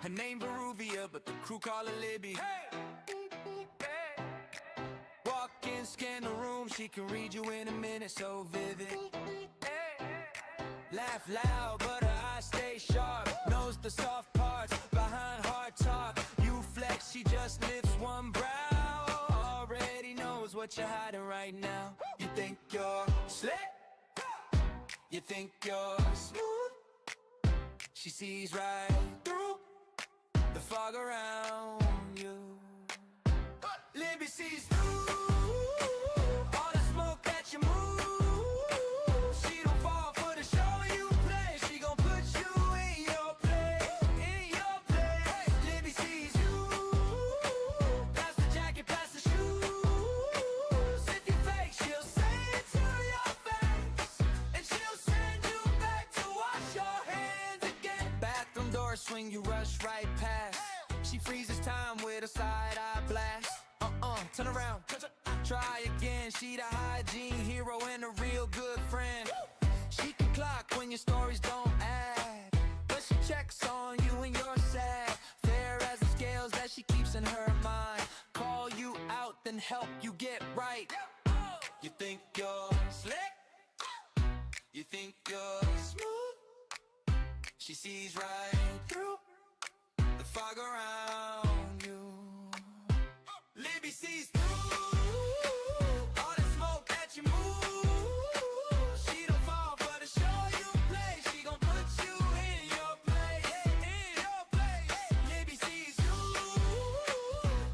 Her name Veruvia, but the crew call her Libby. Walk in, scan the room, she can read you in a minute, so vivid. Laugh loud, but her eyes stay sharp. Knows the soft parts behind hard talk. You flex, she just lifts one brow. Already knows what you're hiding right now. You think you're slick, you think you're smooth. She sees right through the fog around you. Libby sees through all the smoke that you move. She don't fall for the show you play. She gon' put you in your place, in your place. Libby sees you. Pass the jacket, pass the shoes. If you fake, she'll say it to your face, and she'll send you back to wash your hands again. Bathroom door swing, you rush right past. She freezes time with a side-eye blast. Turn around, try again. She the hygiene hero and a real good friend. She can clock when your stories don't add, but she checks on you when you're sad. Fair as the scales that she keeps in her mind. Call you out, then help you get right. You think you're slick, you think you're smooth. She sees right through the fog around you. Libby sees through all the smoke that you move. She don't fall for the show you play. She gon' put you in your place, in your place. Libby sees you.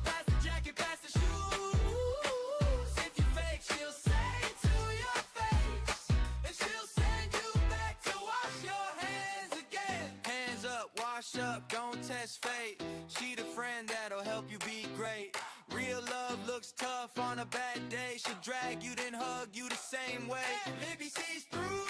Pass the jacket, pass the shoes. If you fake, she'll say it to your face, and she'll send you back to wash your hands again. Hands up, wash up, don't test fate. She the friend that'll help you be great. Real love looks tough on a bad day. She'll drag you, then hug you the same way. Libby sees through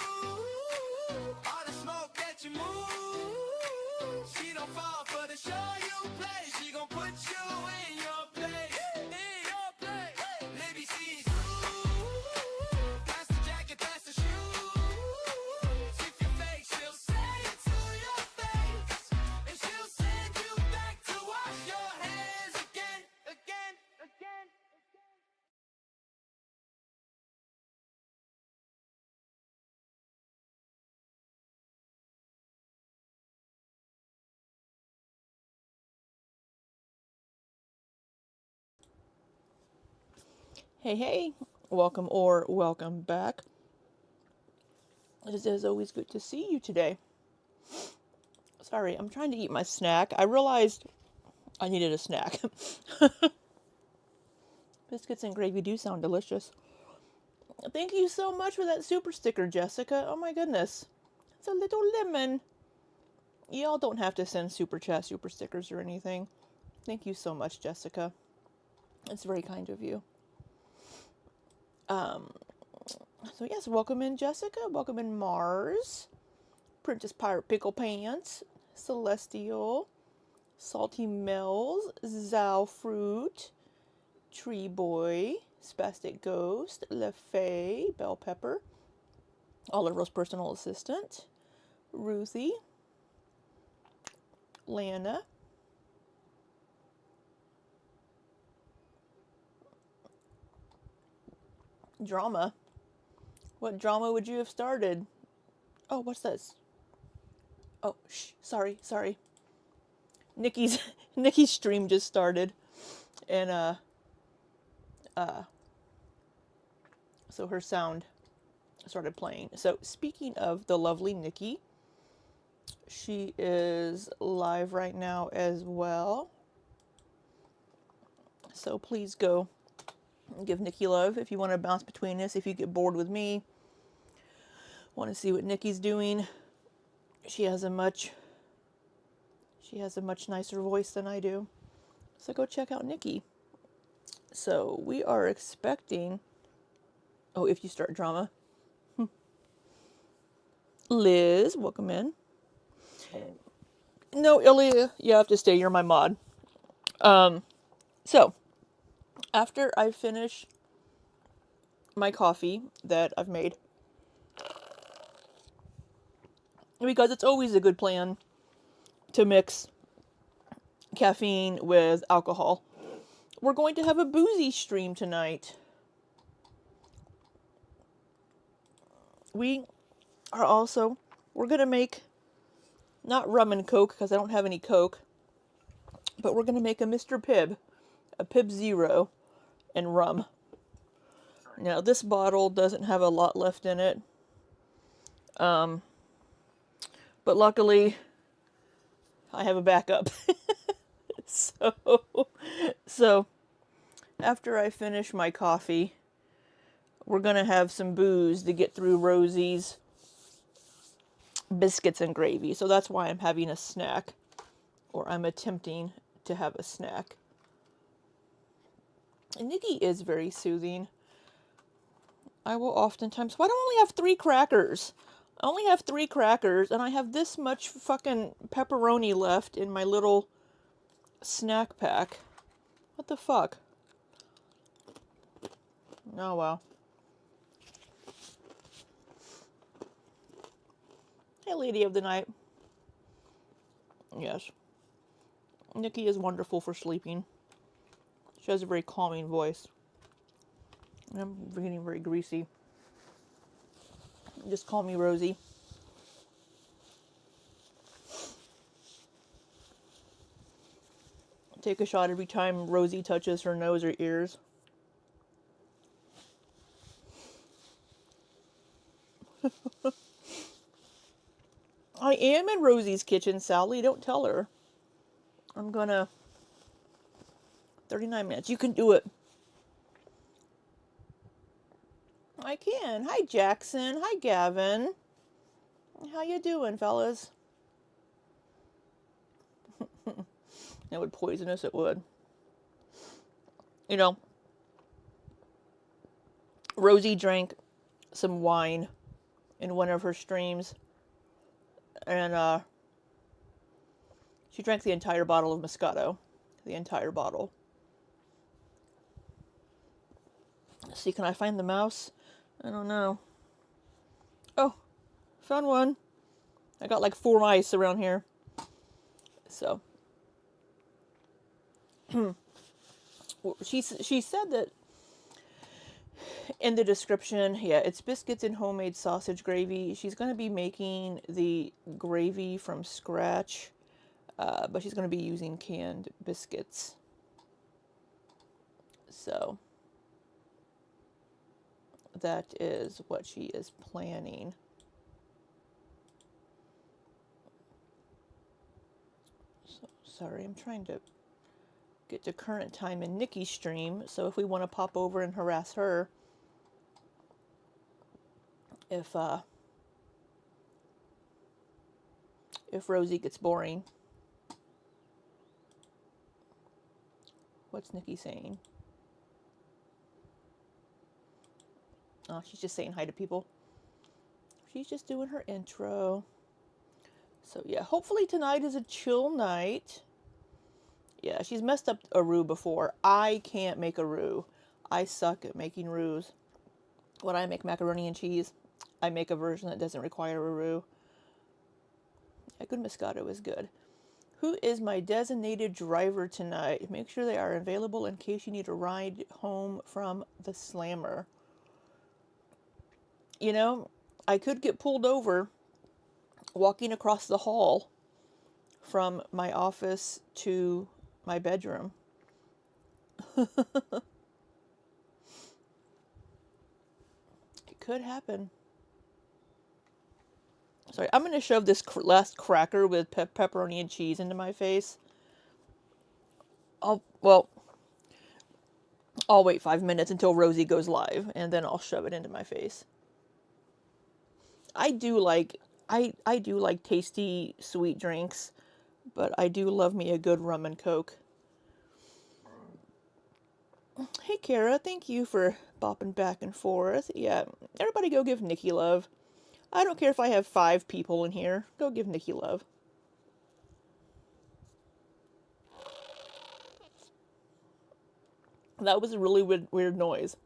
all the smoke that you move. She don't fall for the show you play. She gon' put you in your place, in your place. Libby sees through. Pass the jacket, pass the shoes. If you fake, she'll say it to your face, and she'll send you back to wash your hands again, again, again. Hey, hey, welcome or welcome back. It is as always good to see you today. Sorry, I'm trying to eat my snack. I realized I needed a snack. Biscuits and gravy do sound delicious. Thank you so much for that super sticker, Jessica. Oh my goodness. It's a little lemon. Y'all don't have to send super chat, super stickers or anything. Thank you so much, Jessica. It's very kind of you. So yes, welcome in Jessica, welcome in Mars, Princess Pirate Pickle Pants, Celestial, Salty Mel's, Zao Fruit, Tree Boy, Spastic Ghost, LaFay, Bell Pepper, Oliver's personal assistant, Ruthie, Lana, Drama. What drama would you have started? Oh, what's this? Oh, sorry. Nikki's Nikki's stream just started, and so her sound started playing. So speaking of the lovely Nikki, she is live right now as well. So please go give Nikki love if you want to bounce between us. If you get bored with me, want to see what Nikki's doing. She has a much nicer voice than I do. So go check out Nikki. So we are expecting. Oh, if you start drama. Liz, welcome in. No, Ilya, you have to stay. You're my mod. So after I finish my coffee that I've made, because it's always a good plan to mix caffeine with alcohol. We're going to have a boozy stream tonight. We're going to make, not rum and Coke, because I don't have any Coke, but we're going to make a Mr. Pibb, a Pibb Zero, and rum. Now, this bottle doesn't have a lot left in it. But luckily, I have a backup. So, after I finish my coffee, we're going to have some booze to get through Rosie's biscuits and gravy. So that's why I'm having a snack, or I'm attempting to have a snack. And Nikki is very soothing. I will oftentimes, why do I only have 3 crackers? I only have 3 crackers, and I have this much fucking pepperoni left in my little snack pack. What the fuck? Oh, well. Hey, lady of the night. Yes. Nikki is wonderful for sleeping. She has a very calming voice. I'm getting very greasy. Just call me Rosie. Take a shot every time Rosie touches her nose or ears. I am in Rosie's kitchen, Sally. Don't tell her. I'm gonna... 39 minutes. You can do it. I can. Hi, Jackson. Hi, Gavin. How you doing, fellas? It would poison us. It would. You know, Rosie drank some wine in one of her streams. And, she drank the entire bottle of Moscato. The entire bottle. Let's see, can I find the mouse? I don't know. Oh, found one. I got like 4 mice around here. So. She said that in the description, yeah, it's biscuits and homemade sausage gravy. She's going to be making the gravy from scratch, but she's going to be using canned biscuits. So, that is what she is planning. So, sorry, I'm trying to get to current time in Nikki's stream, so if we want to pop over and harass her, if Rosie gets boring. What's Nikki saying? Oh, she's just saying hi to people. She's just doing her intro. So yeah, hopefully tonight is a chill night. Yeah, she's messed up a roux before. I can't make a roux. I suck at making roux. When I make macaroni and cheese, I make a version that doesn't require a roux. Yeah, good Moscato is good. Who is my designated driver tonight? Make sure they are available in case you need a ride home from the slammer. You know, I could get pulled over walking across the hall from my office to my bedroom. It could happen. Sorry, I'm going to shove this last cracker with pepperoni and cheese into my face. I'll wait 5 minutes until Rosie goes live, and then I'll shove it into my face. I do like tasty sweet drinks, but I do love me a good rum and Coke. Hey, Kara, thank you for bopping back and forth. Yeah, everybody go give Nikki love. I don't care if I have 5 people in here. Go give Nikki love. That was a really weird noise.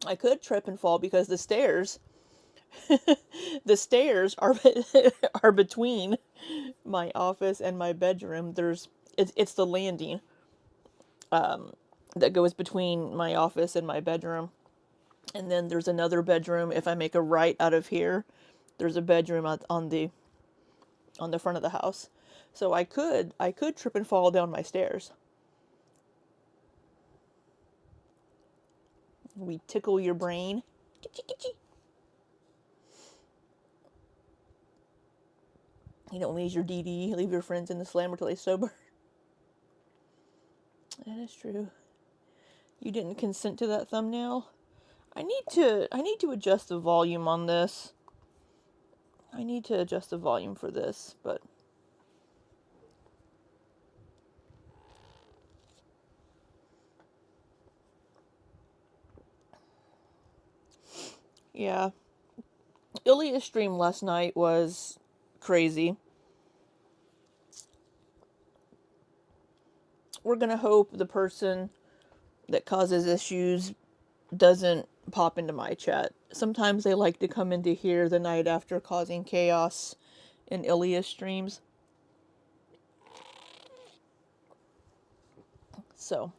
I could trip and fall because the stairs are between my office and my bedroom, it's the landing that goes between my office and my bedroom. And then there's another bedroom. If I make a right out of here, there's a bedroom on the front of the house. So I could trip and fall down my stairs. We tickle your brain. Kitchy, kitchy. You don't lose your DD. Leave your friends in the slammer till they sober. That is true. You didn't consent to that thumbnail. I need to adjust the volume on this. I need to adjust the volume for this, but yeah. Ilya's stream last night was crazy. We're gonna hope the person that causes issues doesn't pop into my chat. Sometimes they like to come into here the night after causing chaos in Ilya's streams. So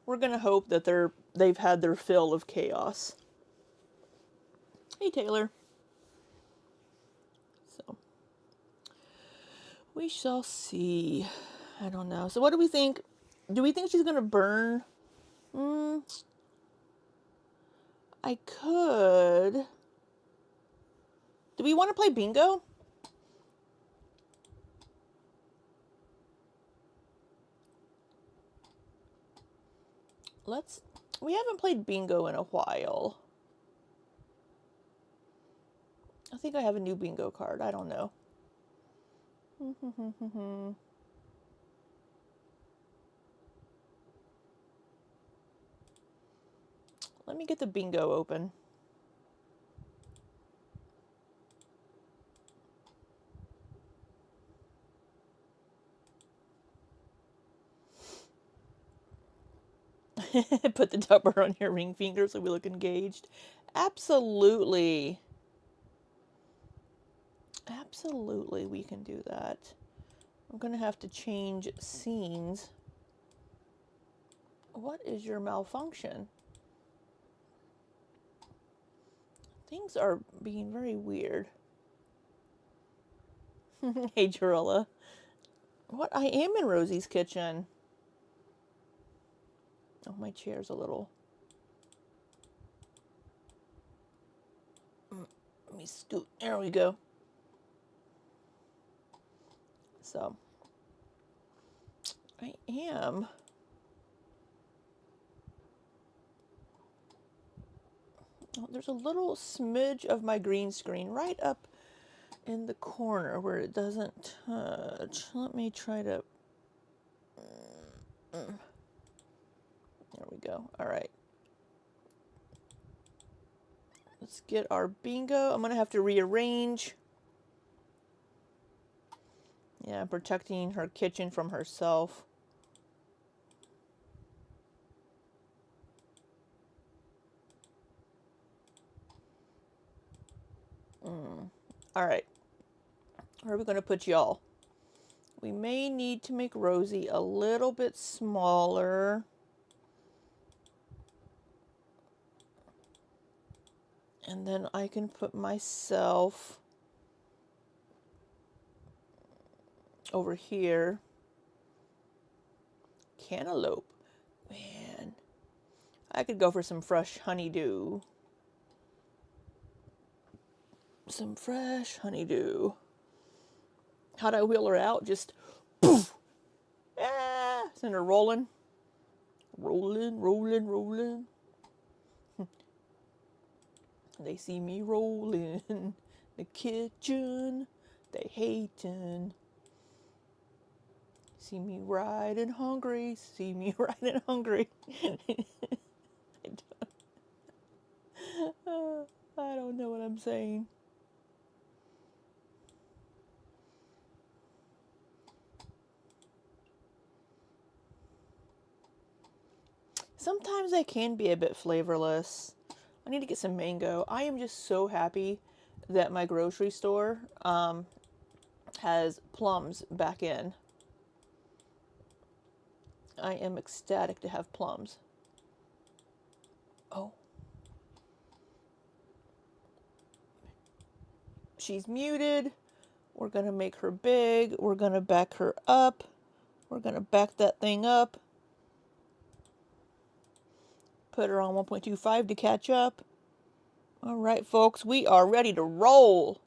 we're gonna hope that they've had their fill of chaos. Hey Taylor. So we shall see. I don't know. So what do we think? Do we think she's gonna burn? I could. Do we want to play bingo? We haven't played bingo in a while. I think I have a new bingo card. I don't know. Let me get the bingo open. Put the tupper on your ring finger so we look engaged. Absolutely. Absolutely, we can do that. I'm going to have to change scenes. What is your malfunction? Things are being very weird. Hey, Jarella. What? I am in Rosie's kitchen. Oh, my chair's a little... Let me scoot. There we go. So, I am... Oh, there's a little smidge of my green screen right up in the corner where it doesn't touch. Let me try to... There we go. All right. Let's get our bingo. I'm going to have to rearrange. Yeah, protecting her kitchen from herself. All right. Where are we going to put y'all? We may need to make Rosie a little bit smaller. And then I can put myself over here. Cantaloupe. Man, I could go for some fresh honeydew. Some fresh honeydew. How'd I wheel her out? Just poof. Ah, send her rolling. Rolling, rolling, rolling. They see me rolling in the kitchen. They hatin'. See me riding hungry. See me riding hungry. I don't know what I'm saying. Sometimes I can be a bit flavorless. I need to get some mango. I am just so happy that my grocery store has plums back in. I am ecstatic to have plums. Oh. She's muted. We're going to make her big. We're going to back her up. We're going to back that thing up. Put her on 1.25 to catch up. All right, folks, we are ready to roll.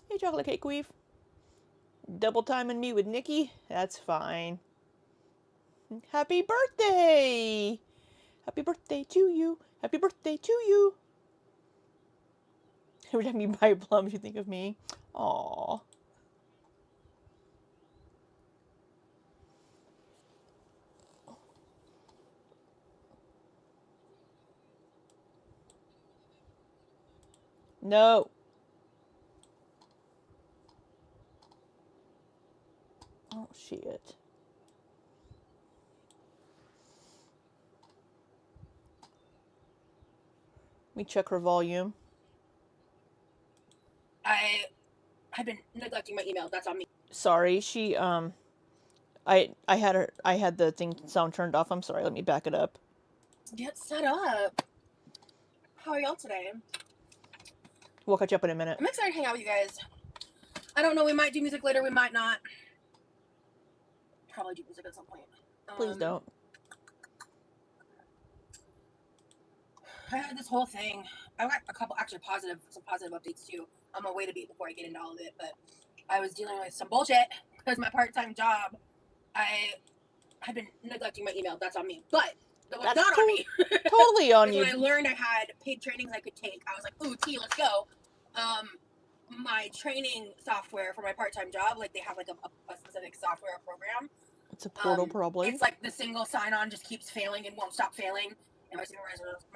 Hey, Chocolate Cake Weave. Double timing me with Nikki? That's fine. Happy birthday! Happy birthday to you. Happy birthday to you. Every time you buy plums, you think of me. Aww. No. Oh, shit. Let me check her volume. I've been neglecting my email. That's on me. Sorry, she I had the thing sound turned off. I'm sorry. Let me back it up. Get set up. How are y'all today? We'll catch up in a minute. I'm excited to hang out with you guys. I don't know. We might do music later. We might not. Probably do music at some point. Please don't. I had this whole thing. I got a couple actually some positive updates too. I'm on my way to be before I get into all of it, but I was dealing with some bullshit because my part-time job. I've been neglecting my email. That's on me. But that's not on me. Totally on you. When I learned I had paid trainings I could take, I was like, ooh, let's go. My training software for my part-time job, like they have like a specific software program. It's a portal, probably. It's like the single sign-on just keeps failing and won't stop failing. And my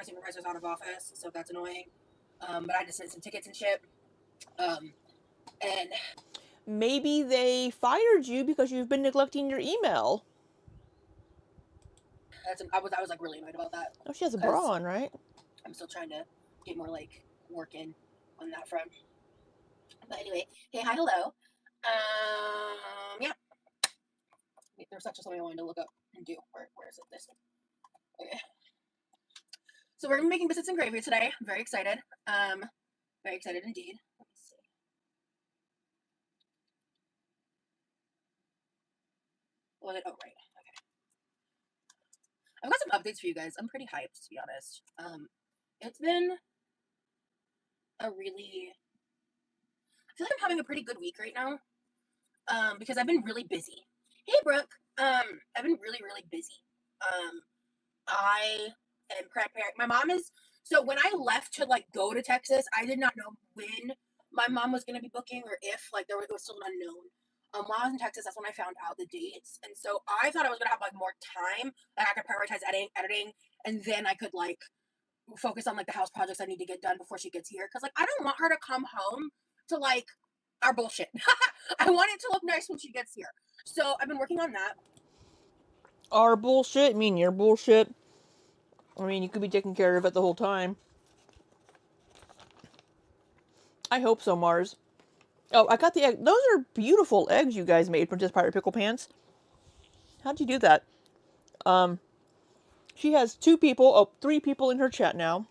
supervisor's out of office, so that's annoying. But I had to send some tickets and shit. And maybe they fired you because you've been neglecting your email. I was like really annoyed about that. Oh, she has a bra on, right? I'm still trying to get more like work in on that front. But anyway, hey, hi, hello. Yeah. There's actually something I wanted to look up and do. Where is it? This one. Okay. So we're gonna be making biscuits and gravy today. I'm very excited. Very excited indeed. Let me see. Oh, right. Okay. I've got some updates for you guys. I'm pretty hyped, to be honest. It's been a really. I feel like I'm having a pretty good week right now. Because I've been really busy. Hey, Brooke. I've been really, really busy. I am preparing. My mom is. So when I left to like go to Texas, I did not know when my mom was going to be booking or if like it was still unknown. While I was in Texas, that's when I found out the dates, and so I thought I was going to have like more time that I could prioritize editing, and then I could like focus on like the house projects I need to get done before she gets here. Because like I don't want her to come home to like our bullshit. I want it to look nice when she gets here. So I've been working on that. Our bullshit? I mean, your bullshit? I mean, you could be taking care of it the whole time. I hope so, Mars. Oh, I got the egg. Those are beautiful eggs you guys made from Just Pirate Pickle Pants. How'd you do that? She has 3 people in her chat now.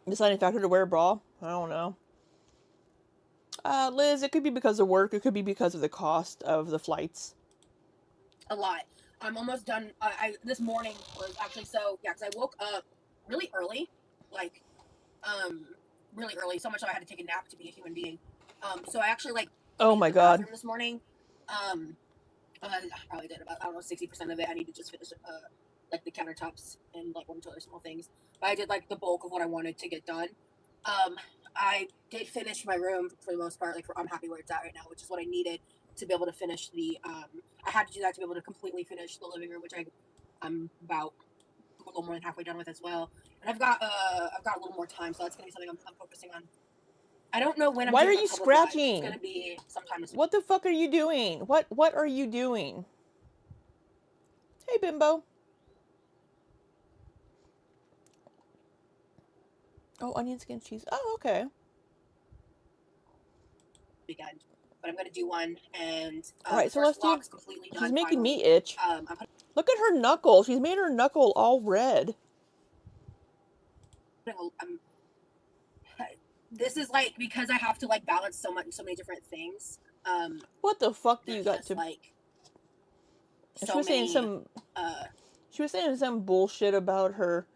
Deciding factor to wear a bra? I don't know. Liz, it could be because of work. It could be because of the cost of the flights. A lot. I'm almost done. This morning was actually because I woke up really early, like, really early, so much so I had to take a nap to be a human being. So I actually oh my god, this morning. I probably did about 60% of it. I need to just finish like the countertops and like 1 or 2 other small things. But I did like the bulk of what I wanted to get done. I did finish my room for the most part. Like I'm happy where it's at right now, which is what I needed to be able to finish the. I had to do that to be able to completely finish the living room, which I'm about a little more than halfway done with as well. And I've got a little more time, so that's gonna be something I'm focusing on. I don't know when. Why are you scratching? It's gonna be sometime this week. What the fuck are you doing? What are you doing? Hey, Bimbo. Oh, onion skin cheese. Oh, okay. weekend, but I'm gonna do one. And All right, the so first let's do. vlog's completely done. She's making finally. me itch. I'm Look at her knuckle. She's made her knuckle all red. This is like because I have to like balance so many different things. What the fuck do you There's got just to? like She so was saying many. some. She was saying some bullshit about her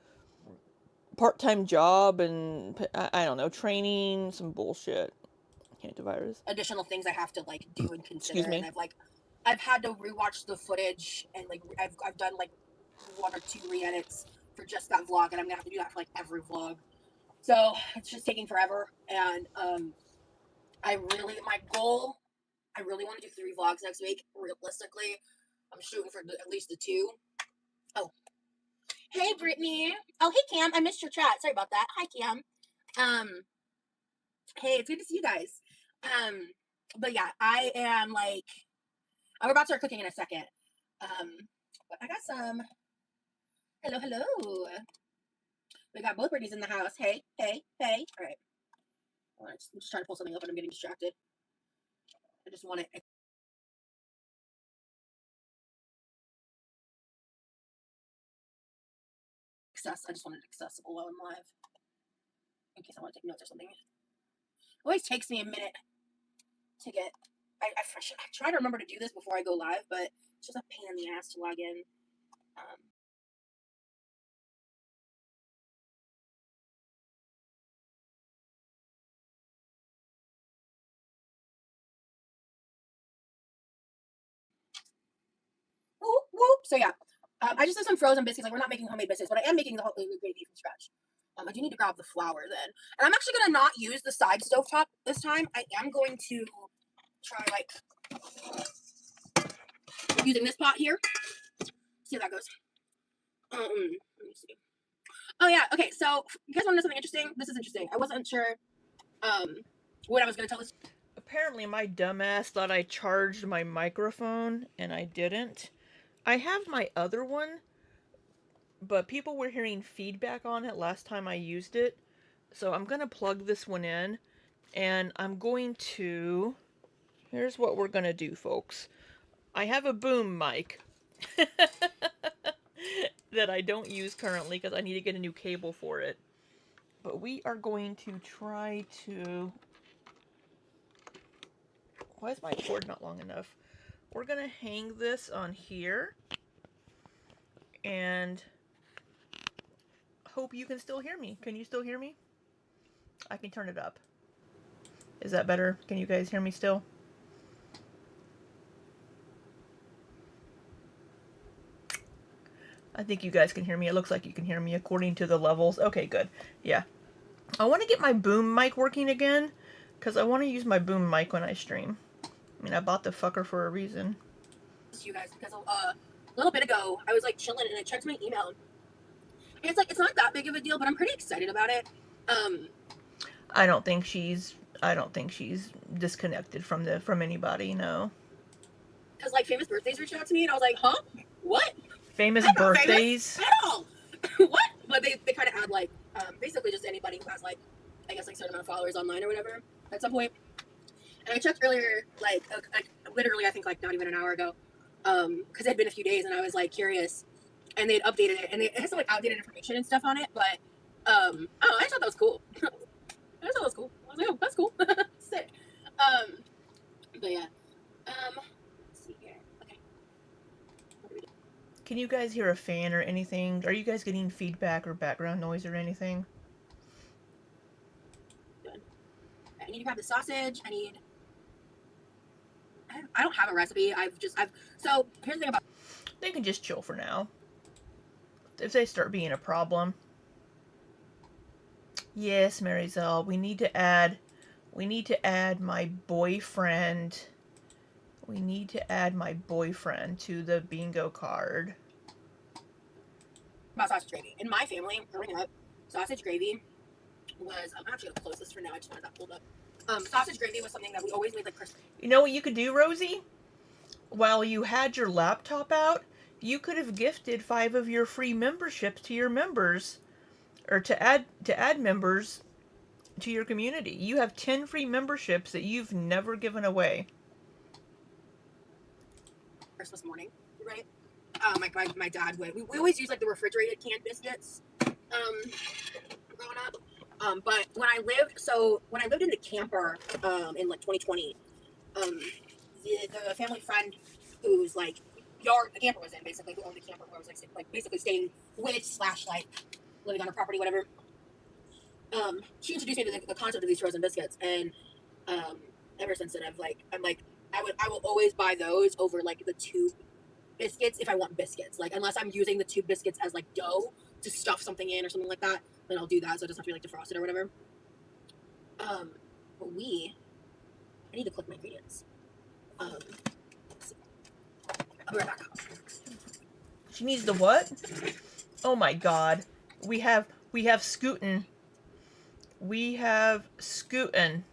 part-time job and I don't know, training, some bullshit. Hantavirus. Additional things I have to like do and consider. Excuse me. And I've had to rewatch the footage and like I've done like 1 or 2 re-edits for just that vlog, and I'm gonna have to do that for like every vlog. So it's just taking forever. And my goal, I really want to do 3 vlogs next week. Realistically, I'm shooting for at least the 2. Oh, hey Brittany. Oh, hey Cam. I missed your chat. Sorry about that. Hi Cam. Hey, it's good to see you guys. But yeah, I am like, I'm about to start cooking in a second. But I got some. Hello, hello. We got both Brittany's in the house. Hey, hey, hey. All right. I'm just trying to pull something up and I'm getting distracted. I just want to I just want it accessible while I'm live. In case I want to take notes or something. It always takes me a minute to get. I try to remember to do this before I go live, but it's just a pain in the ass to log in. Whoop, whoop. So yeah, I just have some frozen biscuits. Like we're not making homemade biscuits, but I am making the whole gravy from scratch. I do need to grab the flour then, and I'm actually gonna not use the side stove top this time. I am going to try like using this pot here. See how that goes. Let me see. Oh yeah, okay. So you guys want to know something interesting? This is interesting. I wasn't sure what I was gonna tell this. Apparently my dumbass thought I charged my microphone and I didn't. I have my other one, but people were hearing feedback on it last time I used it. So I'm going to plug this one in and I'm going to... Here's what we're going to do, folks. I have a boom mic that I don't use currently because I need to get a new cable for it. But we are going to try to... Why is my cord not long enough? We're going to hang this on here. And hope you can still hear me. Can you still hear me? I can turn it up. Is that better? Can you guys hear me still? I think you guys can hear me. It looks like you can hear me according to the levels. Okay, good. Yeah. I want to get my boom mic working again because I want to use my boom mic when I stream. I mean, I bought the fucker for a reason. You guys, because a little bit ago I was like chilling and I checked my email. And it's like it's not that big of a deal, but I'm pretty excited about it. I don't think she's disconnected from anybody. No. Because like Famous Birthdays reached out to me and I was like, huh? What? Famous Birthdays? At all. What? But they kind of add like basically just anybody who has like I guess like a certain amount of followers online or whatever at some point. And I checked earlier, like literally I think like not even an hour ago, because it had been a few days and I was like curious, and they'd updated it and it has some like outdated information and stuff on it, but I don't know, I just thought that was cool. I just thought that was cool. I was like, oh, that's cool. Sick. But yeah. Let's see here. Okay. What do we do? Can you guys hear a fan or anything? Are you guys getting feedback or background noise or anything? Good. I need to grab the sausage. I don't have a recipe. So here's the thing about. They can just chill for now. If they start being a problem. Yes, Maryzelle, we need to add my boyfriend. We need to add my boyfriend to the bingo card. About sausage gravy. In my family, growing up, sausage gravy was, I'm actually going to close this for now. I just wanted that pulled up. Sausage gravy was something that we always made like Christmas. You know what you could do, Rosie? While you had your laptop out, you could have gifted 5 of your free memberships to your members, or to add members to your community. You have 10 free memberships that you've never given away. Christmas morning, right? My dad would. We always use like the refrigerated canned biscuits. Growing up. But when I lived in the camper, in like 2020, the family friend whose like yard the camper was in, basically, who owned the camper, who I was like basically staying with slash like living on her property, whatever. She introduced me to the concept of these frozen biscuits, and ever since then I will always buy those over like the tube biscuits if I want biscuits. Like unless I'm using the tube biscuits as like dough to stuff something in or something like that, then I'll do that so it doesn't have to be like defrosted or whatever. But I need to click my ingredients. I'll be right back. She needs the what? Oh my god. We have scootin'. We have scootin'.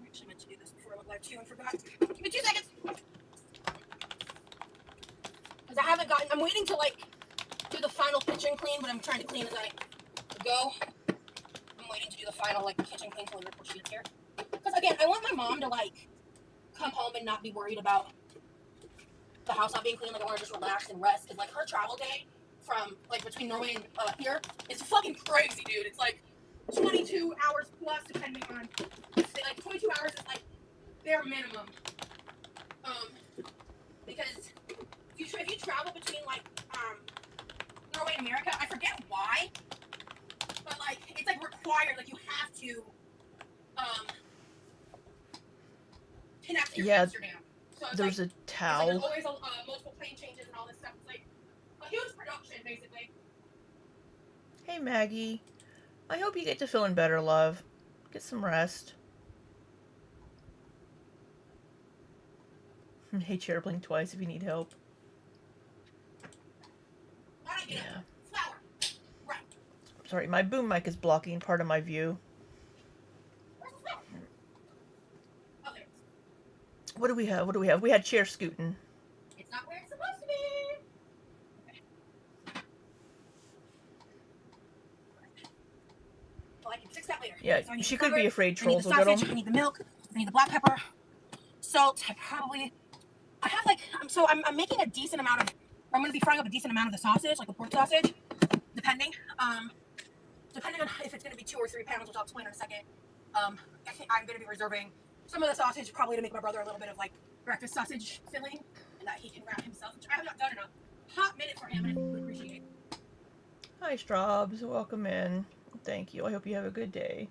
Actually, I meant to do this before I went live too and forgot. Give me 2 seconds. Because I haven't gotten. I'm waiting to like do the final kitchen clean, but I'm trying to clean as I go. I'm waiting to do the final like kitchen clean till before she gets here. Because again, I want my mom to like come home and not be worried about the house not being clean. Like I want her to just relax and rest. Because like her travel day from like between Norway and here is fucking crazy, dude. It's like 22 hours plus, depending on like 22 hours is like bare minimum. Because if you travel between like Norway and America, I forget why, but like it's like required, like you have to connect to Amsterdam. So there's like, a towel. There's always multiple plane changes and all this stuff. It's like a huge production, basically. Hey Maggie, I hope you get to feeling better, love. Get some rest. Hey, chair, blink twice if you need help. Yeah. Flour. Right. Sorry, my boom mic is blocking part of my view. Where's the flour? Oh, there it is. What do we have? What do we have? We had chair scooting. It's not where it's supposed to be. Okay. Well, I can fix that later. Yeah, So she could be afraid trolls will I need get the sausage, them. I need the milk, I need the black pepper, salt. I have like, I'm making a decent amount of, I'm going to be frying up a decent amount of the sausage, like the pork sausage, depending on if it's going to be 2 or 3 pounds, which I'll explain in a second. I think I'm going to be reserving some of the sausage probably to make my brother a little bit of like breakfast sausage filling, and that he can wrap himself, which I have not done in a hot minute for him, and I would appreciate. Hi, Straubs. Welcome in. Thank you. I hope you have a good day.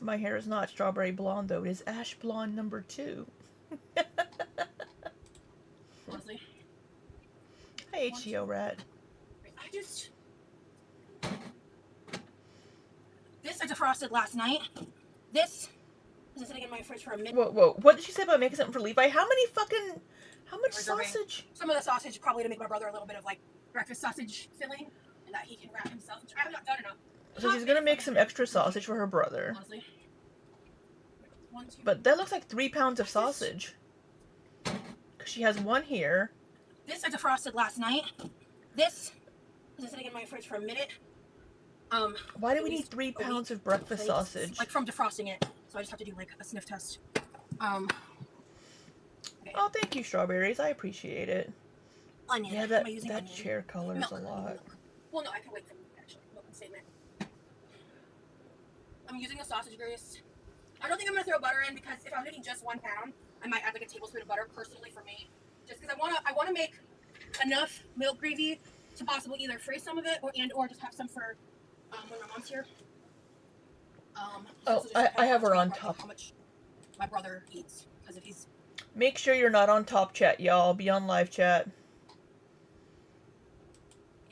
My hair is not strawberry blonde, though. It is ash blonde number 2. Honestly. Hi, HCO Rat. This I defrosted last night. This is sitting in my fridge for a minute. Whoa. What did she say about making something for Levi? How much sausage? Some of the sausage probably to make my brother a little bit of like breakfast sausage filling, and that he can wrap himself, which I have not done enough. So she's gonna make some extra sausage for her brother. Honestly. But that looks like 3 pounds of sausage. Because she has one here. This I defrosted last night. This is sitting in my fridge for a minute. Why do we need 3 pounds of breakfast sausage? Like from defrosting it. So I just have to do like a sniff test. Okay. Oh, thank you, strawberries. I appreciate it. Onion. Yeah, that chair color is a lot. Well, no, I can wait for milk, actually. Milk and statement. I'm using a sausage grease. I don't think I'm going to throw butter in because if I'm making just 1 pound, I might add like a tablespoon of butter personally for me. Just because I want to make enough milk gravy to possibly either freeze some of it or just have some for when my mom's here. I have her on top. How much my brother eats. Because if he's... Make sure you're not on top chat, y'all. Be on live chat.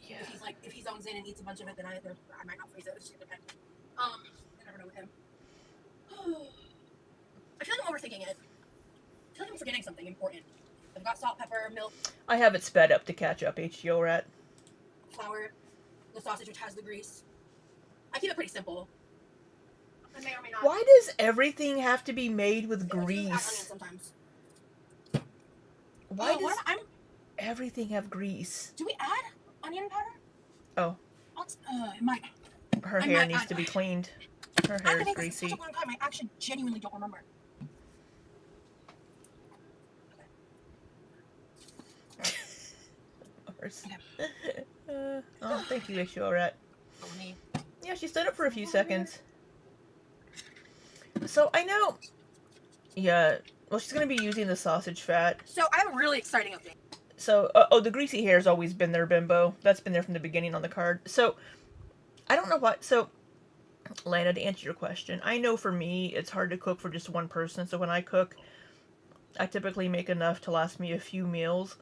Yeah. If he zones in and eats a bunch of it, then I might not freeze it. It's just depends. I never know with him. I feel like I'm overthinking it. I feel like I'm forgetting something important. I've got salt, pepper, milk. I have it sped up to catch up, HGO Rat. Flour, the sausage which has the grease. I keep it pretty simple. I may or may not. Why does everything have to be made with grease? Sometimes. Why does everything have grease? Do we add onion powder? Oh. It might. Her hair needs to be cleaned. Her I've hair been is making this for greasy. such a long time. I actually genuinely don't remember. Oh, thank you, issue, alright. Oh, me. Yeah, she stood up for a few seconds. So I know. Yeah. Well, she's gonna be using the sausage fat. So I have a really exciting update. So, oh, the greasy hair's always been there, Bimbo. That's been there from the beginning on the card. So, I don't know what. So, Lana, to answer your question, I know for me, it's hard to cook for just one person. So when I cook, I typically make enough to last me a few meals.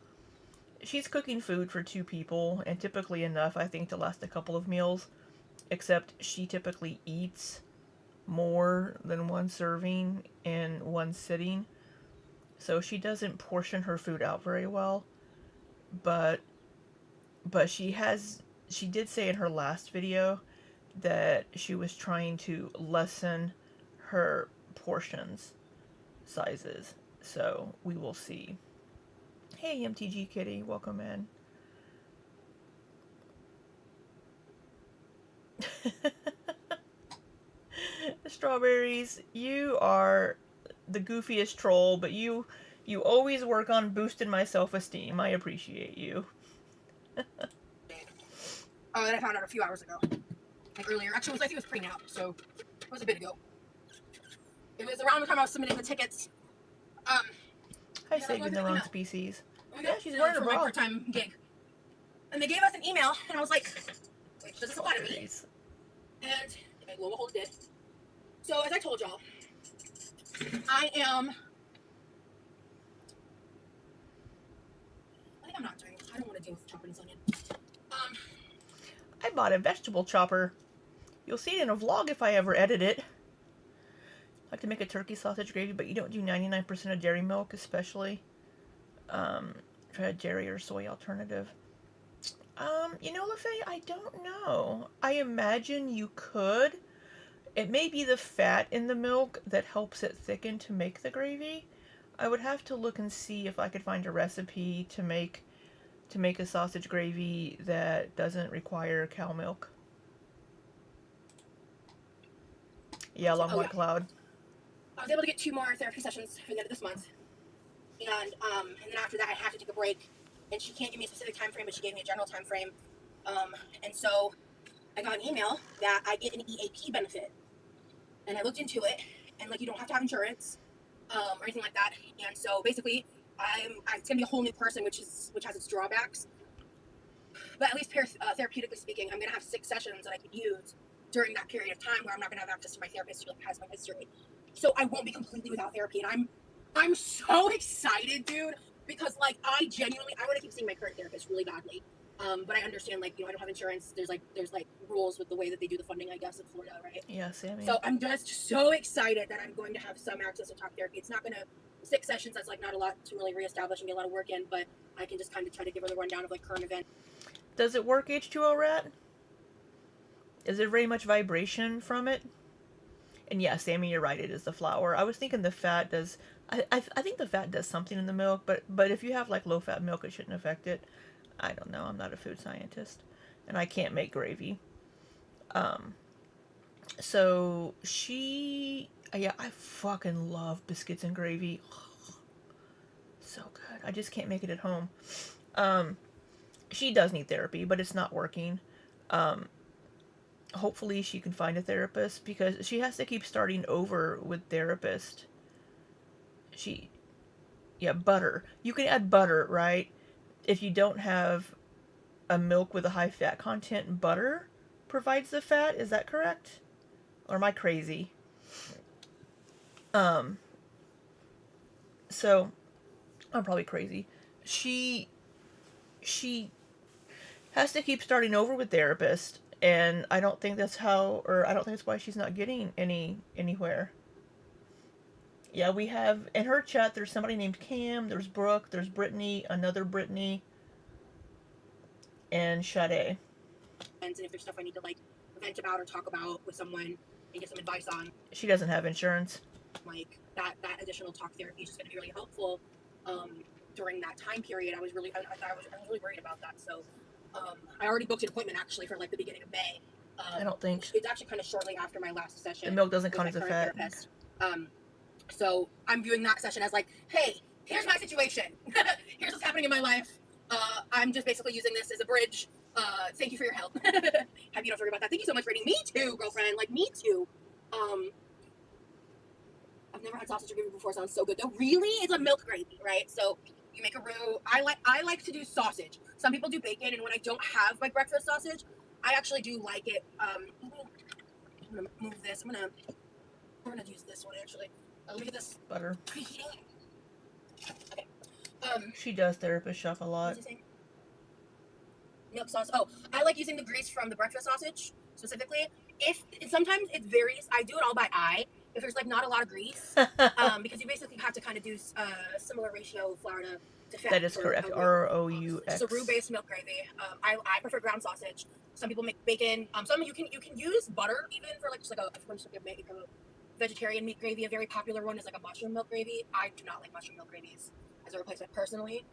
She's cooking food for 2 people, and typically enough, I think, to last a couple of meals. Except she typically eats more than one serving in one sitting. So she doesn't portion her food out very well. But she did say in her last video that she was trying to lessen her portions sizes. So we will see. Hey MTG Kitty, welcome in. Strawberries, you are the goofiest troll, but you always work on boosting my self-esteem. I appreciate you. Oh, that I found out a few hours ago. Like earlier. Actually, I think it was pre now, so it was a bit ago. It was around the time I was submitting the tickets. Hi, saving the wrong species. Yeah, she's for wearing a my bra. part-time gig. And they gave us an email, and I was like, wait, does this apply to me? And lo and behold, it did. So, as I told y'all, I think I'm not doing. I don't want to deal with chopping this onion. I bought a vegetable chopper. You'll see it in a vlog if I ever edit it. I like to make a turkey sausage gravy, but you don't do 99% of dairy milk, especially. Try a dairy or soy alternative. You know, LaFay, I don't know. I imagine you could. It may be the fat in the milk that helps it thicken to make the gravy. I would have to look and see if I could find a recipe to make a sausage gravy that doesn't require cow milk. Yeah, Long White Cloud. I was able to get 2 more therapy sessions for the end of this month. And then after that, I have to take a break. And she can't give me a specific time frame, but she gave me a general time frame. And so I got an email that I get an EAP benefit. And I looked into it, and like you don't have to have insurance or anything like that. And so basically, it's gonna be a whole new person, which has its drawbacks. But at least therapeutically speaking, I'm gonna have 6 sessions that I could use during that period of time where I'm not gonna have access to my therapist who has my history. So I won't be completely without therapy, and I'm so excited, dude, because like I want to keep seeing my current therapist really badly. But I understand, like, I don't have insurance. There's rules with the way that they do the funding, I guess, in Florida, right? Yeah, Sammy. So I'm just so excited that I'm going to have some access to talk therapy. It's not going to 6 sessions. That's like not a lot to really reestablish and get a lot of work in, but I can just kind of try to give her the rundown of like current events. Does it work, H2O Rat? Is there very much vibration from it? And yeah, Sammy, you're right. It is the flour. I was thinking the fat does. I think the fat does something in the milk, but if you have like low fat milk, it shouldn't affect it. I don't know. I'm not a food scientist, and I can't make gravy. So yeah, I fucking love biscuits and gravy. So good. I just can't make it at home. She does need therapy, but it's not working. Hopefully she can find a therapist because she has to keep starting over with therapist. Butter. You can add butter, right? If you don't have a milk with a high fat content, butter provides the fat. Is that correct? Or am I crazy? So I'm probably crazy. She has to keep starting over with therapist, and I don't think that's why she's not getting anywhere. Yeah, we have in her chat. There's somebody named Cam. There's Brooke. There's Brittany. Another Brittany. And Sade. And if there's stuff I need to like vent about or talk about with someone and get some advice on. She doesn't have insurance. Like that additional talk therapy is just going to be really helpful during that time period. I was really worried about that. So I already booked an appointment actually for like the beginning of May I don't think. It's actually kind of shortly after my last session. The milk doesn't with count my as a current fat. therapist. So I'm viewing that session as like, hey, here's my situation. Here's what's happening in my life. I'm just basically using this as a bridge. Thank you for your help. Have you don't have to worry about that. Thank you so much for reading. Me too, girlfriend. Like, me too. I've never had sausage gravy before. Sounds so good though. Really? It's a milk gravy, right? So you make a roux. I like to do sausage. Some people do bacon, and when I don't have my breakfast sausage, I actually do like it. I'm gonna move this. I'm gonna use this one actually. Let me get this Butter. preheating. Okay. She does therapist shop a lot. What's he saying? Milk sauce. Oh, I like using the grease from the breakfast sausage specifically. If sometimes it varies. I do it all by eye. If there's like not a lot of grease, because you basically have to kind of do a similar ratio of flour to fat. That is correct. ROUX. It's a roux-based milk gravy. I prefer ground sausage. Some people make bacon. Some you can use butter even for like just like a vegetarian meat gravy. A very popular one is like a mushroom milk gravy. I do not like mushroom milk gravies as a replacement personally.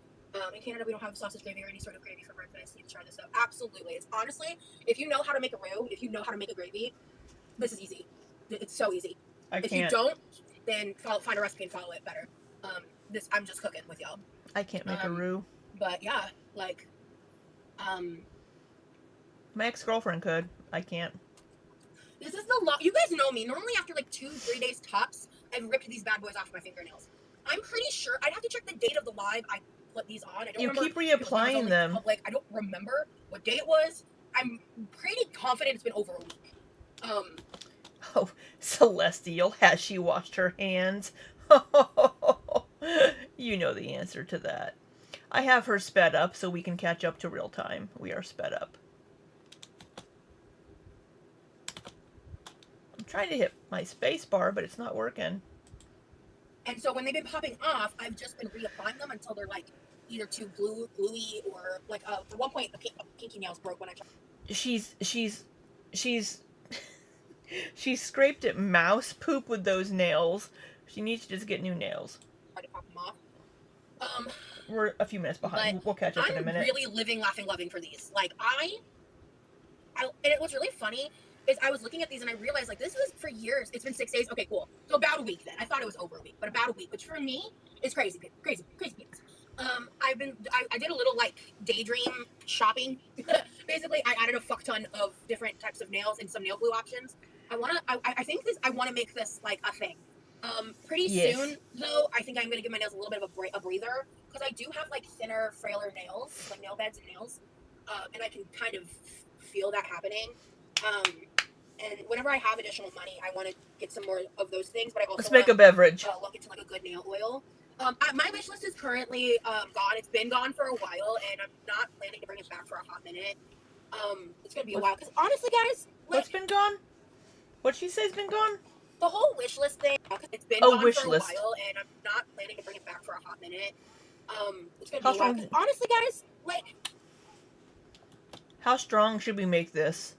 In Canada, we don't have sausage gravy or any sort of gravy for breakfast. You need to try this out. Absolutely. It's honestly, if you know how to make a roux, if you know how to make a gravy, this is easy. It's so easy. If you don't, then find a recipe and follow it better. I'm just cooking with y'all. I can't make a roux. But yeah, like, my ex-girlfriend could. I can't. This is the long. You guys know me. Normally after like 2-3 days tops, I've ripped these bad boys off my fingernails. I'm pretty sure. I'd have to check the date of the live I put these on. I don't remember. You keep reapplying them. Public. I don't remember what day it was. I'm pretty confident it's been over a week. Oh, Celestial, has she washed her hands? You know the answer to that. I have her sped up so we can catch up to real time. We are sped up. I'm trying to hit my space bar, but it's not working. And so when they've been popping off, I've just been reapplying them until they're like either too gluey or like at one point the pinky nails broke when I tried. She's scraped at mouse poop with those nails. She needs to just get new nails. Try to pop them off. We're a few minutes behind. We'll catch up in a minute. I'm really living, laughing, loving for these. Like and what's really funny is I was looking at these and I realized like this was for years. It's been 6 days. Okay, cool. So about a week then. I thought it was over a week, but about a week, which for me is crazy. I did a little like daydream shopping. Basically, I added a fuck ton of different types of nails and some nail glue options. I want to make this like a thing. Pretty soon though, I think I'm gonna give my nails a little bit of a breather because I do have like thinner, frailer nails, like nail beds and nails, and I can kind of feel that happening. And whenever I have additional money, I want to get some more of those things. But I also let's make a beverage. Look into like a good nail oil. My wish list is currently gone. It's been gone for a while, and I'm not planning to bring it back for a hot minute. It's gonna be a while because honestly, guys, like, what's been gone? What'd she say's been gone? The whole wish list thing. It's been gone wish for a list. while, and I'm not planning to bring it back for a hot minute. It's gonna How be a while. strong? Honestly, guys, like, how strong should we make this?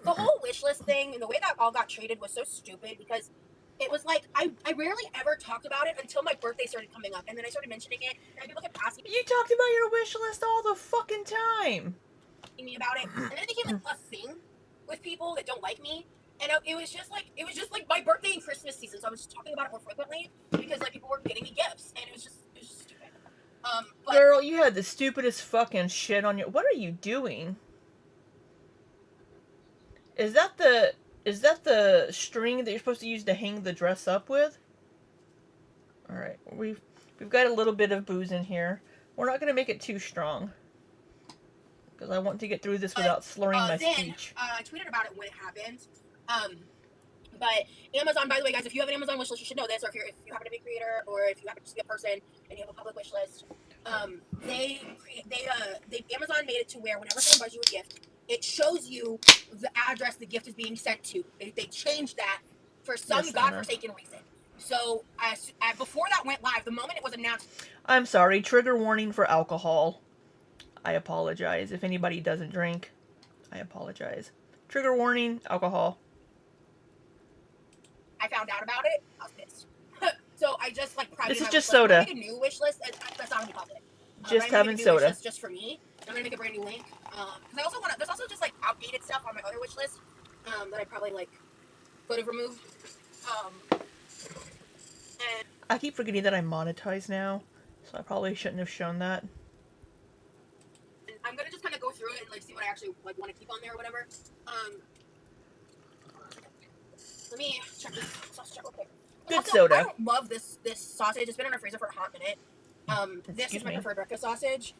The whole wish list thing and the way that all got treated was so stupid because it was like I rarely ever talked about it until my birthday started coming up, and then I started mentioning it, and people kept asking You talked about your wish list all the fucking time. me about it, and then it became like a thing with people that don't like me, and it was just like my birthday and Christmas season, so I was just talking about it more frequently because like people were getting me gifts, and it was just stupid. But girl, you had the stupidest fucking shit on your. What are you doing? Is that the string that you're supposed to use to hang the dress up with? All right, we've got a little bit of booze in here. We're not gonna make it too strong because I want to get through this without slurring my speech. I tweeted about it when it happened. But Amazon, by the way, guys, if you have an Amazon wish list, you should know this. Or if you happen to be a creator, or if you happen to just be a person and you have a public wish list, Amazon made it to where whenever someone buys you a gift, it shows you the address the gift is being sent to. They changed that for some godforsaken reason. So before that went live, the moment it was announced. I'm sorry. Trigger warning for alcohol. I apologize. If anybody doesn't drink, I apologize. Trigger warning, alcohol. I found out about it. I was pissed. So I just like privately. This is just soda. I'm gonna make a new wish list. That's not gonna be public. Just having soda. Just for me. I'm gonna make a brand new link. Because I also want to. There's also just like outdated stuff on my other wish list that I probably like could have removed. And I keep forgetting that I'm monetized now, so I probably shouldn't have shown that. I'm gonna just kind of go through it and like see what I actually like want to keep on there or whatever. Let me check this sausage real quick. Good Also, soda. I don't love this sausage. It's been in our freezer for a hot minute. This Excuse is my me. preferred breakfast sausage.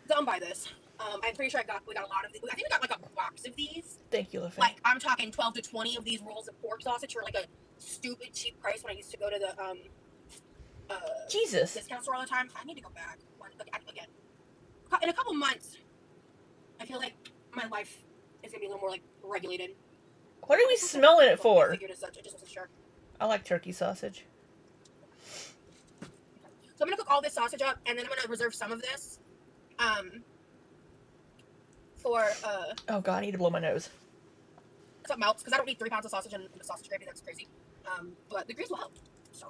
Don't buy this. I'm pretty sure we got a lot of these. I think we got like a box of these. Thank you, Liffin. Like I'm talking 12 to 20 of these rolls of pork sausage for like a stupid cheap price when I used to go to the Jesus. discount store all the time. I need to go back again. In a couple months, I feel like my life is gonna be a little more like regulated. What are we smelling it for? I figured as such. I just wasn't sure. I like turkey sausage. So I'm gonna cook all this sausage up, and then I'm gonna reserve some of this, for Oh god, I need to blow my nose. something else because I don't need 3 pounds of sausage and the sausage gravy. That's crazy. But the grease will help. So.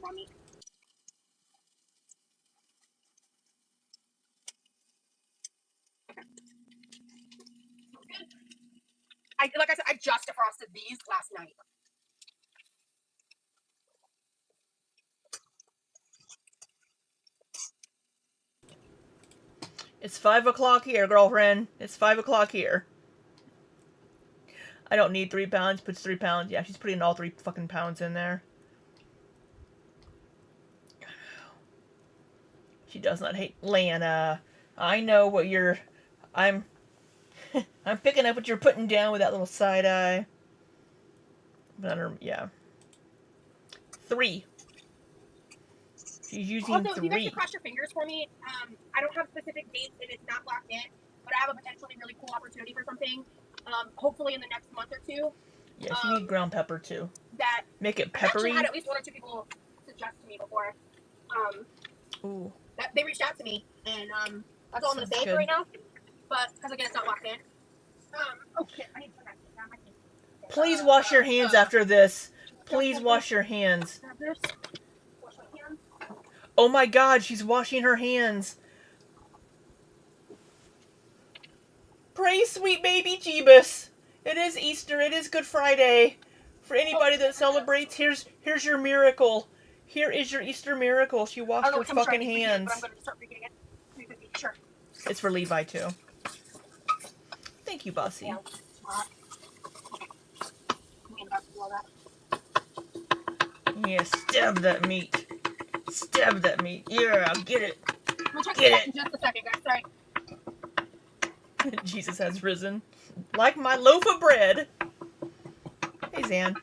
Mommy. Like I said, I just defrosted these last night. It's 5 o'clock here, girlfriend. It's 5 o'clock here. I don't need 3 pounds. Puts 3 pounds. Yeah, she's putting all 3 fucking pounds in there. She does not hate Lana. I know what you're... I'm picking up what you're putting down with that little side eye. But yeah. 3. She's using Also, if 3. you guys could cross your fingers for me, I don't have specific dates and it's not locked in, but I have a potentially really cool opportunity for something, hopefully in the next month or 2. Yeah, she needs ground pepper too. That Make it I've actually peppery. had at least 1 or 2 people suggest to me before. Ooh. That they reached out to me, and that's all I'm gonna Sounds say good. for right now. But because again, it's not locked in. Oh shit! I need to put that down. I can't. Please wash your hands after this. Please wash your hands. Grab this. Wash my hands. Oh my god, she's washing her hands. Praise sweet baby Jeebus. It is Easter. It is Good Friday. For anybody that celebrates, here's your miracle. Here is your Easter miracle. She washed her fucking hands. I'm going to start reading it. So you can be sure. It's for Levi too. Thank you, Bossy. Yeah. Yeah, stab that meat. Stab that meat. Yeah, get it. We'll check Get that it. in just a second, guys. Sorry. Jesus has risen. Like my loaf of bread. Hey, Zan.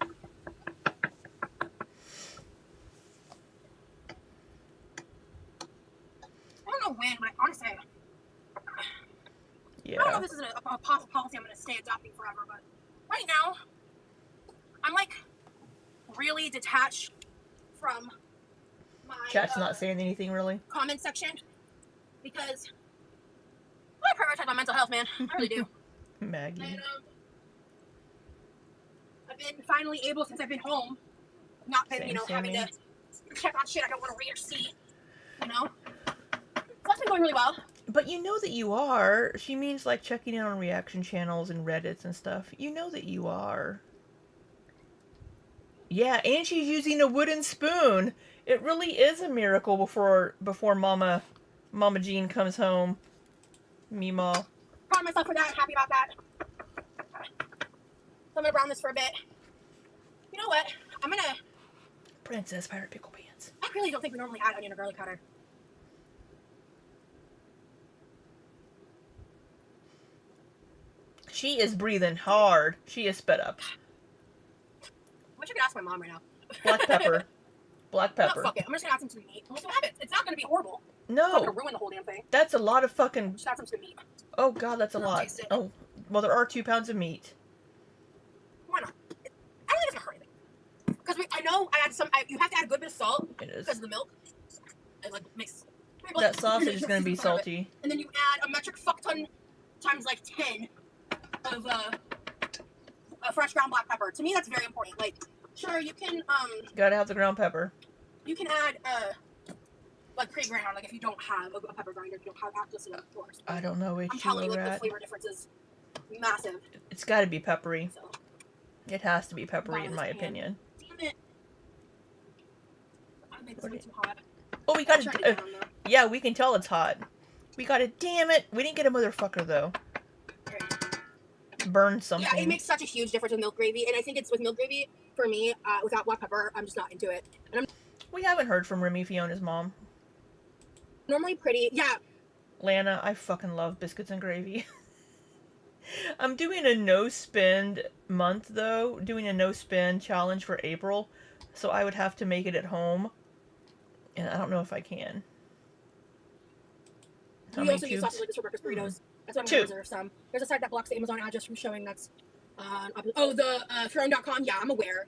I don't know when, but honestly, I don't know Yeah. if this is a policy I'm going to stay adopting forever, but right now, I'm like really detached from my Chat's not saying anything really. comment section because I prioritize my mental health, man. I really do. Maggie. And I've been finally able, since I've been home, not been, Same, having Sammy. to check on shit I don't want to read or see, So that's been going really well. But you know that you are. She means like checking in on reaction channels and Reddits and stuff. You know that you are. Yeah, and she's using a wooden spoon. It really is a miracle before Mama Jean comes home. Meemaw. Proud of myself for that. Happy about that. So I'm gonna brown this for a bit. You know what? I'm gonna. Princess Pirate Pickle Pants. I really don't think we normally add onion or garlic powder. She is breathing hard. She is sped up. I wish I could ask my mom right now. Black pepper. Black No, pepper. fuck it. I'm just gonna add some to the meat. We'll see what happens. It's not gonna be horrible. It's not No, gonna ruin the whole damn thing. that's a lot of fucking. Just add some to the meat. Oh god, that's a I'll lot. taste it. Oh, well, there are 2 pounds of meat. Why not? I don't think it's gonna hurt anything. Because I know I add some. You have to add a good bit of salt It is. because of the milk. It like makes. That sausage is gonna be Part of it. salty. And then you add a metric fuck ton times like 10 of fresh ground black pepper. To me, that's very important. Like, sure, you can Gotta have the ground pepper. you can add like pre-ground, like if you don't have a pepper grinder, if you don't have access to it, of course. I don't know I'm telling you, H2O like the rat. flavor difference is massive. It's got to be peppery. So It has to be peppery, in this my pan. opinion. Damn it! I made this way too hot. Oh, we got I'll try it. it down, though. Yeah, we can tell it's hot. We got it. Damn it! We didn't get a motherfucker though. Burn something. Yeah, it makes such a huge difference with milk gravy, and I think it's with milk gravy for me. Without black pepper, I'm just not into it. And I'm We haven't heard from Remy Fiona's mom. normally pretty. Yeah, Lana, I fucking love biscuits and gravy. I'm doing a no spend month though, doing a no spend challenge for April, so I would have to make it at home, and I don't know if I can. How we many also use cubes? sausage like this for breakfast burritos. That's why I'm Two. gonna reserve some. There's a site that blocks the Amazon address from showing that's the throne.com. Yeah, I'm aware.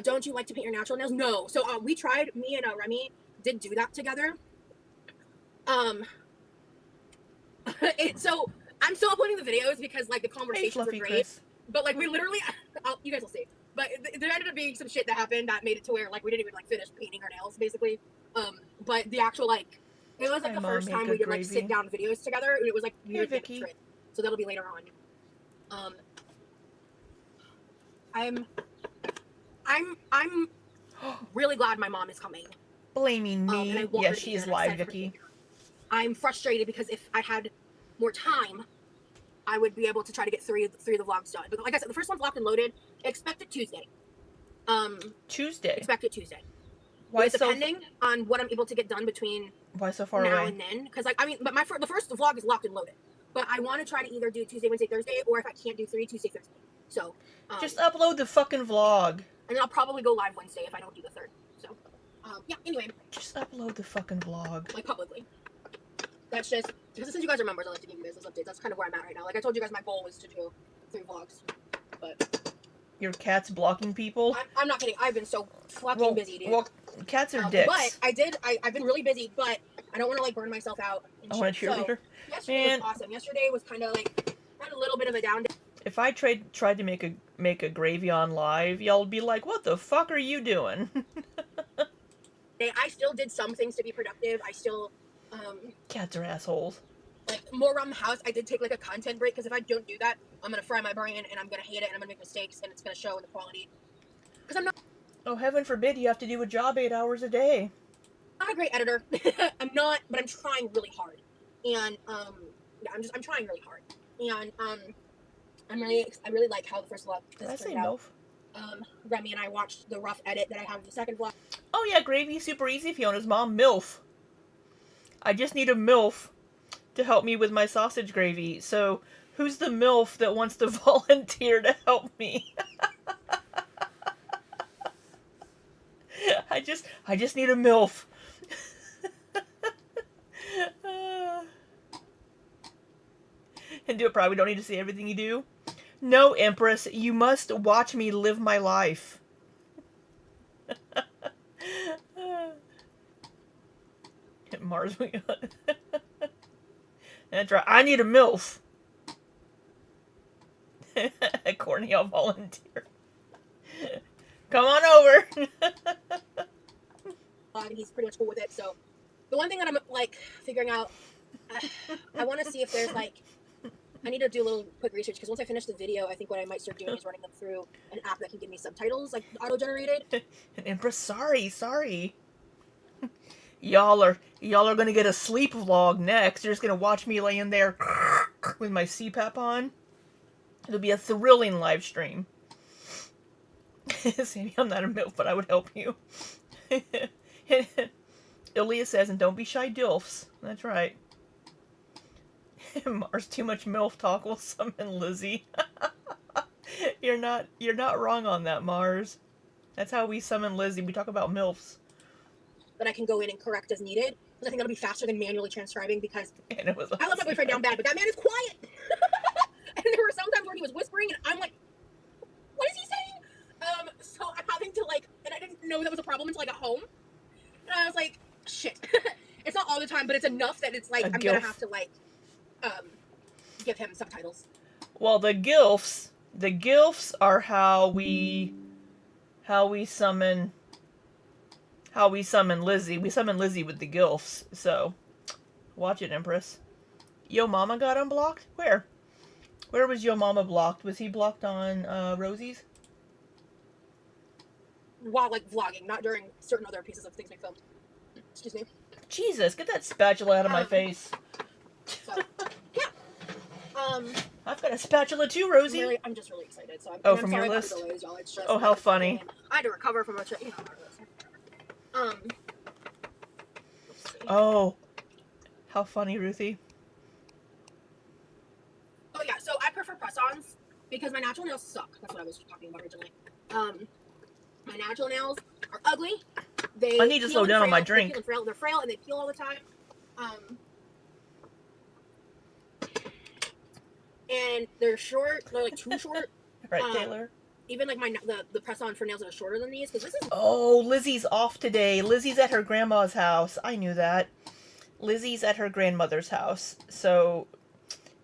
Don't you like to paint your natural nails? No. So we tried. Me and Remy did do that together. So I'm still uploading the videos because like the Hey, conversations Fluffy were great. Chris. But like we literally, you guys will see. But there ended up being some shit that happened that made it to where like we didn't even like finish painting our nails basically. But the actual like it was like My the mom first made time good we did like gravy. sit down videos together, and it was like Here, weird Vicky. trip. So that'll be later on. I'm really glad my mom is coming. Blaming And I me. want Yeah, her to be she's here, and I'm live, excited for her to Vicky. be here. I'm frustrated because if I had more time, I would be able to try to get three of the vlogs done. But like I said, the first one's locked and loaded. Expect it Tuesday. Tuesday. Expect it Tuesday. Why It's so? depending on what I'm able to get done between Why so far now away? and then. Because like I mean, but the first vlog is locked and loaded. But I want to try to either do Tuesday, Wednesday, Thursday, or if I can't do 3, Tuesday, Thursday. So Just upload the fucking vlog. and then I'll probably go live Wednesday if I don't do the 3rd. So yeah. Anyway, Just upload the fucking vlog. like publicly. That's just because since you guys are members, I like to give you guys those updates. That's kind of where I'm at right now. Like I told you guys, my goal was to do 3 vlogs, but Your cat's blocking people. I'm not kidding. I've been so fucking busy, dude. Well, cats are dicks. But I've been really busy, but I don't want to like burn myself out. And I want a shit. So, cheerleader. yesterday Man. was awesome. Yesterday was kind of like had a little bit of a down day. If I tried to make a gravy on live, y'all would be like, "What the fuck are you doing?" I still did some things to be productive. I still Cats are assholes. like more around the house. I did take like a content break because if I don't do that, I'm gonna fry my brain and I'm gonna hate it and I'm gonna make mistakes and it's gonna show in the quality. Because I'm not Oh, heaven forbid you have to do a job 8 hours a day. a great editor. I'm not, but I'm trying really hard. And yeah, I'm trying really hard. And I really like how the first vlog Did I say turned out. MILF? Remy and I watched the rough edit that I have of the second vlog. Oh yeah, gravy super easy. Fiona's mom, MILF. I just need a MILF to help me with my sausage gravy. So, who's the MILF that wants to volunteer to help me? I just need a MILF. And do it probably don't need to see everything you do. No, Empress, you must watch me live my life. Mars, we got. That's right. I need a MILF. Courtney, I'll volunteer. Come on over. And he's pretty much cool with it. So the one thing that I'm like figuring out, I want to see if there's like, I need to do a little quick research because once I finish the video, I think what I might start doing is running them through an app that can give me subtitles, like auto-generated. And Empress, sorry. Y'all are gonna get a sleep vlog next. You're just gonna watch me laying there with my CPAP on. It'll be a thrilling live stream. Sandy, I'm not a MILF, but I would help you. Ilya says, and don't be shy dilfs. That's right. Mars, too much MILF talk will summon Lizzie. You're not wrong on that, Mars. That's how we summon Lizzie. We talk about MILFs. That I can go in and correct as needed. Because I think that'll be faster than manually transcribing because And it was I love my boyfriend down bad, but that man is quiet. And there were some times where he was whispering and I'm like, what is he saying? So I'm having to like, and I didn't know that was a problem until I got home. And I was like, shit. It's not all the time, but it's enough that it's like, I'm going to have to like, give him subtitles. Well, the gilfs are how we summon how we summon Lizzie. We summon Lizzie with the gilfs, so watch it, Empress. Yo Mama got unblocked? Where? Where was Yo Mama blocked? Was he blocked on Rosie's? While like vlogging, not during certain other pieces of things we filmed. Excuse me. Jesus, get that spatula out of my face. So, yeah. I've got a spatula too, Rosie. I'm just really excited. So Oh, I'm from sorry your about list? the delays, y'all. It's just Oh, how funny. I had to recover from a trip. You know how it is. Let's see. Oh, how funny, Ruthie. Oh yeah, so I prefer press-ons because my natural nails suck. That's what I was talking about originally. My natural nails are ugly. They I need to slow down on my drink. They're frail and they peel all the time. And they're short. They're like too short. Right, Taylor? Even like the press-on for nails that are shorter than these, because this is. Oh, Lizzie's off today. Lizzie's at her grandma's house. I knew that. Lizzie's at her grandmother's house, so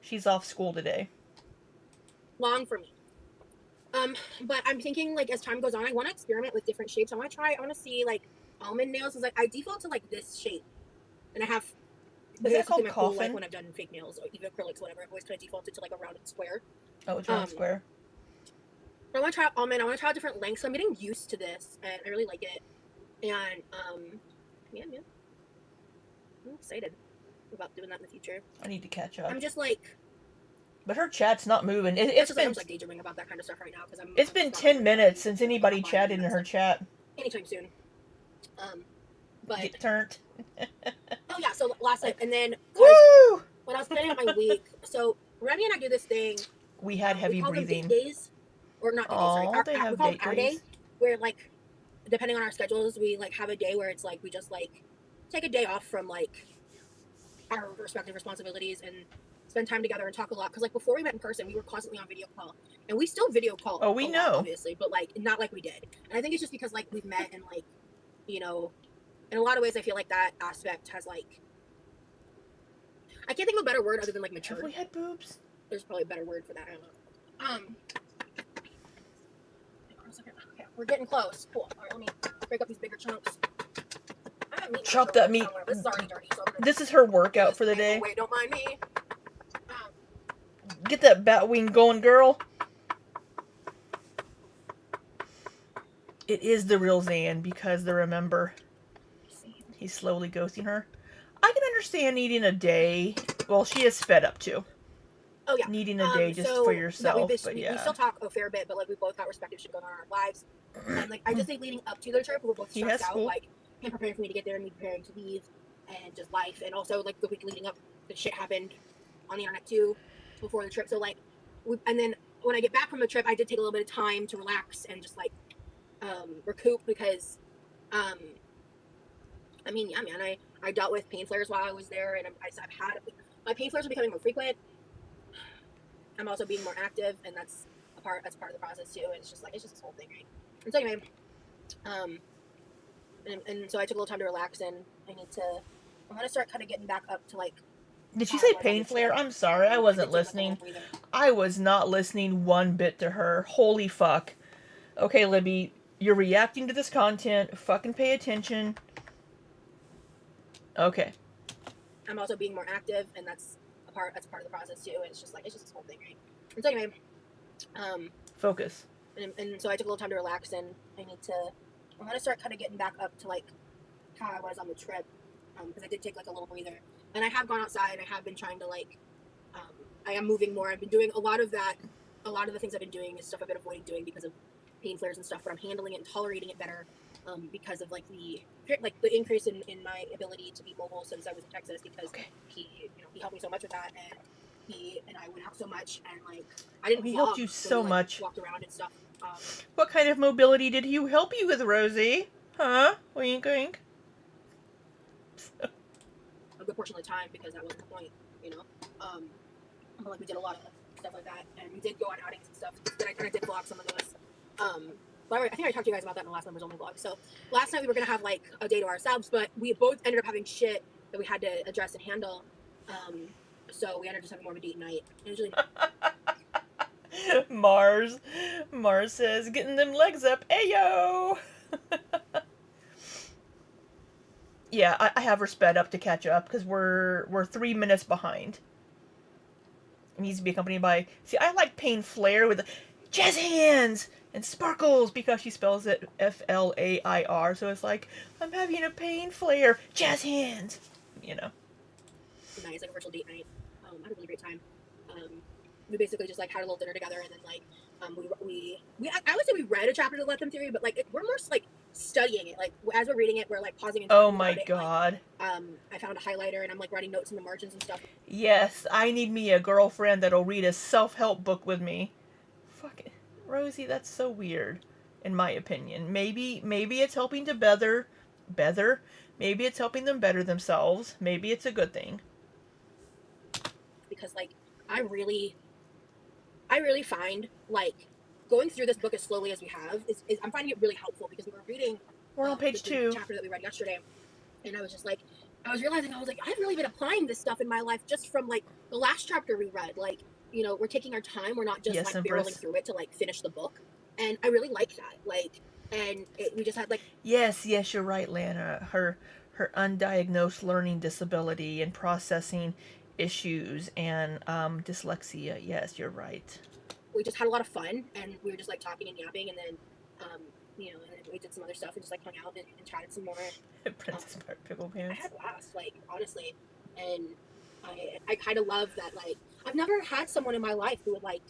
she's off school today. Long for me. But I'm thinking like as time goes on, I want to experiment with different shapes. I want to see like almond nails. Is like I default to like this shape, and I have. Is that called cool, coffin? like when I've done fake nails or even acrylics, whatever. I've always kind of defaulted to like a rounded square. Oh, it's round square. I want to try almond. I want to try different lengths. So I'm getting used to this, and I really like it. And yeah, I'm excited about doing that in the future. I need to catch up. I'm just like. But her chat's not moving. It's been. I'm just like daydreaming about that kind of stuff right now because I'm. It's been 10 minutes since anybody chatted in her chat. Anytime soon. But. Get turned. Oh yeah, so last night, and then Woo! when I was planning out my week, so Remy and I do this thing. We had heavy we call breathing. Them date days, or not date days, sorry. They have we call date them our days. day, where like, depending on our schedules, we like have a day where it's like we just like take a day off from like our respective responsibilities and spend time together and talk a lot. Because like before we met in person, we were constantly on video call, and we still video call. Oh, we know, obviously, but like not like we did. And I think it's just because like we've met and like, you know. In a lot of ways, I feel like that aspect has like. I can't think of a better word other than like mature. Have we had boobs? There's probably a better word for that. I don't know. Okay, we're getting close. Cool. All right, let me break up these bigger chunks. Chop that meat. This is already dirty. So this is her workout for the day. Wait, don't mind me. Get that bat wing going, girl. It is the real Zan because the remember. He's slowly ghosting her. I can understand needing a day. Well, she is sped up too. Oh yeah. Needing a day just for yourself. We still talk a fair bit, but like we both got respective shit going on in our lives. And like I just think leading up to the trip, we're both stressed out. Like him preparing for me to get there and me preparing to leave, and just life. And also like the week leading up, the shit happened on the internet too before the trip. So like, and then when I get back from the trip, I did take a little bit of time to relax and just like recoup because. I mean, yeah, man, I dealt with pain flares while I was there, and I've had my pain flares are becoming more frequent. I'm also being more active, and that's part of the process too. And it's just this whole thing, right? And so anyway, and so I took a little time to relax, and I'm gonna start kind of getting back up to like. Did she say pain flare? I'm sorry, I wasn't listening. I was not listening one bit to her. Holy fuck. Okay, Libby, you're reacting to this content. Fucking pay attention. Okay. I'm also being more active, and that's part of the process too. And it's just this whole thing, right? And so anyway, focus. And so I took a little time to relax, and I'm gonna start kind of getting back up to like how I was on the trip, because I did take like a little breather, and I have gone outside. I have been trying to like, I am moving more. I've been doing a lot of that. A lot of the things I've been doing is stuff I've been avoiding doing because of pain flares and stuff, but I'm handling it and tolerating it better. Because of like the increase in my ability to be mobile since I was in Texas, because he helped me so much with that, and he and I went out so much, and like I didn't. He helped you so much. Walked around and stuff. What kind of mobility did he help you with, Rosie? Huh? Wink, wink. A good portion of the time, because that wasn't the point, you know. But like we did a lot of stuff like that, and we did go on outings and stuff. Then I kind of did vlog some of those. But I think I talked to you guys about that in the last Members Only vlog. So last night we were gonna have like a day to ourselves, but we both ended up having shit that we had to address and handle. So we ended up just having more of a date night. Usually. Mars says, getting them legs up. Ayo! Yeah, I have her sped up to catch up because we're 3 minutes behind. It needs to be accompanied by. See, I like Pain Flare with the jazz hands and sparkles because she spells it Flair. So it's like I'm having a pain flare, jazz hands. You know. Nice, like a virtual date night. I had a really great time. We basically just like had a little dinner together, and then like I would say we read a chapter of Lethem Theory, but like we're more like studying it. Like as we're reading it, we're like pausing and talking Oh about my it. god. Like, I found a highlighter, and I'm like writing notes in the margins and stuff. Yes, I need me a girlfriend that'll read a self-help book with me. Fuck it. Rosie, that's so weird, in my opinion. Maybe it's helping to better. Maybe it's helping them better themselves. Maybe it's a good thing. Because like I really find like going through this book as slowly as we have is I'm finding it really helpful because we were reading. We're on page 2. Chapter that we read yesterday, and I was just like, I was realizing I've really been applying this stuff in my life just from like the last chapter we read. Like, you know, we're taking our time. We're not just Yes, like barreling through it to like finish the book, and I really like that. Like, and we just had like Yes, you're right, Lana. Her undiagnosed learning disability and processing issues and dyslexia. Yes, you're right. we just had a lot of fun, and we were just like talking and yapping, and then you know, and then we did some other stuff and just like hung out and chatted some more. Princess Pickle I Pants. had a blast, like honestly, and I kind of love that. Like I've never had someone in my life who would like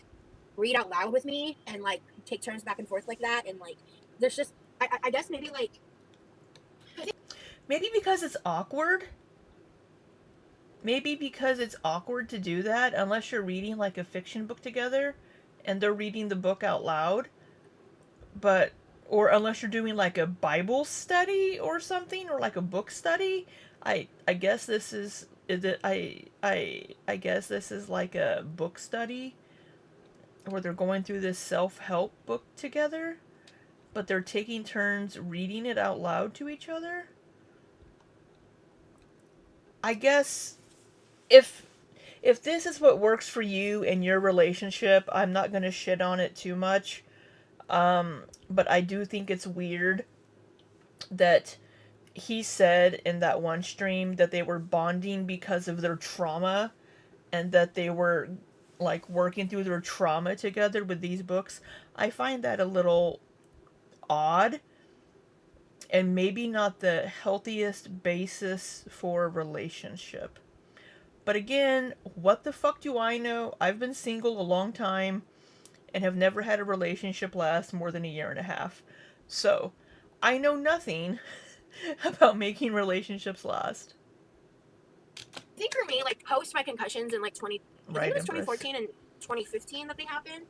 read out loud with me and like take turns back and forth like that, and like there's just I guess maybe like maybe because it's awkward. Maybe because it's awkward to do that unless you're reading like a fiction book together and they're reading the book out loud. But or unless you're doing like a Bible study or something or like a book study. I guess this is I guess this is like a book study where they're going through this self-help book together, but they're taking turns reading it out loud to each other. I guess if this is what works for you in your relationship, I'm not going to shit on it too much. But I do think it's weird that he said in that one stream that they were bonding because of their trauma and that they were like working through their trauma together with these books. I find that a little odd and maybe not the healthiest basis for a relationship. But again, what the fuck do I know? I've been single a long time and have never had a relationship last more than a year and a half. So, I know nothing about making relationships last. I think for me, like post my concussions in like 20, I think it was 2014 and 2015 that they happened.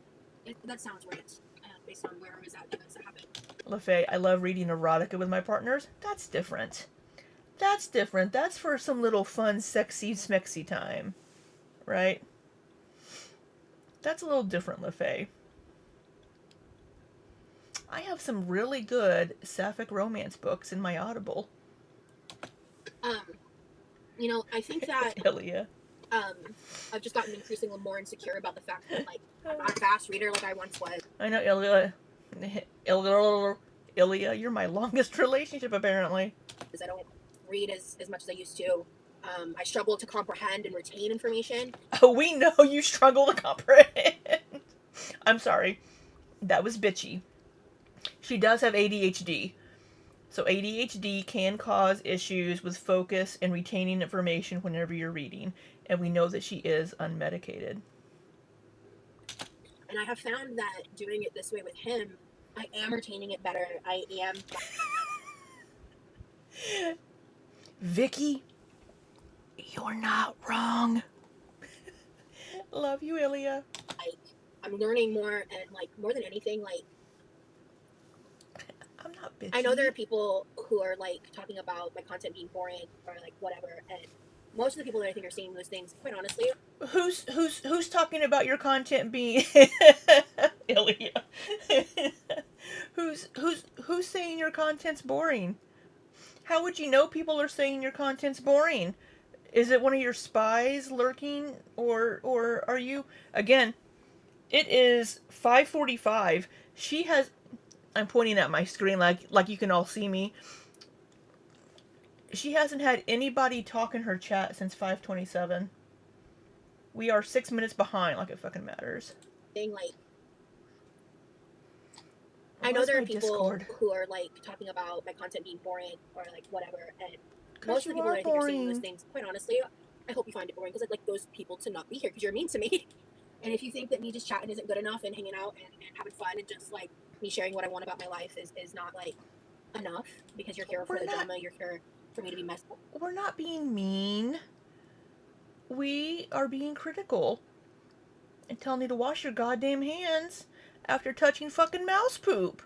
That sounds right, based on where I was at events that happened. LaFay, I love reading erotica with my partners. That's different. That's different. That's for some little fun, sexy, smexy time. Right? That's a little different, LaFay. I have some really good sapphic romance books in my Audible. You know, I think that Ilya. I've just gotten increasingly more insecure about the fact that like I'm not a fast reader like I once was. I know, Ilya, you're my longest relationship apparently. Because I don't read as much as I used to. I struggle to comprehend and retain information. Oh, we know you struggle to comprehend. I'm sorry. That was bitchy. She does have ADHD. So ADHD can cause issues with focus and retaining information whenever you're reading. And we know that she is unmedicated. And I have found that doing it this way with him, I am retaining it better. I am. Vicky, you're not wrong. Love you, Ilya. Like, I'm learning more, and like more than anything, like I'm not bitchy. I know there are people who are like talking about my content being boring or like whatever, and most of the people that I think are saying those things, quite honestly, who's talking about your content being Ilya? who's saying your content's boring? How would you know people are saying your content's boring? Is it one of your spies lurking, or are you again? It is 5:45. She has. I'm pointing at my screen like you can all see me. She hasn't had anybody talk in her chat since 5:27. We are 6 minutes behind, like it fucking matters. Thing like, I Where's know there are my people Discord? who are like talking about my content being boring or like whatever, and 'Cause most of the you people are that I think are saying those boring. things, quite honestly, I hope you find it boring because I'd like those people to not be here because you're mean to me. And if you think that me just chatting isn't good enough and hanging out and having fun and just like me sharing what I want about my life is not like enough because you're here for the drama, you're here for me to be messed up. We're not being mean. We are being critical. And telling you to wash your goddamn hands after touching fucking mouse poop.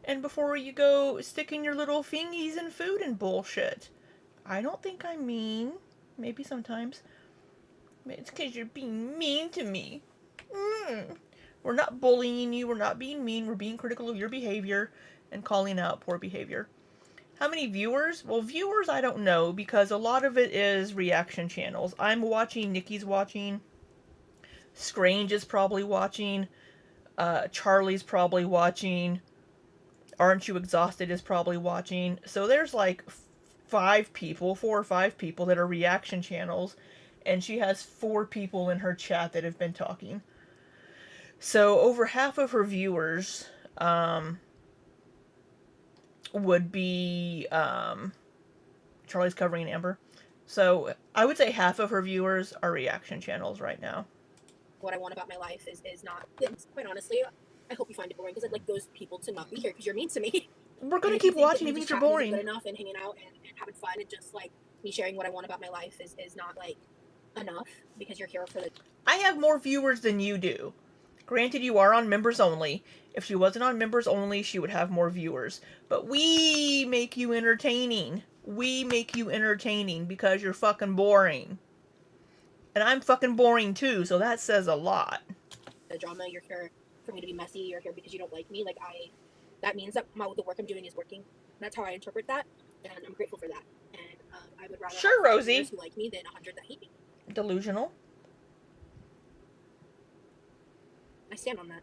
And before you go sticking your little fingies in food and bullshit. I don't think I'm mean. Maybe sometimes. It's because you're being mean to me. We're not bullying you. We're not being mean. We're being critical of your behavior and calling out poor behavior. How many viewers? Well, viewers I don't know because a lot of it is reaction channels. I'm watching, Nikki's watching, Scrange is probably watching, Charlie's probably watching, Aren't You Exhausted is probably watching. So there's like 4 or 5 people that are reaction channels, and she has 4 people in her chat that have been talking. So over half of her viewers would be Charlie's covering Amber. So I would say half of her viewers are reaction channels right now. What I want about my life is not, quite honestly, I hope you find it boring because I'd like those people to not be here because you're mean to me. We're gonna keep watching even if you're boring. Good enough and hanging out and having fun and just like me sharing what I want about my life is not like enough because you're here for the. I have more viewers than you do. Granted, you are on members only. If she wasn't on members only, she would have more viewers. But we make you entertaining. We make you entertaining because you're fucking boring. And I'm fucking boring too, so that says a lot. The drama, you're here for me to be messy, you're here because you don't like me. Like, that means that the work I'm doing is working. That's how I interpret that, and I'm grateful for that. And I would rather Sure, have Rosie. who like me than 100 that hate me. Delusional. I stand on that.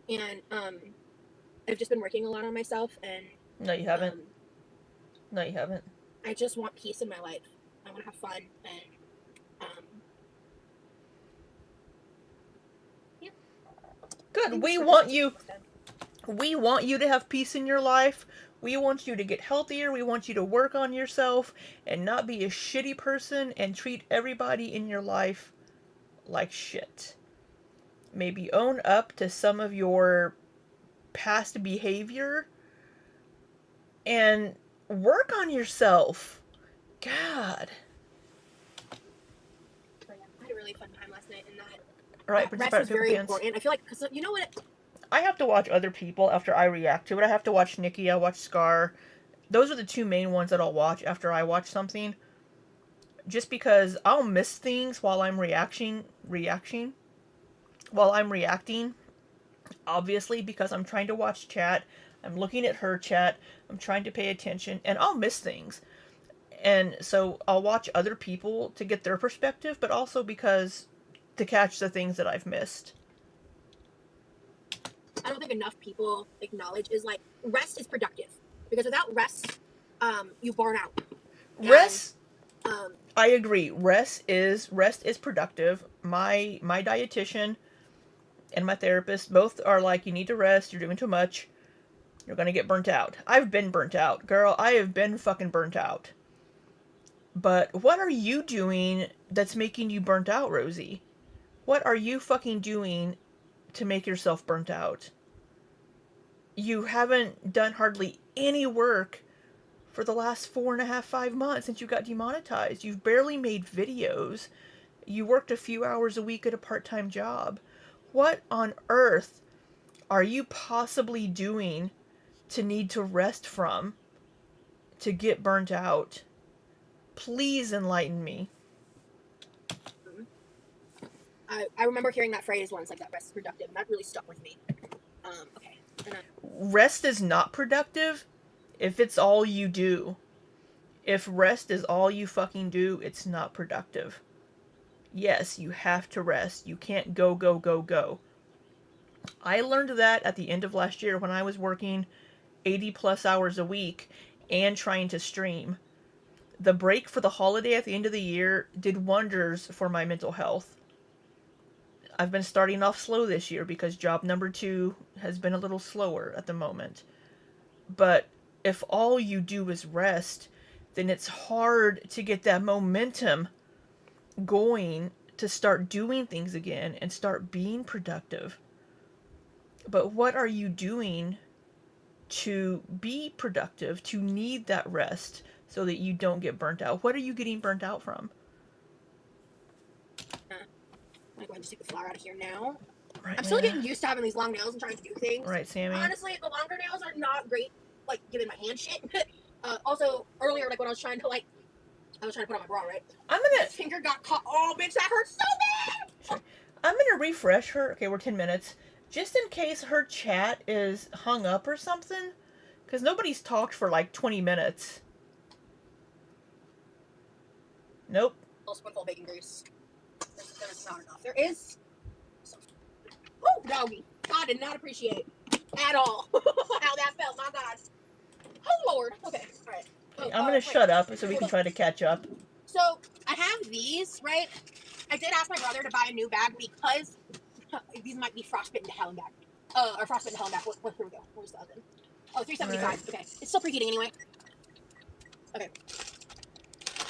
And I've just been working a lot on myself, and No, you haven't. No, you haven't. I just want peace in my life. I want to have fun, and yeah. Good. We want you to have peace in your life. We want you to get healthier. We want you to work on yourself and not be a shitty person and treat everybody in your life like shit. Maybe own up to some of your past behavior and work on yourself. God. I had a really fun time last night, and that Right, rest was very important. I feel like, because you know what? I have to watch other people after I react to it. I have to watch Nikki, I watch Scar. Those are the 2 main ones that I'll watch after I watch something. Just because I'll miss things while I'm reacting. While I'm reacting. Obviously, because I'm trying to watch chat. I'm looking at her chat. I'm trying to pay attention. And I'll miss things. And so I'll watch other people to get their perspective, but also because to catch the things that I've missed. I don't think enough people acknowledge is like rest is productive, because without rest, you burn out. Rest. I agree. Rest is productive. My dietitian and my therapist both are like, you need to rest. You're doing too much. You're gonna get burnt out. I've been burnt out, girl. I have been fucking burnt out. But what are you doing that's making you burnt out, Rosie? What are you fucking doing to make yourself burnt out? You haven't done hardly any work for the last 4.5, 5 months since you got demonetized. You've barely made videos. You worked a few hours a week at a part-time job. What on earth are you possibly doing to need to rest from to get burnt out? Please enlighten me. I remember hearing that phrase once, like that rest is productive, and that really stuck with me. Okay. Rest is not productive if it's all you do. If rest is all you fucking do, it's not productive. Yes, you have to rest. You can't go, go, go, go. I learned that at the end of last year when I was working 80 plus hours a week and trying to stream. the break for the holiday at the end of the year did wonders for my mental health. I've been starting off slow this year because job number 2 has been a little slower at the moment. But if all you do is rest, then it's hard to get that momentum going to start doing things again and start being productive. But what are you doing to be productive, to need that rest so that you don't get burnt out? What are you getting burnt out from? I'm going to take the flour out of here now. Right, I'm still Nana? getting used to having these long nails and trying to do things. Right, Sammy? Honestly, the longer nails are not great, like, giving my hand shit. Also, earlier, like, when I was trying to put on my bra, right? I'm My gonna... finger got caught. Oh, bitch, that hurts so bad! Sorry. I'm gonna refresh her. Okay, we're 10 minutes. Just in case her chat is hung up or something. Because nobody's talked for like 20 minutes. Nope. A spoonful of bacon grease. There's not enough. There is some. Oh, doggy. I did not appreciate at all how that felt. My God. Oh, Lord. Okay. All right. Okay, I'm gonna shut up so we can try to catch up. So, I have these, right? I did ask my brother to buy a new bag because these might be frostbitten to hell and back. Or frostbitten to hell and back. Here we go. Where's the oven? Oh, 375. Right. Okay. It's still preheating anyway. Okay.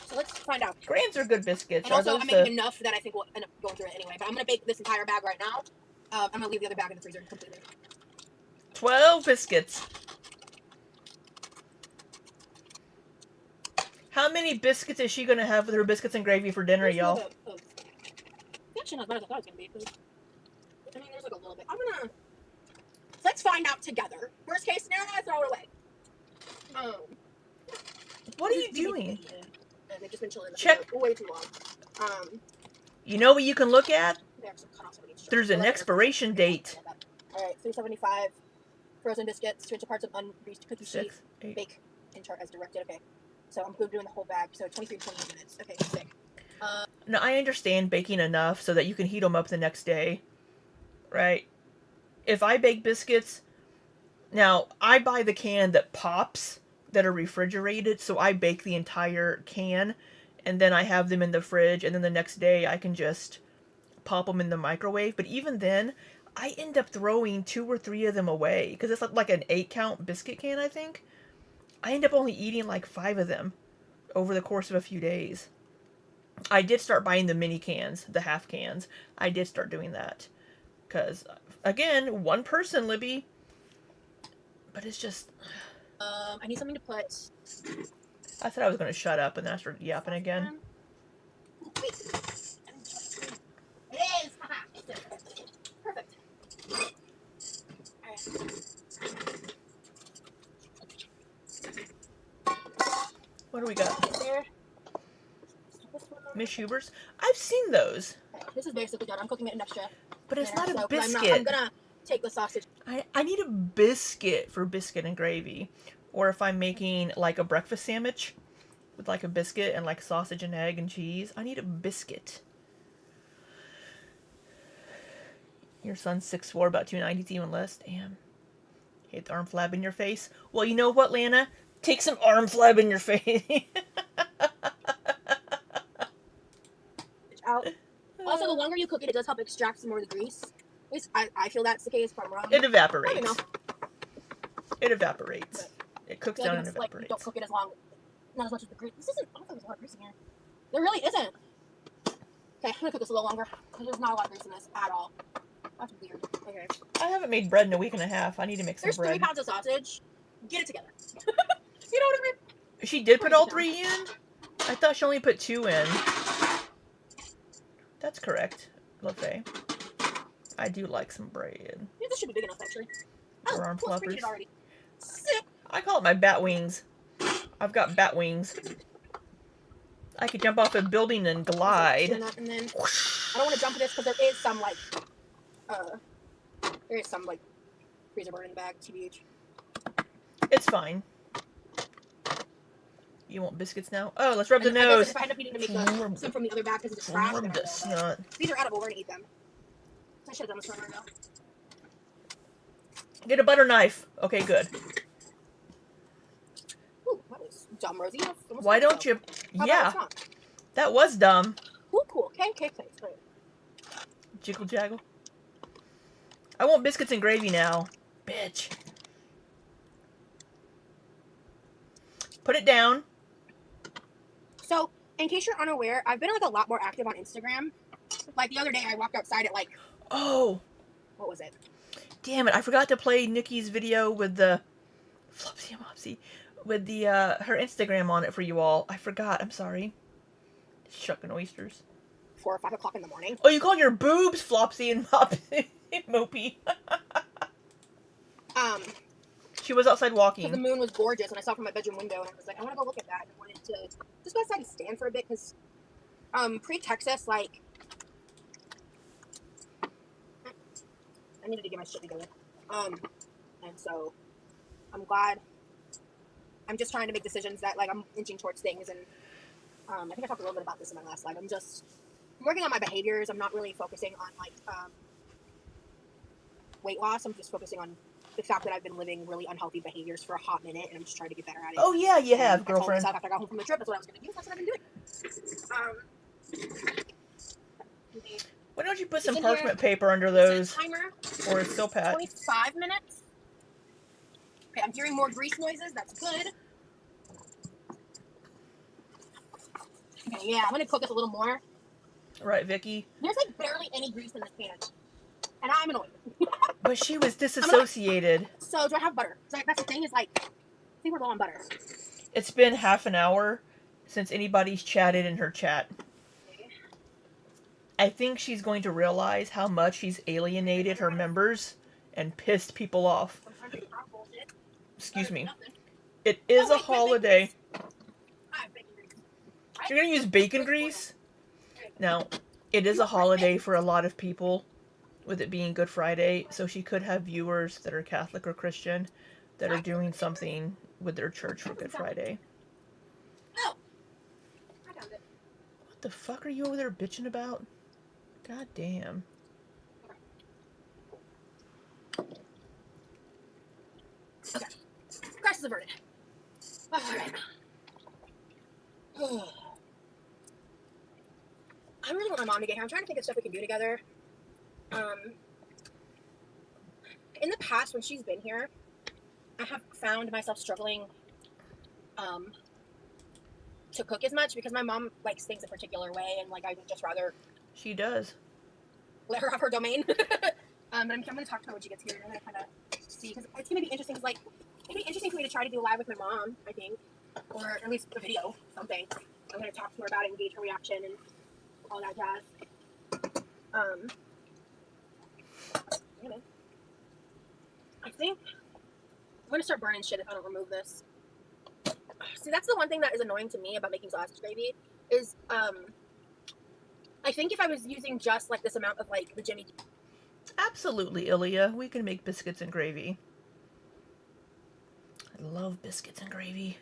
So let's find out. Grains are good biscuits. And also, I'm making enough that I think we'll end up going through it anyway. But I'm going to bake this entire bag right now. I'm going to leave the other bag in the freezer completely. 12 biscuits. How many biscuits is she going to have with her biscuits and gravy for dinner, y'all? Actually, not as bad as I thought it was going to be. I mean, there's like a little bit. I'm going to... Let's find out together. Worst case scenario, I throw it away. What are you doing? They've just been chilling in the Check. way too long. You know what you can look at? There's an expiration date. Alright, 375 frozen biscuits, 2 inch parts of ungreased cookie sheet, bake and chart as directed. Okay, so I'm doing the whole bag, so 23 to 28 minutes. Okay, sick. Now, I understand baking enough so that you can heat them up the next day, right? If I bake biscuits, now, I buy the can that pops, that are refrigerated, so I bake the entire can, and then I have them in the fridge, and then the next day I can just pop them in the microwave. But even then, I end up throwing 2 or 3 of them away, because it's like an 8-count biscuit can, I think. I end up only eating like 5 of them over the course of a few days. I did start buying the mini cans, the half cans. I did start doing that. Because, again, one person, Libby. But it's just... I need something to put... I said I was going to shut up, and then I started yapping again. Wait. It is! Perfect. What do we got? There. Miss Huber's? I've seen those. This is basically done. I'm cooking it in extra. But it's not a biscuit. I'm gonna take the sausage. I need a biscuit for biscuit and gravy. Or if I'm making like a breakfast sandwich with like a biscuit and like sausage and egg and cheese, I need a biscuit. Your son's 6'4", about 290, it's even less. Damn. Hate the arm flab in your face. Well, you know what, Lana? Take some arm flab in your face. Out. Also, the longer you cook it, it does help extract some more of the grease. At least I feel that's the case, but I'm wrong. It evaporates. I don't know. It evaporates. But it cooks down and evaporates. Like, don't cook it as long. Not as much as the grease. This isn't. I don't think there's a lot of grease in here. There really isn't. Okay, I'm gonna cook this a little longer because there's not a lot of grease in this at all. That's weird. Okay. I haven't made bread in a week and a half. I need to make some bread. There's 3 pounds of sausage. Get it together. You know what I mean? She did put all 3 in? I thought she only put 2 in. That's correct, Lefay. I do like some bread. Yeah, this should be big enough, actually. Or arm cool, flappers. already. I call it my bat wings. I've got bat wings. I could jump off a building and glide. And then, I don't want to jump to this because there is some, like, freezer burn in the bag, TBH. It's fine. You want biscuits now? Oh, let's rub the nose. If I end up needing to make some from the other bag because it's trash. Rub the snot. These are edible. We're going to eat them. I should have done this right now. Get a butter knife. Okay, good. Ooh, that was dumb, Rosie. Why don't you How about Yeah, it's not? that was dumb. Cool, cool. Okay, okay, okay. Great. Jiggle jaggle. I want biscuits and gravy now. Bitch. Put it down. So, in case you're unaware, I've been like a lot more active on Instagram. Like the other day, I walked outside at like, Oh, what was it? damn it. I forgot to play Nikki's video with the Flopsy and Mopsy. With the, her Instagram on it for you all. I forgot. I'm sorry. Shucking oysters. 4 or 5 o'clock in the morning. Oh, you call your boobs Flopsy and Mopsy? Mopey. She was outside Because walking. the moon was gorgeous, and I saw it from my bedroom window, and I was like, I want to go look at that. And I wanted to just go outside and stand for a bit, because pre-Texas, like, I needed to get my shit together. And so I'm glad. I'm just trying to make decisions that, like, I'm inching towards things, and I think I talked a little bit about this in my last slide. I'm working on my behaviors. I'm not really focusing on, like, weight loss. I'm just focusing on the fact that I've been living really unhealthy behaviors for a hot minute, and I'm just trying to get better at it. Oh, yeah, you have, I told girlfriend. myself after I got home from the trip, that's what I was going to do. That's what I've been doing. Why don't you put some in parchment here. paper under Set those? timer, Or a still pat? 25 minutes. Okay, I'm hearing more grease noises. That's good. Okay, yeah, I'm going to cook this a little more. Right, Vicky? There's like barely any grease in this pan. And I'm annoyed. But she was disassociated. So, do I have butter? So that's the thing is, like, I think we're low on butter. It's been half an hour since anybody's chatted in her chat. I think she's going to realize how much she's alienated her members and pissed people off. Excuse me. It is a holiday. You're going to use bacon grease? Now, it is a holiday for a lot of people, with it being Good Friday, so she could have viewers that are Catholic or Christian that are doing something with their church for Good Friday. Oh, I found it. What the fuck are you over there bitching about? God damn. Okay. Crisis averted. Alright. I really want my mom to get here. I'm trying to think of stuff we can do together. In the past, when she's been here, I have found myself struggling to cook as much because my mom likes things a particular way, and like I would just rather She does. let her have her domain. But I'm going to talk to her when she gets here, and I'm going to kind of see, because it's going to be interesting. Cause, like, it'd be interesting for me to try to do a live with my mom, I think, or at least a video, something. I'm going to talk to her about it and gauge her reaction and all that jazz. I think I'm going to start burning shit if I don't remove this. See, that's the one thing that is annoying to me about making sausage gravy is, I think if I was using just, like, this amount of, like, the Jimmy... Absolutely, Ilya. We can make biscuits and gravy. I love biscuits and gravy.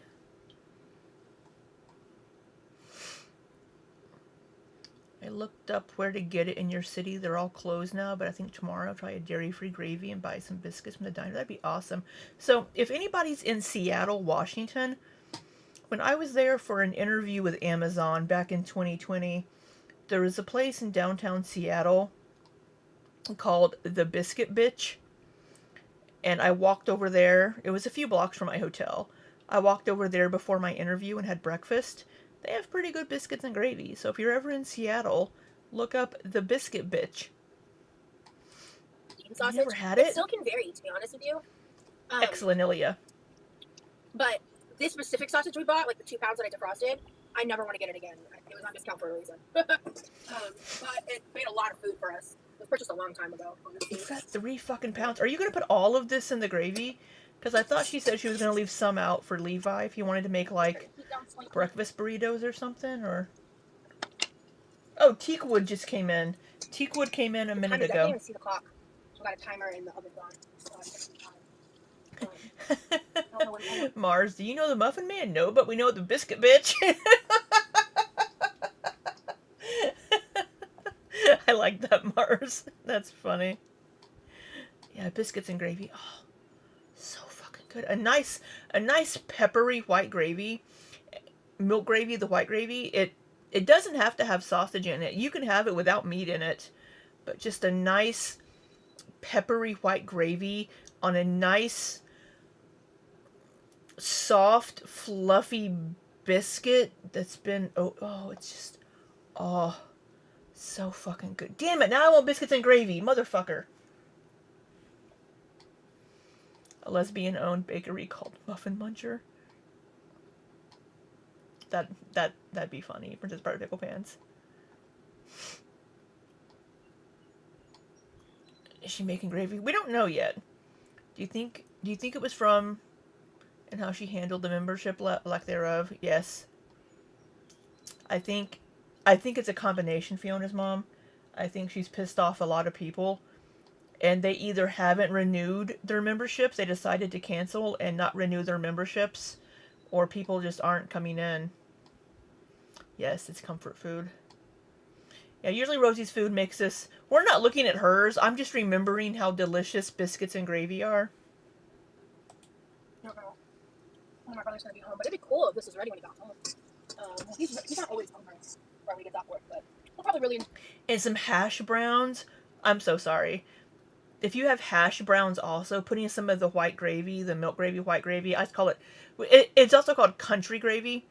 I looked up where to get it in your city. They're all closed now, but I think tomorrow I'll try a dairy-free gravy and buy some biscuits from the diner. That'd be awesome. So, if anybody's in Seattle, Washington, when I was there for an interview with Amazon back in 2020, there was a place in downtown Seattle called the Biscuit Bitch, and I walked over there. It was a few blocks from my hotel. I walked over there before my interview and had breakfast. They have pretty good biscuits and gravy, so if you're ever in Seattle, look up the Biscuit Bitch. sausage. You ever had it? It still can vary, to be honest with you. Excellent, Ilya. But this specific sausage we bought, like the 2 pounds that I defrosted, I never want to get it again. It was on discount for a reason. But it made a lot of food for us. It was purchased a long time ago. You've got 3 fucking pounds. Are you going to put all of this in the gravy? Because I thought she said she was going to leave some out for Levi if he wanted to make, like, breakfast burritos or something, or... Oh, Teakwood just came in. Teakwood came in a minute I ago. can't even see the clock. I've got a timer in the oven on. Mars, do you know the Muffin Man? No, but we know the Biscuit Bitch. I like that, Mars. That's funny. Yeah, biscuits and gravy. Oh, so fucking good. A nice peppery white gravy. milk gravy, the white gravy, it doesn't have to have sausage in it. You can have it without meat in it. But just a nice peppery white gravy on a nice soft fluffy biscuit that's been it's just so fucking good. Damn it, now I want biscuits and gravy, motherfucker. A lesbian owned bakery called Muffin Muncher. That'd be funny. Princess Bride Pickle Pants. Is she making gravy? We don't know yet. Do you think it was from and how she handled the membership lack thereof? Yes. I think it's a combination, Fiona's mom. I think she's pissed off a lot of people, and they either haven't renewed their memberships, they decided to cancel and not renew their memberships, or people just aren't coming in. Yes, it's comfort food. Yeah, usually Rosie's food makes us... We're not looking at hers. I'm just remembering how delicious biscuits and gravy are. I don't know. Oh, my brother's gonna be home, but it'd be cool if this was ready when he got home. He's not always home right when he gets off work, but he'll probably really... And some hash browns. I'm so sorry. If you have hash browns also, putting some of the white gravy, the milk gravy, white gravy, I call it... It's also called country gravy.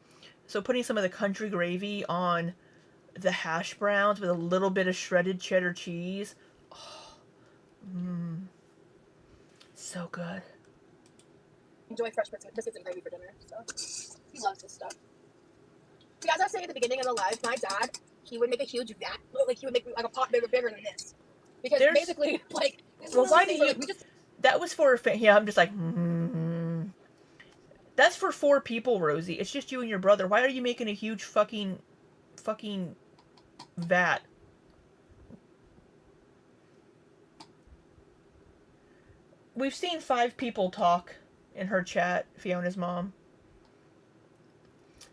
So putting some of the country gravy on the hash browns with a little bit of shredded cheddar cheese. So good. Enjoy fresh biscuits and gravy for dinner. So he loves this stuff. Yeah, as I was saying at the beginning of the live, my dad, he would make a huge vat. Like, he would make like a pot bigger than this. Because basically, like... Well, why do you... Like, that was for... Yeah, I'm just like... That's for 4 people, Rosie. It's just you and your brother. Why are you making a huge fucking vat? We've seen 5 people talk in her chat, Fiona's mom.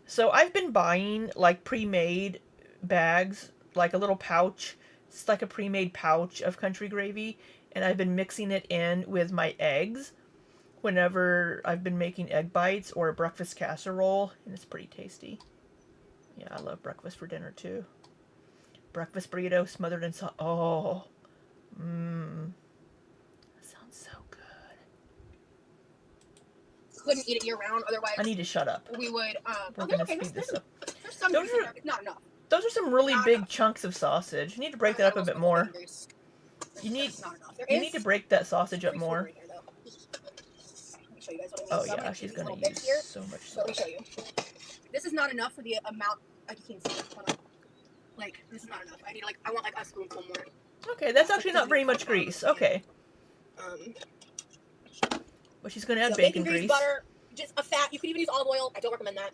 So I've been buying, like, pre-made bags, like a little pouch. It's like a pre-made pouch of country gravy, and I've been mixing it in with my eggs whenever I've been making egg bites or a breakfast casserole, and it's pretty tasty. Yeah, I love breakfast for dinner, too. Breakfast burrito smothered in sauce. Oh. That sounds so good. Couldn't eat it year round, otherwise... I need to shut up. We would... We're gonna speed this up. There's some... Those are, not enough. Those are some really big chunks of sausage. You need to break that up a bit more. You need to break that sausage up more. Show you guys what Oh yeah, she's gonna use here. so much sauce. So let me show you. This is not enough for the amount. Like, you can't see it. Hold on. Like, this is not enough. I want like a spoonful more. Okay, that's actually not very much grease. Okay. But she's gonna add bacon grease. Butter, just a fat. You could even use olive oil. I don't recommend that.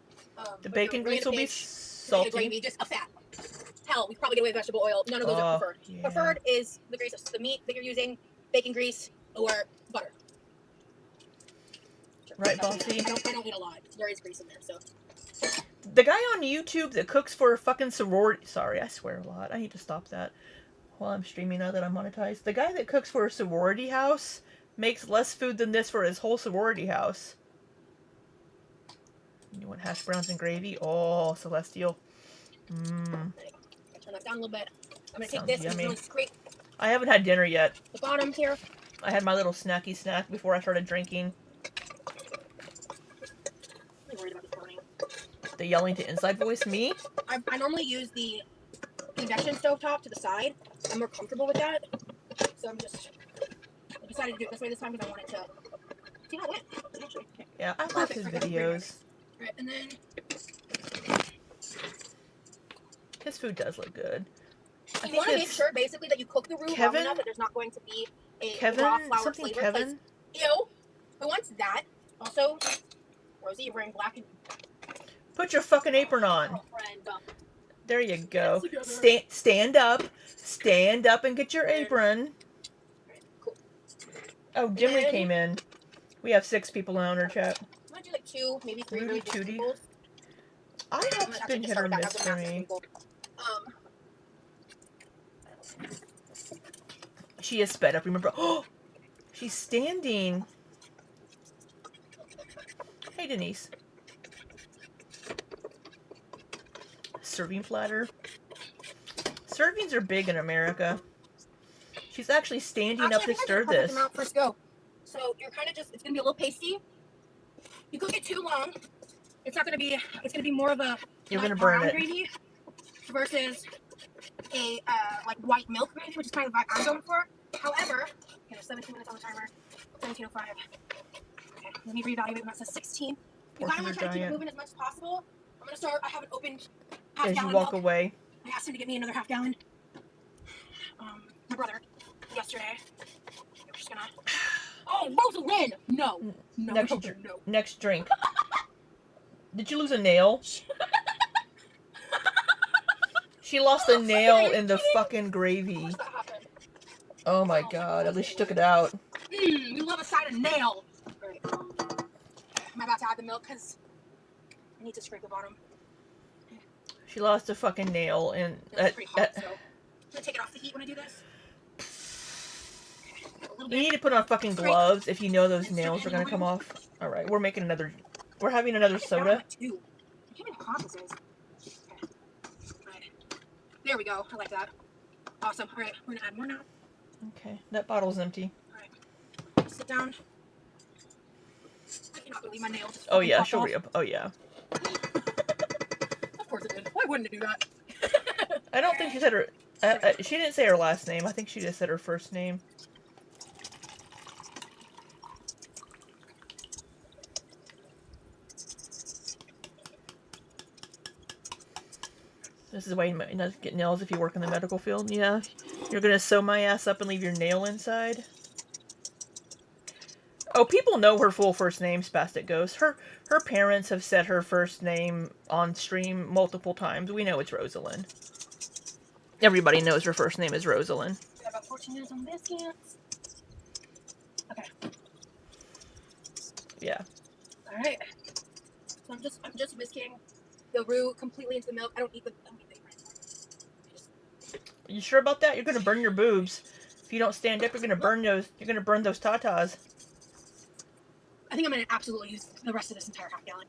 The bacon grease will be salty. Gravy, just a fat. Hell, we could probably get away with vegetable oil. None of those are preferred. Yeah. Preferred is the grease of the meat that you're using, bacon grease, or butter. Right, Bossy? I don't eat a lot. There is grease in there, so. The guy on YouTube that cooks for a fucking sorority... Sorry, I swear a lot. I need to stop that while I'm streaming now that I'm monetized. The guy that cooks for a sorority house makes less food than this for his whole sorority house. You want hash browns and gravy? Oh, Celestial. Turn that down a little bit. I'm going to take Sounds this yummy. and scrape I haven't had dinner yet. the bottom here. I had my little snacky snack before I started drinking. I'm worried about this burning. The yelling to inside voice? Me? I normally use the induction stovetop to the side. I'm more comfortable with that. So I decided to do it this way this time because I want it to... See how it went? Actually. Yeah, I like his videos. Alright, and then... His food does look good. You want to make sure, basically, that you cook the roux long enough that there's not going to be a raw flour flavor. Kevin? Ew. Who wants that? Also, Rosie, you're wearing black and... Put your fucking apron on. Oh, friend. There you go. Stand up. Stand up and get your apron. Cool. Oh, Jimmy came in. We have 6 people on our chat. I'm going to do like 2, maybe 3 Rudy really Tootie. big peoples. I have been hit or miss for me. She is sped up, remember? Oh! She's standing. Hey, Denise. serving platter. Servings are big in America. She's actually standing up to stir this. Let's go. So you're kind of just, it's going to be a little pasty. You cook it too long. It's not going to be, it's going to be more of a You're like gonna burn brown it. gravy versus a like white milk gravy, which is kind of what I'm going for. However, okay, there's 17 minutes on the timer. 17:05. Okay, let me reevaluate when it says 16. You kind of want to try to keep it moving as much as possible. I'm going to start, I haven't opened half As you gallon walk milk. away. I asked him to get me another half gallon. My brother, yesterday. We're just gonna. Oh, Rosalind! No. No, no. Next drink. Did you lose a nail? She lost a nail in the fucking gravy. Oh my god, at least she took it out. You love a side of nail. Right. I'm about to add the milk because I need to scrape the bottom. She lost a fucking nail and It's pretty hot, so I'm gonna take it off the heat when I do this. You need to put on fucking gloves if you know those nails are gonna come off. Alright, we're making another, we're having another soda. I can't even how hot this is. Okay. Right. There we go, I like that. Awesome, alright, we're gonna add more now. Okay, that bottle's empty. Alright, sit down. I cannot believe my nails just Oh yeah, she'll off. re-up. Oh yeah. Of course it did. Why wouldn't it do that? I don't think she said her, she didn't say her last name. I think she just said her first name. This is why you might not get nails if you work in the medical field. Yeah, you're gonna sew my ass up and leave your nail inside. Oh, people know her full first name, Spastic Ghost. Her parents have said her first name on stream multiple times. We know it's Rosalind. Everybody knows her first name is Rosalind. We got about 14 minutes on biscuits. Okay. Yeah. All right. So I'm just whisking the roux completely into the milk. I don't need the You sure about that? You're gonna burn your boobs. If you don't stand up, you're gonna burn those. You're gonna burn those tatas. I think I'm gonna absolutely use the rest of this entire half gallon.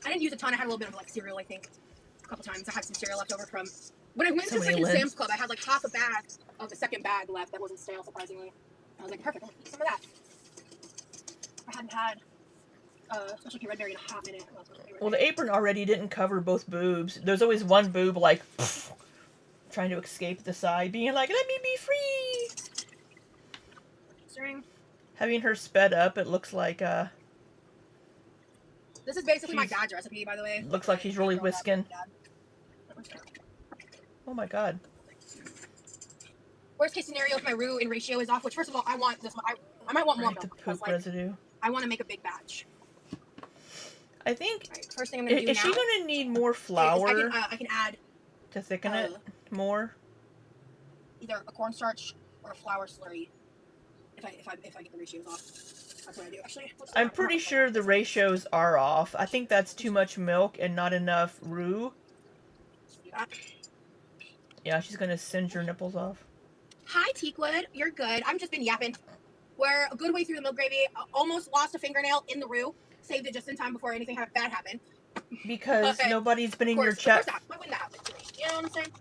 I didn't use a ton. I had a little bit of like cereal. I think a couple times. I had some cereal left over from when I went to second Sam's Club. I had like half a bag of the second bag left that wasn't stale. Surprisingly, I was like, perfect. I'll eat some of that. I hadn't had specialty red berry in a hot minute. Well, the apron already didn't cover both boobs. There's always one boob like pff, trying to escape the side, being like, "Let me be free." Stirring. Having her sped up, it looks like This is basically my dad's recipe, by the way. Looks like she's really whisking. Oh my god. Worst case scenario if my roux in ratio is off, which first of all, I want this one. I might want more milk. The poop residue. I want to make a big batch. I think. Right, first thing I'm gonna do is now. she gonna need more flour? I can add to thicken it more. Either a cornstarch or a flour slurry. If I get the ratios off, that's what I do. Actually, I'm pretty sure the ratios are off. I think that's too much milk and not enough roux. Yeah, she's gonna singe your nipples off. Hi, Teakwood. You're good. I've just been yapping. We're a good way through the milk gravy. Almost lost a fingernail in the roux. Saved it just in time before anything bad happened. Because nobody's been in your chat. Why wouldn't that happen to me? You know what I'm saying?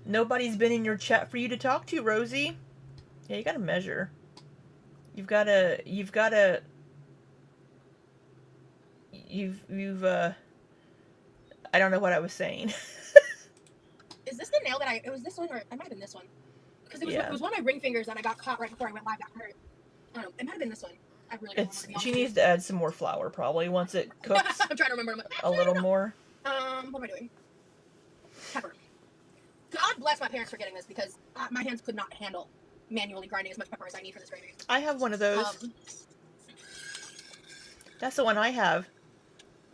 Nobody's been in your chat for you to talk to, Rosie. Yeah, you gotta measure. You've gotta I don't know what I was saying. Is this the nail that it was this one or it might have been this one? Because it was one of my ring fingers that I got caught right before I went live that hurt. I don't know, it might have been this one. I really don't remember. She needs to add some more flour probably once it cooks. I'm trying to remember a little more. What am I doing? Pepper. God bless my parents for getting this because my hands could not handle manually grinding as much pepper as I need for this gravy. I have one of those. That's the one I have.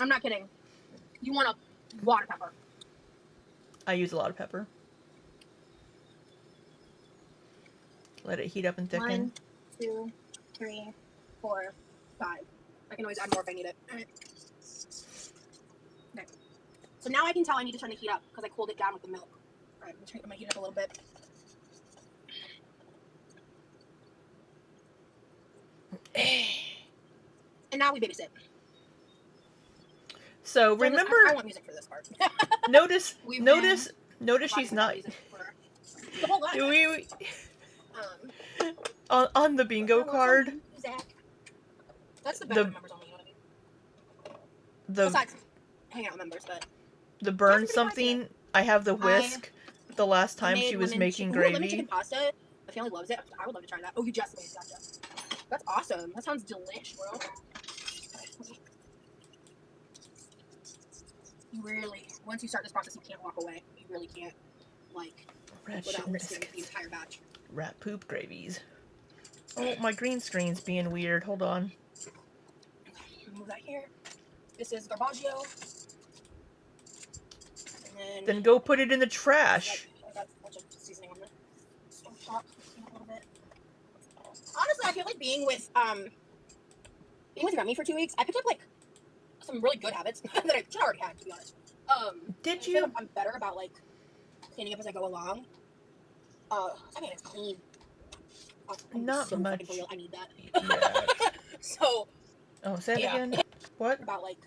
I'm not kidding. You want a water pepper. I use a lot of pepper. Let it heat up and thicken. 1, 2, 3, 4, 5. I can always add more if I need it. All right. Okay. So now I can tell I need to turn the heat up because I cooled it down with the milk. All right, I'm going to heat up a little bit. And now we babysit. So So remember, I want music for this part. notice We've notice been she's talking about not. music for the whole lot. We Um, on the bingo card. Music. That's the The benefit of members only. You know what I mean? the Besides hanging out with members, but the burn That's pretty much something. I have the whisk. The last time she was making lemon gravy. chicken pasta. My family loves it. I would love to try that. Oh, you just made it. Gotcha. That's awesome. That sounds delish, bro. You really, once you start this process, you can't walk away. You really can't, like, Rat shit without risking the biscuits. entire batch. Rat poop gravies. Oh, my green screen's being weird. Hold on. Remove that here. This is garbaggio. And Then go put it in the trash. I got a bunch of seasoning on the stove top. A little bit. Honestly, I feel like being with Remy for 2 weeks, I picked up like some really good habits that I should already had, to be honest. Did I feel you? like I'm better about like cleaning up as I go along. I mean, it's clean. I'm Not so much. fucking real. I need that. Yeah. So Oh, say it Yeah. again. What? about like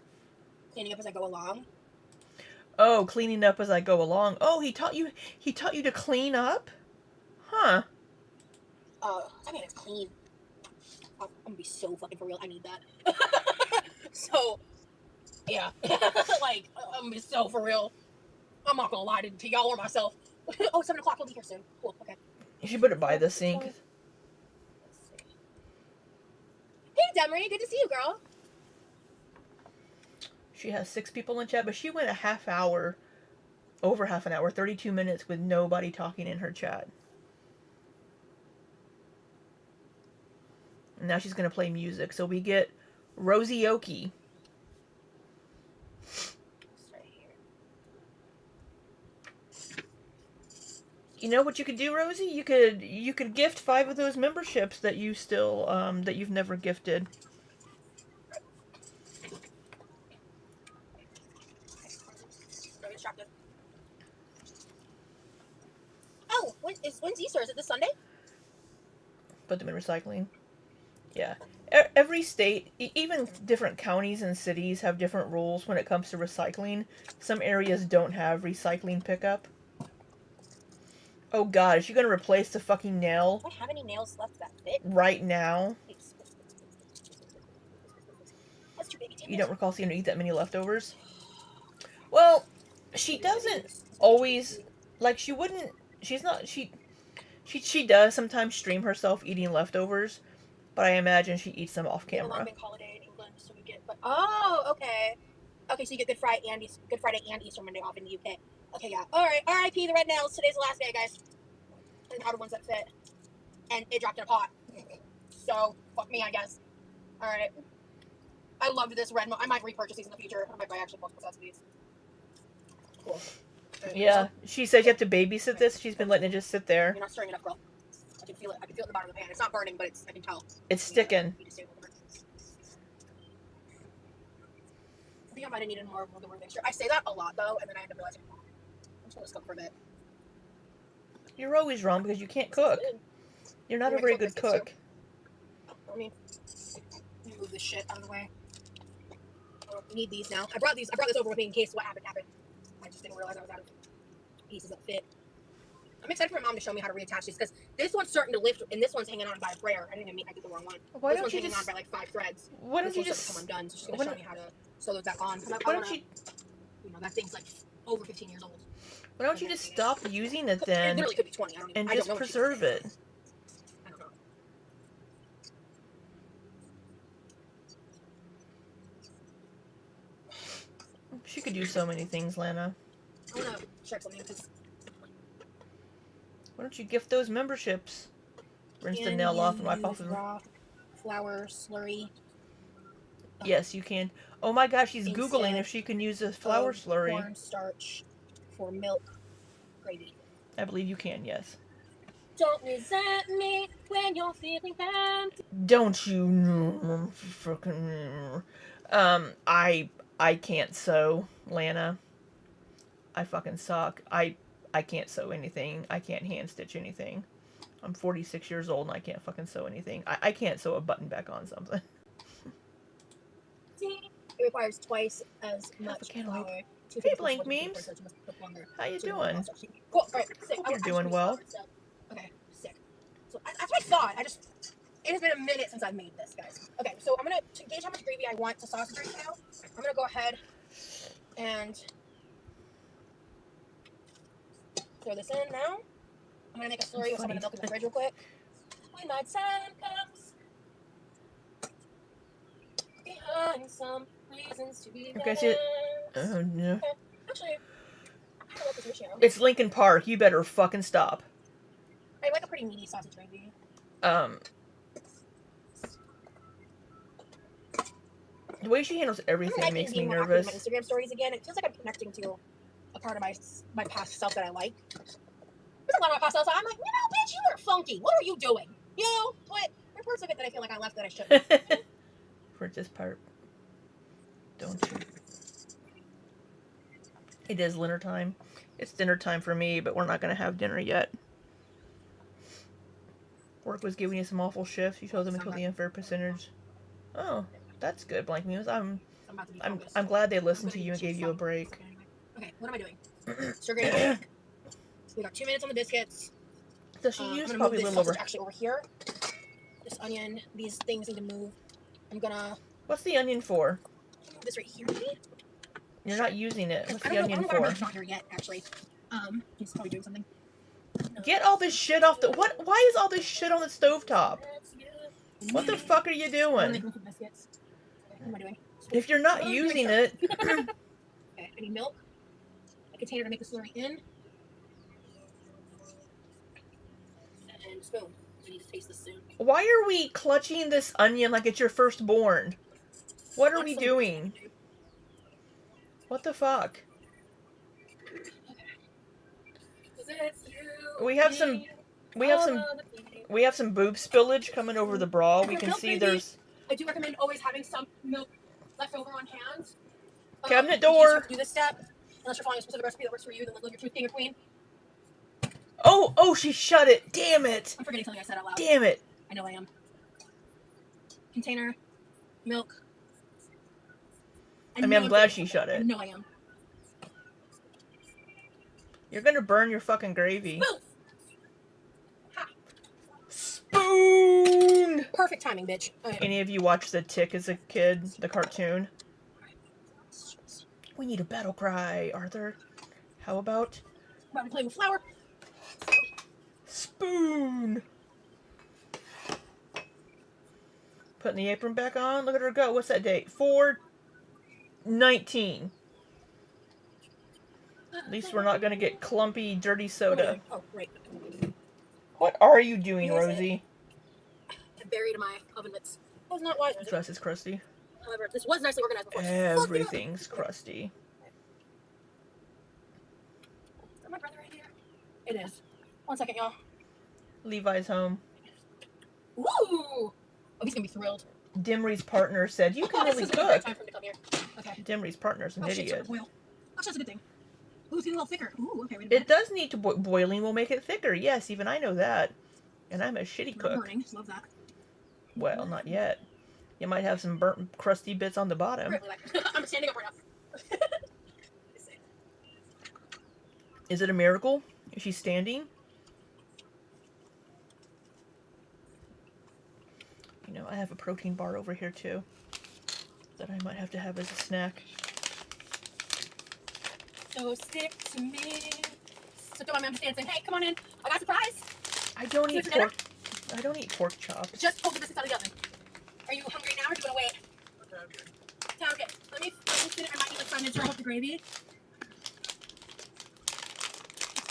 cleaning up as I go along. Oh, cleaning up as I go along. Oh, he taught you. He taught you to clean up. Huh. I mean, it's clean. I'm gonna be so fucking for real. I need that. So yeah, like I'm gonna be so for real. I'm not gonna lie to y'all or myself. Oh, 7 o'clock. He'll be here soon. Cool. Okay. You should put it by the sink. Let's see. Hey, Demery. Good to see you, girl. She has 6 people in chat, but she went a half hour, over half an hour, 32 minutes with nobody talking in her chat. And now she's going to play music. So we get Rosie Oki. Right here. You know what you could do, Rosie? You could gift 5 of those memberships that you still that you've never gifted. Very distracted. Oh, when's Easter? Is it this Sunday? Put them in recycling. Yeah. Every state, even different counties and cities have different rules when it comes to recycling. Some areas don't have recycling pickup. Oh god, is she gonna replace the fucking nail Do I have any nails left that fit? right now? That's too baby. You don't recall seeing her eat that many leftovers? Well, she doesn't always, like, she wouldn't, she's not, she does sometimes stream herself eating leftovers, but I imagine she eats them off We have a long camera. bank holiday in England, so we get. But oh, okay. Okay, so you get Good Friday and Easter Monday off in the UK. Okay, yeah. All right. R.I.P. the red nails. Today's the last day, guys. And how the ones that fit, and it dropped in a pot. So fuck me, I guess. All right. I loved this red. I might repurchase these in the future. I might buy actually multiple sets of these. Cool. Right, Yeah, she says you have to babysit this. She's been letting it just sit there. You're not stirring it up, girl. I can feel it. I can feel it in the bottom of the pan. It's not burning, but I can tell. It's sticking. I think I might have needed more of the word mixture. I say that a lot though, and then I end up realizing I'm just gonna cook for a bit. You're always wrong because you can't cook. You're not a very good cook. Let me move this shit out of the way. I need these now. I brought this over with me in case what happened. I just didn't realize I was out of pieces that fit. I'm excited for my mom to show me how to reattach these because this one's starting to lift and this one's hanging on by a brayer. I did the wrong one. Why This don't one's you hanging just? on by like 5 threads. Why don't This you one's just? starting to come undone, so she's Why gonna show don't- me how to sew those back on. Why don't you? You know, that thing's like over 15 years old. Why don't you just stop using it It then literally could be 20. and I just don't know. preserve it? I don't know. She could do so many things, Lana. I want to check something because Why don't you gift those memberships? Rinse the nail off and wipe off them. raw flour slurry. Yes, you can. Oh my gosh, she's Instead Googling if she can use a flour of slurry. Cornstarch for milk gravy. I believe you can, yes. Don't resent me when you're feeling bad. Don't you frickin'. I can't sew, Lana. I fucking suck. I can't sew anything. I can't hand stitch anything. I'm 46 years old and I can't fucking sew anything. I can't sew a button back on something. It requires twice as much cantaloupe. flour. Two Hey, tablespoons Blank of water, Memes. so you must cook longer. How you So you're gonna doing? process it. Cool. All right. Sick. Hope I you're will doing well. Okay. Sick. So that's what I thought. It has been a minute since I've made this, guys. Okay. So I'm gonna to gauge how much gravy I want the sausage ratio. I'm gonna go ahead and throw this in now. I'm gonna make a slurry with some of the milk in the fridge real quick. When my time comes, behind some reasons to be Okay, there. oh no. Okay. Actually, I like this ratio. It's Lincoln Park. You better fucking stop. I like a pretty meaty sausage gravy. The way she handles everything makes me nervous. My Instagram stories again. It feels like I'm connecting to a part of my past self that I like. There's a lot of my past self. I'm like, bitch, you were funky. What are you doing? What? There are parts of it that I feel like I left that I shouldn't. For this part, don't you? It is dinner time. It's dinner time for me, but we're not gonna have dinner yet. Work was giving you some awful shifts. You told them until the unfair percentage. Oh, that's good, Blank Muse. I'm glad they listened to you and gave you a break. Okay, what am I doing? Sugar and egg. We got 2 minutes on the biscuits. So she used I'm gonna probably move a this little sausage over. actually over here. This onion, these things need to move. I'm gonna What's the onion for? move this right here, maybe. You're not using it. What's I the don't onion know for? He's not here yet, actually. He's probably doing something. Get all this shit off the. What? Why is all this shit on the stovetop? What the fuck are you doing? What am I doing? If you're not using it. Okay, I need milk. A container to make the slurry in. And spoon. I need to taste this soon. Why are we clutching this onion like it's your firstborn? What are we doing? What the fuck? We have some boob spillage coming over the bra. We can see there's. I do recommend always having some milk left over on hand. Cabinet door. Do this step unless you're following a specific recipe that works for you. Then live your truth, king or queen. Oh, she shut it. Damn it. I'm forgetting something I said out loud. Damn it. I know I am. Container, milk. I'm glad she shut it. I know I am. You're gonna burn your fucking gravy. Spoon! Ha. Spoon! Perfect timing, bitch. Okay. Any of you watch The Tick as a kid? The cartoon? We need a battle cry, Arthur. How about... I'm about to play with flour. Spoon! Putting the apron back on. Look at her go. What's that date? 4/19. At least we're not going to get clumpy, dirty soda. Oh, right. What are you doing, Rosie? I buried my oven mitts. That was not wise. Dress is crusty. However, this was nicely organized before. Everything's crusty. Is that my brother right here? It is. 1 second, y'all. Levi's home. Woo! Oh, he's going to be thrilled. Dimry's partner said, you can really This is a great cook. time for him to come here. Okay. Dimry's partner's an idiot. Boil. That's a good thing. Ooh, it's getting a little thicker. Ooh, okay, wait a minute. It does need to boiling will make it thicker. Yes, even I know that. And I'm a shitty cook. Burning. Love that. Well, not yet. You might have some burnt, crusty bits on the bottom. I'm standing up right now. Is it a miracle? Is she standing? You know, I have a protein bar over here too that I might have to have as a snack. So stick to me. So don't mind me dancing. Hey, come on in. I got a surprise. I don't eat pork. I don't eat pork chops. Just pull the biscuits out of the oven. Are you hungry now, or do you want to wait? Sounds good. Let me spin it. I might need like 5 minutes to with the gravy.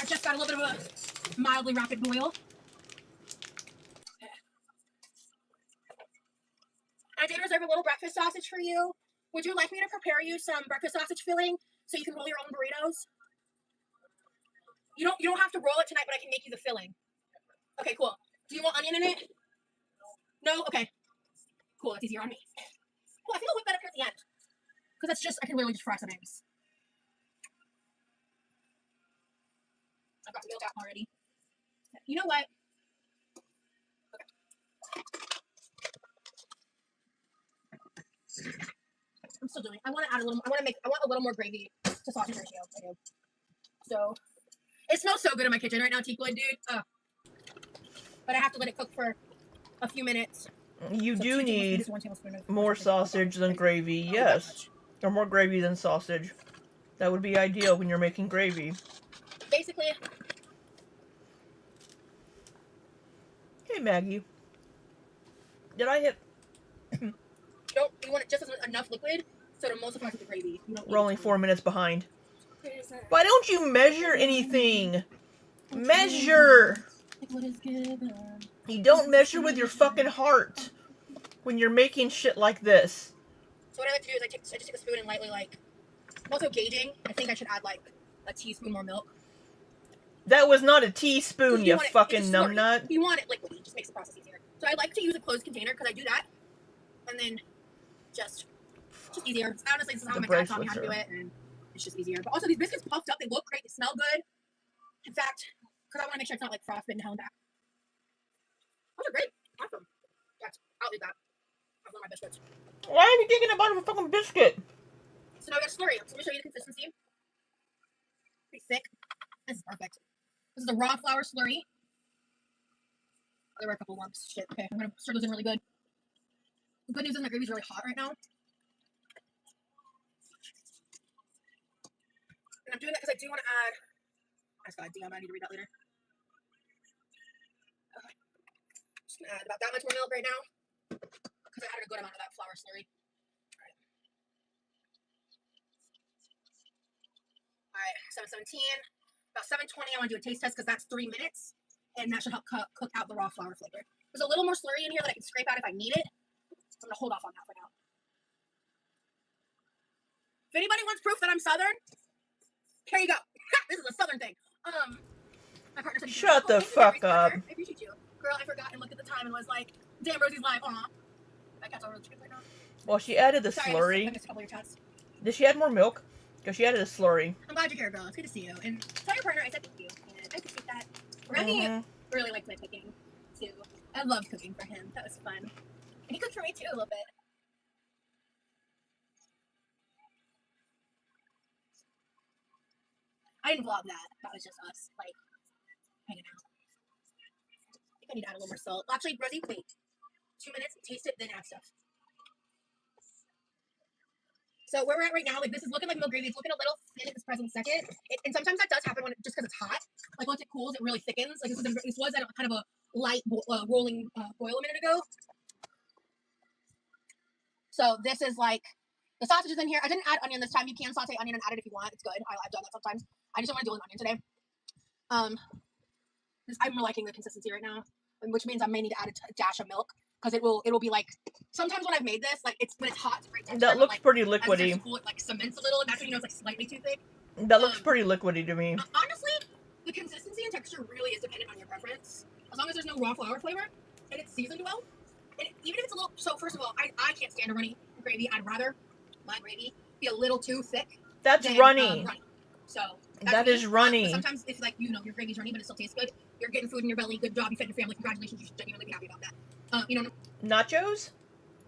I just got a little bit of a mildly rapid boil. I did reserve a little breakfast sausage for you. Would you like me to prepare you some breakfast sausage filling so you can roll your own burritos? You don't have to roll it tonight, but I can make you the filling. Okay, cool. Do you want onion in it? No? Okay. Cool, that's easier on me. Cool, I feel a bit better here at the end. Because that's just, I can literally just fry some eggs. I've got the milk out already. You know what? Okay. I'm still doing it. I want to add a little. I want a little more gravy to sausage ratio. I do. So it smells so good in my kitchen right now, Teakwood, dude. But I have to let it cook for a few minutes. You So do 2 tablespoons need to 1 tablespoon of more sausage than gravy, yes. Or more gravy than sausage. That would be ideal when you're making gravy. Basically. Hey, Maggie. Did I hit... You want it just enough liquid so to emulsify with the gravy. We're only 4 minutes behind. Why don't you measure anything? Measure! You don't measure with your fucking heart when you're making shit like this. So what I like to do is I just take a spoon and lightly, like, I'm also gauging. I think I should add, like, a teaspoon more milk. That was not a teaspoon, you fucking it's numbnut. You want it liquidy. It just makes the process easier. So I like to use a closed container because I do that. And then just easier. Honestly, this is how my dad taught me how to do it. And it's just easier. But also, these biscuits puffed up. They look great. They smell good. In fact, because I want to make sure it's not, like, frostbitten hell and back. Those are great. Awesome. I'll eat that. That's one of my biscuits. Why are you taking a bite of a fucking biscuit? So now we got a slurry. So let me show you the consistency. Pretty thick. This is perfect. This is a raw flour slurry. There were a couple lumps. Shit. Okay, I'm gonna stir those in really good. The good news is my gravy's really hot right now. And I'm doing that because I do want to add. I just got a DM. I need to read that later. Okay. Just gonna add about that much more milk right now because I added a good amount of that flour slurry. All right, 7:17. About 7:20, I want to do a taste test because that's 3 minutes, and that should help cook out the raw flour flavor. There's a little more slurry in here that I can scrape out if I need it. So I'm gonna hold off on that for now. If anybody wants proof that I'm Southern, here you go. This is a Southern thing. My partner said, shut the fuck up. I appreciate you. Girl, I forgot and looked at the time and was like, damn, Rosie's live. Aw. That cat's all really chicken right now. Well, she added the slurry. I missed a couple of your chats. Did she add more milk? Because she added a slurry. I'm glad you're here, girl. It's good to see you. And tell your partner I said thank you. And I appreciate that. Remy really liked my cooking, too. I loved cooking for him. That was fun. And he cooked for me, too, a little bit. I didn't vlog that. That was just us, like, hanging out. I think I need to add a little more salt. Actually, Rosie, wait. 2 minutes, taste it, then add stuff. So where we're at right now, like, this is looking like milk gravy. It's looking a little thin at this present second. And sometimes that does happen just because it's hot. Like, once it cools, it really thickens. Like, this was at kind of a light rolling boil a minute ago. So this is like, the sausage is in here. I didn't add onion this time. You can saute onion and add it if you want. It's good. I've done that sometimes. I just don't want to do an onion today. I'm liking the consistency right now, which means I may need to add a dash of milk because it will be like, sometimes when I've made this, like when it's hot, it's great texture. That looks like, pretty liquidy. As it cool, it like cements a little, and that's when you know it's like slightly too thick. That looks pretty liquidy to me. Honestly, the consistency and texture really is dependent on your preference. As long as there's no raw flour flavor and it's seasoned well, and even if it's a little. So first of all, I can't stand a runny gravy. I'd rather my gravy be a little too thick. That's runny. So that is runny. Sometimes if like your gravy's runny but it still tastes good, you're getting food in your belly. Good job, you fed your family. Congratulations, you should genuinely be happy about that. Nachos?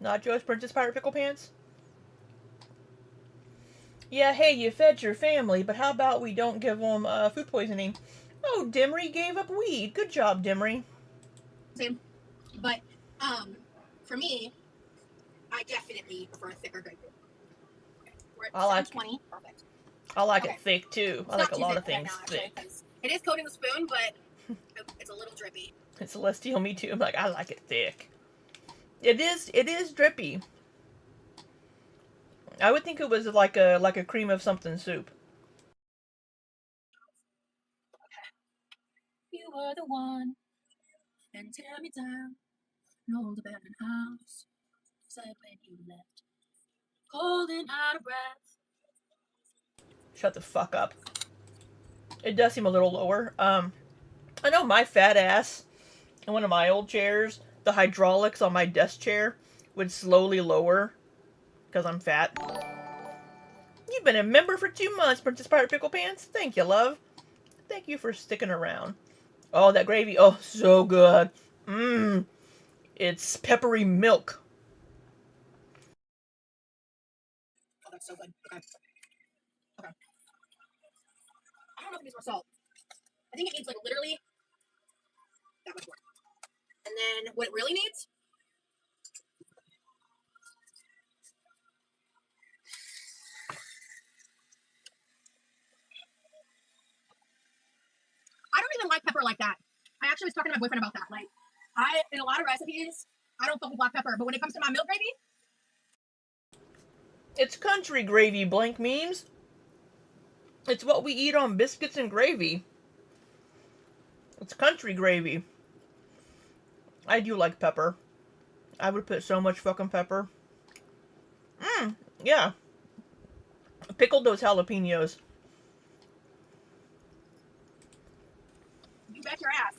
Nachos, Princess Pirate Pickle Pants? Yeah, hey, you fed your family, but how about we don't give them food poisoning? Oh, Dimry gave up weed. Good job, Dimry. Same. But, for me, I definitely prefer a thicker gravy. I like 20. Perfect. I like it thick, too. I like a lot of things thick. It is coating the spoon, but it's a little drippy. It's Celestial, me too. I'm like, I like it thick. It is drippy. I would think it was like a cream of something soup. Okay. You were the one, and tear me down. An old abandoned house. Said when you left, cold and out of breath. Shut the fuck up. It does seem a little lower. I know my fat ass in one of my old chairs, the hydraulics on my desk chair would slowly lower because I'm fat. You've been a member for 2 months, Princess Pirate Pickle Pants. Thank you, love. Thank you for sticking around. Oh, that gravy. Oh, so good. Mmm. It's peppery milk. So good. Okay. Okay. I don't know if it needs more salt. I think it needs like literally that much more. And then what it really needs. I don't even like pepper like that. I actually was talking to my boyfriend about that. Like, in a lot of recipes, I don't fuck with black pepper, but when it comes to my milk gravy, It's country gravy, blank memes. It's what we eat on biscuits and gravy. It's country gravy. I do like pepper. I would put so much fucking pepper. Yeah. Pickled those jalapenos. you bet your ass.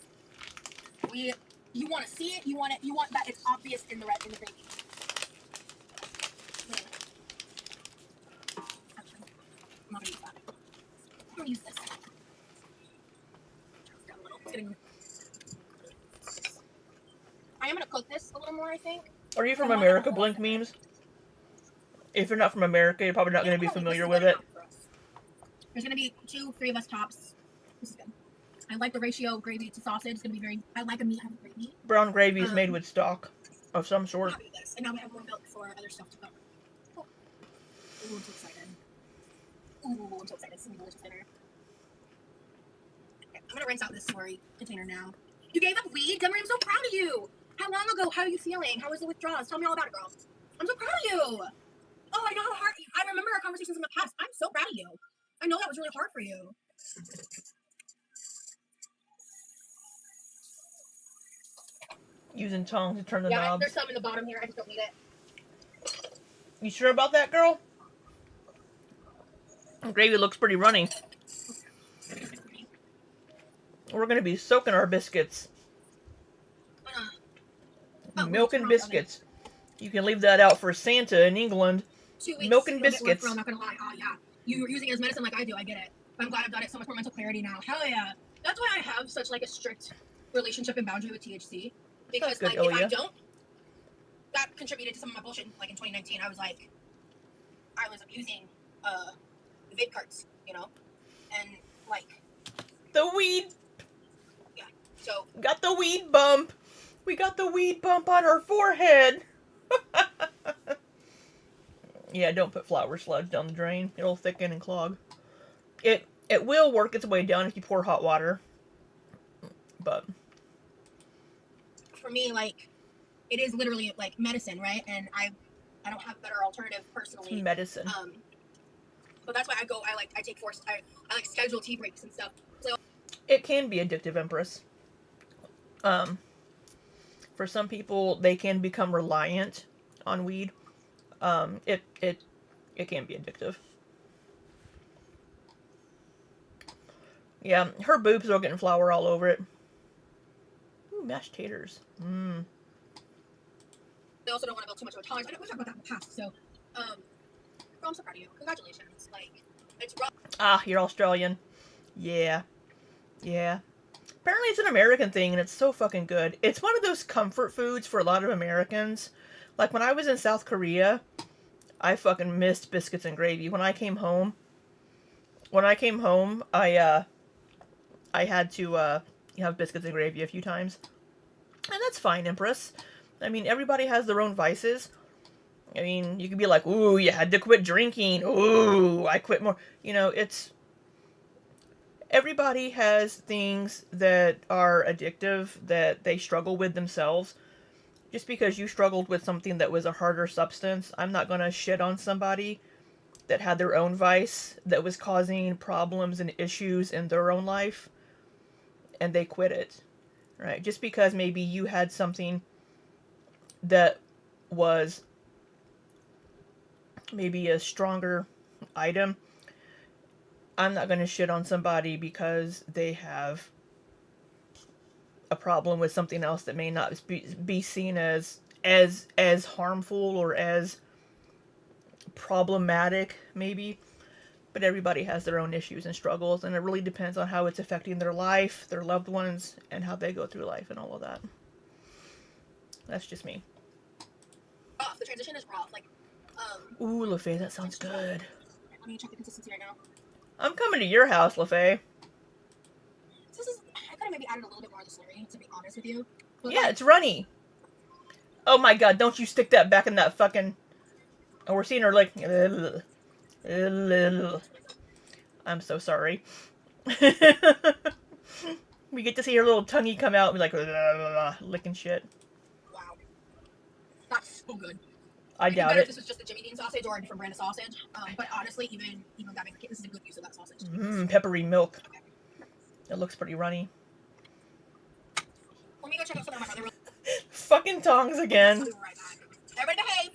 You want to see it. You want that it's obvious in the gravy. Actually, I'm not gonna use that. I'm gonna use this. I am gonna cook this a little more, I think. Are you from America, blank memes? If you're not from America, you're probably not going to be familiar with it. There's going to be 2-3 of us tops. This is good. I like the ratio gravy to sausage. It's going to be very... I like a meat heavy gravy. Brown gravy is made with stock of some sort. Happy with this. And now we have more milk for other stuff to cover. Oh. Ooh, I'm so excited. Ooh, I'm so excited. This is going to be delicious dinner. Okay, I'm going to rinse out this slurry container now. You gave up weed? Dumber, I'm so proud of you. How long ago? How are you feeling? How was the withdrawals? Tell me all about it, girl. I'm so proud of you. Oh, I know how hard. I remember our conversations in the past. I'm so proud of you. I know that was really hard for you. Using tongs to turn the knobs. There's some in the bottom here. I just don't need it. You sure about that, girl? The gravy looks pretty runny. We're going to be soaking our biscuits. Milk and biscuits. You can leave that out for Santa in England. 2 weeks. Milk and biscuits. I'm not gonna lie. Oh yeah, you're using it as medicine like I do. I get it. But I'm glad I've got it. So much more mental clarity now. Hell yeah. That's why I have such like a strict relationship and boundary with THC. Because good, like if I don't, that contributed to some of my bullshit. Like in 2019, I was abusing the vape carts, you know, and like the weed. Yeah. So got the weed bump. We got the weed bump on our forehead. Yeah, don't put flour sludge down the drain. It'll thicken and clog. It will work its way down if you pour hot water. But for me, like, it is literally like medicine, right? And I don't have a better alternative personally. Medicine. But that's why I take forced I like schedule tea breaks and stuff. So it can be addictive, Empress. For some people, they can become reliant on weed. It can be addictive. Yeah, her boobs are getting flour all over it. Ooh, mashed taters. I also don't want to build too much of a tolerance. I know we talked about that in the past. So, I'm so proud of you. Congratulations. Like, it's rough. Ah, you're Australian. Yeah. Yeah. Apparently it's an American thing, and it's so fucking good. It's one of those comfort foods for a lot of Americans. Like, when I was in South Korea, I fucking missed biscuits and gravy. When I came home, I had to have biscuits and gravy a few times. And that's fine, Empress. I mean, everybody has their own vices. I mean, you could be like, ooh, you had to quit drinking. Ooh, I quit more. You know, it's... Everybody has things that are addictive that they struggle with themselves. Just because you struggled with something that was a harder substance, I'm not going to shit on somebody that had their own vice that was causing problems and issues in their own life, and they quit it. Right? Just because maybe you had something that was maybe a stronger item, I'm not going to shit on somebody because they have a problem with something else that may not be seen as harmful or as problematic, maybe. But everybody has their own issues and struggles, and it really depends on how it's affecting their life, their loved ones, and how they go through life and all of that. That's just me. The transition is rough. Like, Ooh, LaFay, that sounds good. Let me check the consistency right now. I'm coming to your house, LaFay. This is, I could have maybe added a little bit more of the slurry, to be honest with you. But Yeah, like, it's runny. Oh my god, don't you stick that back in that fucking... Oh, we're seeing her like... I'm so sorry. We get to see her little tonguey come out and be like... licking shit. wow. That's so good. I It'd be doubt better if it. this was just a Jimmy Dean sausage or a different brand of sausage. But honestly, even that being the case, this is a good use of that sausage. Mmm, peppery milk. Okay. It looks pretty runny. Let me go check out something on my brother. Fucking tongs again. I'll be right back. Everybody behave.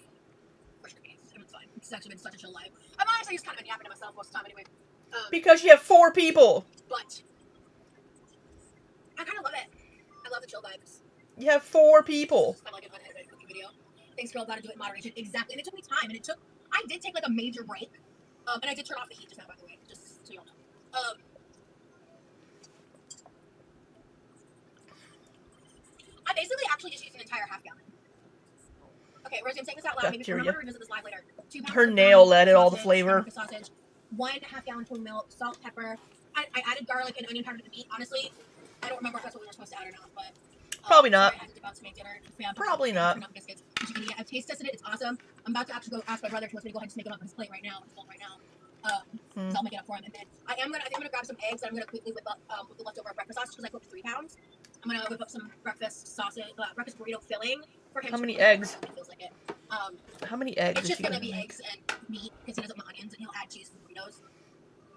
Brush your case. It's fine. It's actually been such a chill life. I'm honestly just kind of been yapping to myself most of the time anyway. Because you have 4 people. But I kind of love it. I love the chill vibes. You have 4 people. It's kind of like an unedited cooking video. Thanks, girl. Gotta do it in moderation. Exactly. And it took me time. And I did take like a major break. And I did turn off the heat just now, by the way. Just so y'all know. I basically actually just used an entire half gallon. Okay, Rosie, I'm saying this out loud. Maybe Bacteria. remember to revisit this live later. 2 pounds Her of nail ground added all the sausage, flavor. sausage, 1/2 gallon full milk, salt, pepper. I added garlic and onion powder to the meat. Honestly, I don't remember if that's what we were supposed to add or not, but Probably not. sorry, I had to dip out to make dinner. Probably not. Biscuits. I've taste tested it. It's awesome. I'm about to actually go ask my brother if he wants me to go ahead and just make it up on his plate right now. On his bowl right now. So I'll make it up for him. And then I think I'm gonna grab some eggs that I'm gonna quickly whip up with the leftover breakfast sausage because I cooked 3 pounds. I'm gonna whip up some breakfast sausage, breakfast burrito filling for him. How many eggs? It feels like it. How many eggs It's is just she gonna gonna be make? eggs and meat because he doesn't want onions and he'll add cheese to the burritos.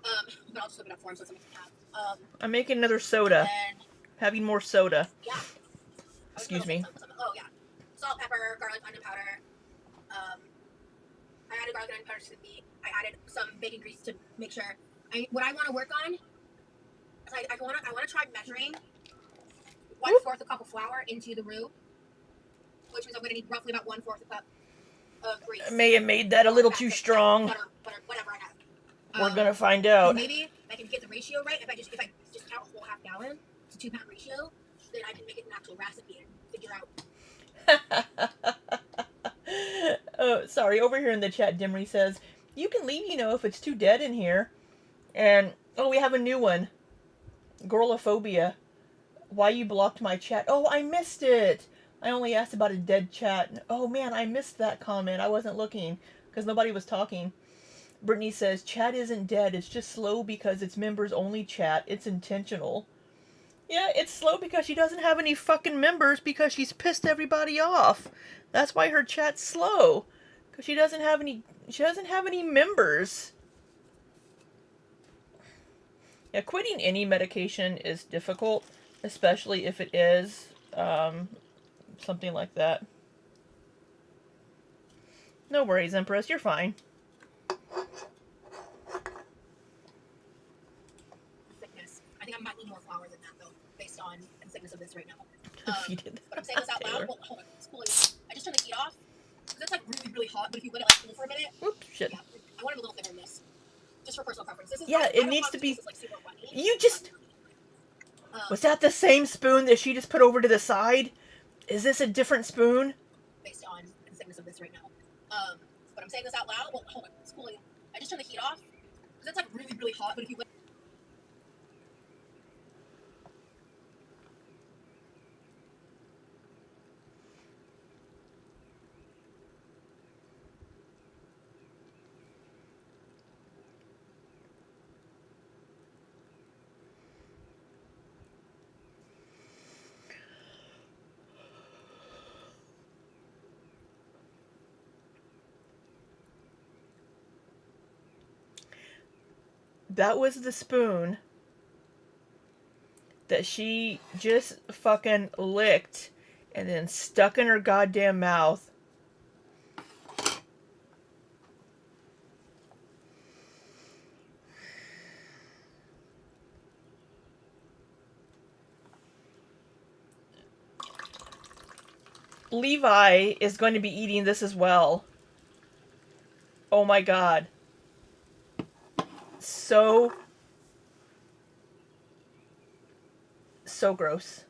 But I'll just whip it up for him so it's something he can have. I'm making another soda. And Having more soda. yeah. Excuse me. Oh yeah. Salt, pepper, garlic, onion powder. I added garlic and onion powder to the meat. I added some bacon grease to make sure. What I want to work on is I want to try measuring 1/4 a cup of flour into the roux, which means I'm going to need roughly about 1/4 a cup of grease. I may have made that a little too strong. Butter, whatever I have. We're gonna find out. Maybe I can get the ratio right. If I just count a whole half gallon to 2 pound ratio, then I can make it an actual recipe and figure out. Oh, sorry. Over here in the chat, Dimry says, you can leave, if it's too dead in here. And, oh, we have a new one. Girlophobia. Why you blocked my chat? Oh, I missed it. I only asked about a dead chat. Oh, man, I missed that comment. I wasn't looking because nobody was talking. Brittany says, chat isn't dead. It's just slow because it's members only chat. It's intentional. Yeah, it's slow because she doesn't have any fucking members because she's pissed everybody off. That's why her chat's slow. Because she doesn't have any members. Yeah, quitting any medication is difficult, especially if it is something like that. No worries, Empress, you're fine. Thickness. I think I might need more flour than that though, based on the thickness of this right now. If you did But I'm saying this out Taylor. loud. Well, hold on, it's cool. I just turned the heat off because it's like really, really hot. But if you let it like cool for a minute, Oops, shit. yeah, I want it a little thinner than this, just for personal preference. This is Yeah, I it don't needs want to this be. like super runny. You just. Was that the same spoon that she just put over to the side? Is this a different spoon? Based on the thickness of this right now. But I'm saying this out loud. Well, hold on, it's cooling. I just turned the heat off because it's like really, really hot. But if you That was the spoon that she just fucking licked and then stuck in her goddamn mouth. Levi is going to be eating this as well. Oh my god. So gross.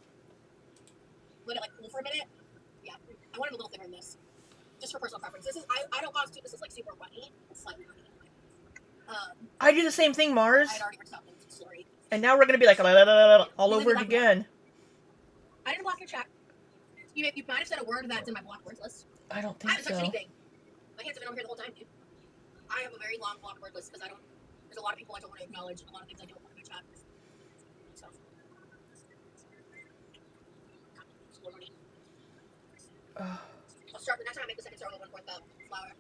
let it like cool for a minute, yeah, I want it a little thinner than this. just for personal preference. This is I don't want to. This is like super runny. It's slightly runny. I do the same thing, Mars. I had already written out the story. And now we're gonna be like all over it again. I didn't block your chat. You might have said a word that's in my blocked words list. I don't I think haven't touched so. anything. My hands have been over here the whole time, dude. I have a very long blocked word list because I don't. There's a lot of people I don't want to acknowledge, and a lot of things I don't want to chat. So. I'll start the next time I make the second star, I'll 1/4 cup flour.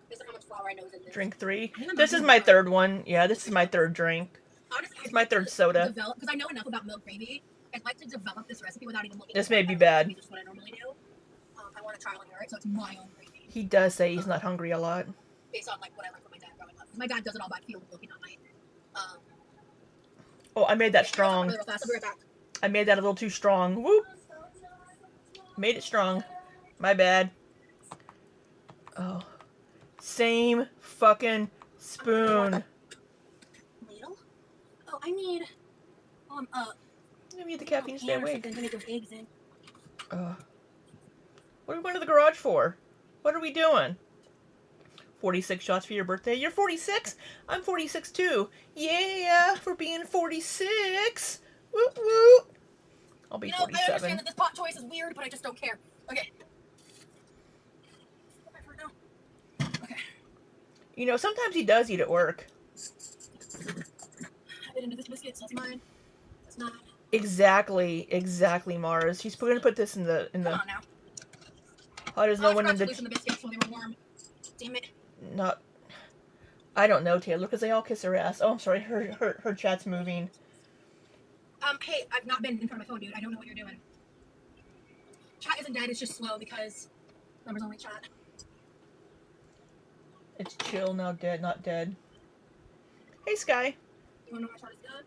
Based on how much flour I know is in this. Drink 3. This is my third one. Yeah, this is my third drink. Honestly, It's my third soda. Because I know enough about milk gravy. I'd like to develop this recipe without even looking. This may be bad. Just what I normally do. I want to trial and error it, so it's my own gravy. He does say he's not hungry a lot. Based on like what I learned from my dad growing up. My dad does it all by feel and looking on my. Oh, I made that strong. Really fast. I'll be right back. I made that a little too strong. Whoop. Made it strong. My bad. Oh. Same fucking spoon. Ladle? Oh, I need. You need the caffeine to stay awake. To make those eggs in. What are we going to the garage for? What are we doing? 46 shots for your birthday? You're 46? I'm 46 too. Yeah, for being 46. Woo woo. I'll be 47. I understand that this pot choice is weird, but I just don't care. Okay. Okay. You know, sometimes he does eat at work. I bit into this biscuit, so that's mine. That's not. Exactly, Mars. She's going to put this in the. Come on now. How does no one in the the biscuits when they were warm. Damn it. Not. I don't know, Taylor, because they all kiss her ass. Oh, I'm sorry. Her chat's moving. Hey, I've not been in front of my phone, dude. I don't know what you're doing. Chat isn't dead. It's just slow because numbers only chat. It's chill, now dead, not dead. Hey, Sky. You wanna know my chat is dead?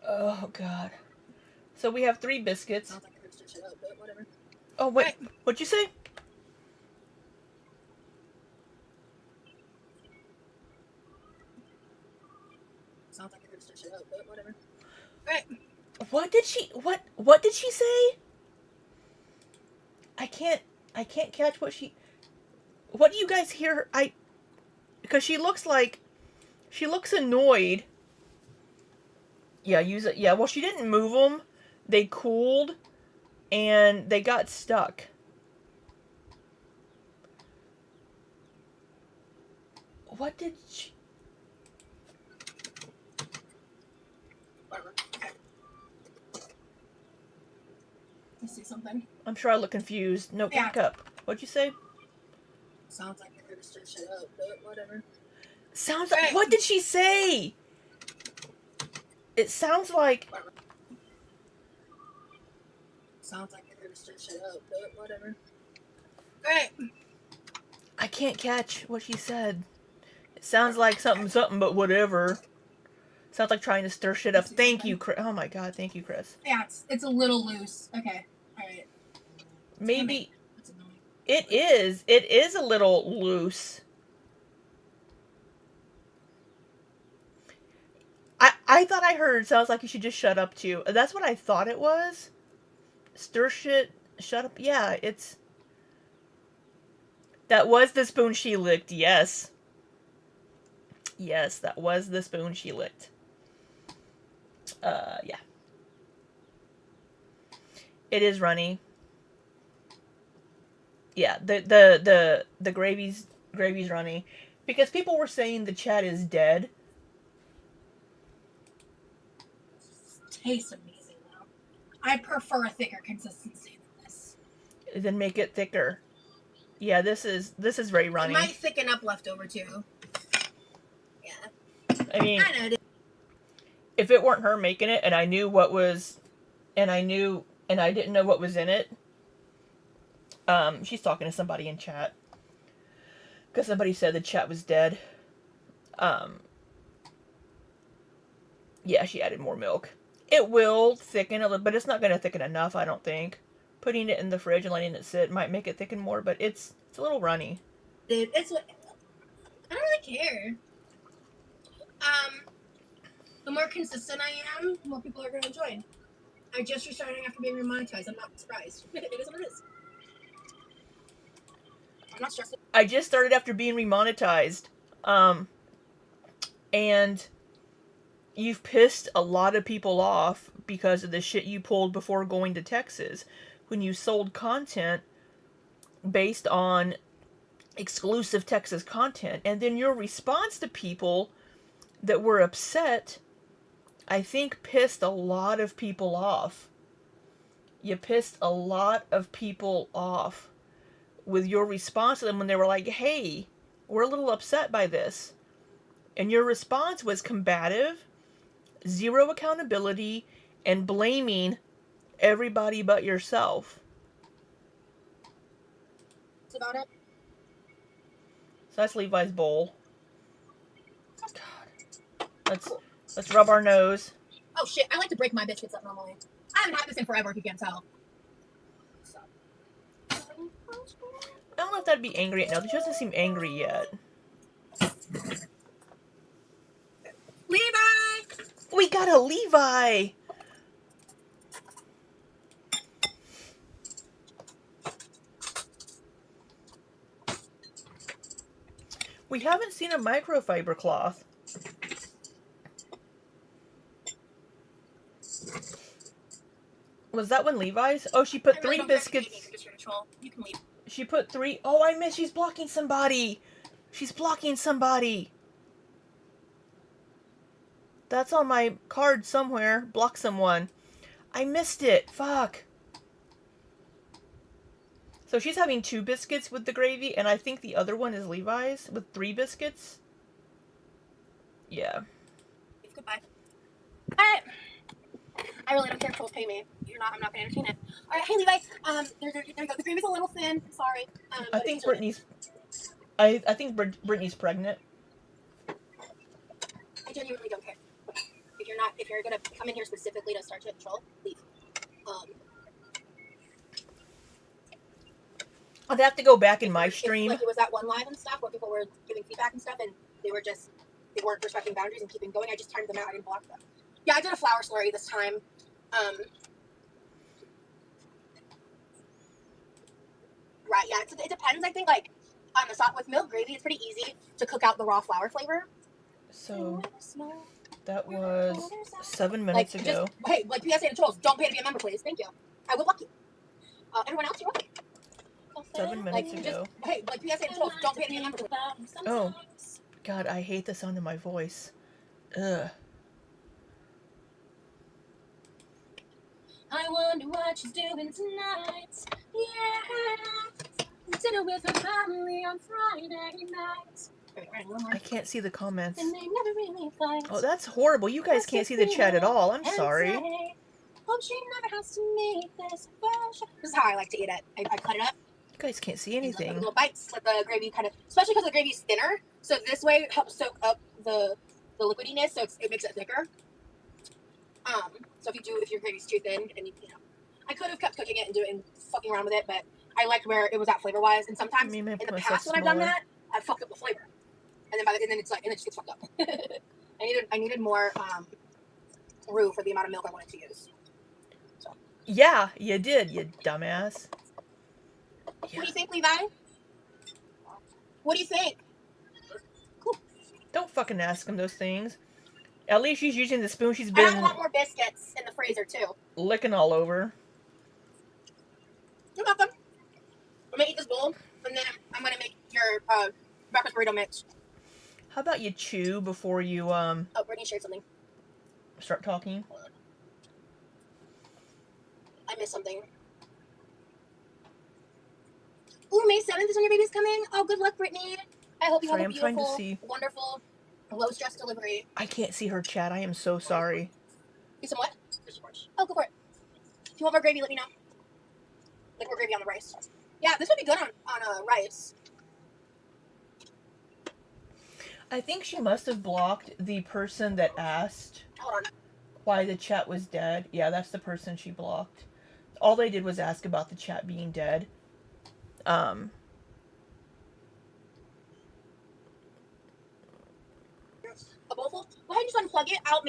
Oh, God. So we have 3 biscuits. Sounds like I heard some shit out, but whatever. Oh, wait. Right. What'd you say? Sounds like I heard some shit out, but whatever. Alright. What did she say? I can't catch what she... What do you guys hear? Because she looks annoyed. Yeah, use it. Yeah, well, she didn't move them. They cooled, and they got stuck. What did she... Whatever. Okay. Let's see something. I'm sure I look confused. No, Yeah. back up. What'd you say? Sounds like I heard some shit out, but whatever. Sounds like... What did she say? It sounds like... Sounds like I heard some shit out, but whatever. Alright. I can't catch what she said. It sounds like something, but whatever. Sounds like trying to stir shit up. Thank you, Chris. Oh my God, thank you, Chris. Yeah, it's a little loose. Okay. Alright. Maybe... That's annoying. It is a little loose. I thought I heard sounds like you should just shut up too. That's what I thought it was. Stir shit, shut up. Yeah, it's... That was the spoon she licked, yes. Yes, that was the spoon she licked. Yeah. It is runny. Yeah, the gravy's runny. Because people were saying the chat is dead. Tastes amazing though. I prefer a thicker consistency than this. Then make it thicker. Yeah, this is very runny. It might thicken up leftover too. Yeah. I mean, I know. if it weren't her making it and I knew what was, and I didn't know what was in it. She's talking to somebody in chat. Because somebody said the chat was dead. Yeah, she added more milk. It will thicken a little, but it's not going to thicken enough, I don't think. Putting it in the fridge and letting it sit might make it thicken more, but it's a little runny. Dude, I don't really care. The more consistent I am, the more people are going to join. I just restarted after being remonetized. I'm not surprised. It is what it is. I'm not stressed. I just started after being remonetized. And you've pissed a lot of people off because of the shit you pulled before going to Texas when you sold content based on exclusive Texas content. And then your response to people that were upset, I think, pissed a lot of people off. You pissed a lot of people off with your response to them when they were like, hey, we're a little upset by this. And your response was combative, zero accountability, and blaming everybody but yourself. That's about it. So that's Levi's bowl. God. Let's rub our nose. Oh shit, I like to break my biscuits up normally. I haven't had this in forever, if you can't tell. So. I don't know if that'd be angry. No, she doesn't seem angry yet. Levi! We got a Levi! We haven't seen a microfiber cloth. Was that one Levi's? Oh, she put three biscuits. You can leave. She put three. Oh, I missed. She's blocking somebody. She's blocking somebody. That's on my card somewhere. Block someone. I missed it. Fuck. So she's having 2 biscuits with the gravy, and I think the other one is Levi's with 3 biscuits. Yeah. Goodbye. Alright. I really don't care if trolls pay me. I'm not gonna entertain it. Alright, hey Levi. There you go. The gravy's a little thin. Sorry. I think Brittany's. I think Brittany's pregnant. I genuinely don't care. If you're gonna come in here specifically to start to troll, leave. I'd have to go back in my stream. Like it was that one live and stuff where people were giving feedback and stuff, and they weren't respecting boundaries and keeping going. I just timed them out. I didn't block them. Yeah, I did a flour slurry this time. Right. Yeah. It depends. I think like on the with milk gravy, it's pretty easy to cook out the raw flour flavor. So that was 7 minutes ago. Hey, like PSA to trolls, don't pay to be a member, please. Thank you. I will block you. Everyone else, you're welcome. 7 minutes ago. Hey, like PSA to trolls, don't pay to be a member, please. Oh, God, I hate the sound of my voice. Ugh. I wonder what she's doing tonight. Yeah. Dinner with her family on Friday night. I can't see the comments. And they never really fight. Oh, that's horrible. You guys can't see the chat at all. I'm sorry. Hope she never has to meet this version. This is how I like to eat it. I cut it up. You guys can't see anything. Little bites, let the gravy kind of, especially because the gravy's thinner. So this way it helps soak up the liquidiness, so it makes it thicker. So if your gravy's too thin, and you know, I could have kept cooking it and fucking around with it, but I liked where it was at flavor wise. And sometimes in the past when I've done that, I've fucked up the flavor, and then it's like, and it just gets fucked up. I needed more roux for the amount of milk I wanted to use. So. Yeah, you did, you dumbass. Yeah. What do you think, Levi? What do you think? Cool. Don't fucking ask him those things. At least she's using the spoon she's been... I have a lot more biscuits in the freezer, too. Licking all over. You're welcome. I'm gonna eat this bowl, and then I'm gonna make your breakfast burrito mix. How about you chew before you, Oh, Brittany shared something. Start talking? I missed something. Ooh, May 7th is when your baby's coming. Oh, good luck, Brittany. I hope you have a beautiful, wonderful, low-stress delivery. I can't see her chat. I am so sorry. Do some what? Oh, go for it. If you want more gravy, let me know. Like more gravy on the rice. Yeah, this would be good on rice. I think she must have blocked the person that asked why the chat was dead. Yeah, that's the person she blocked. All they did was ask about the chat being dead. A bowlful? Go ahead and just unplug it. I'll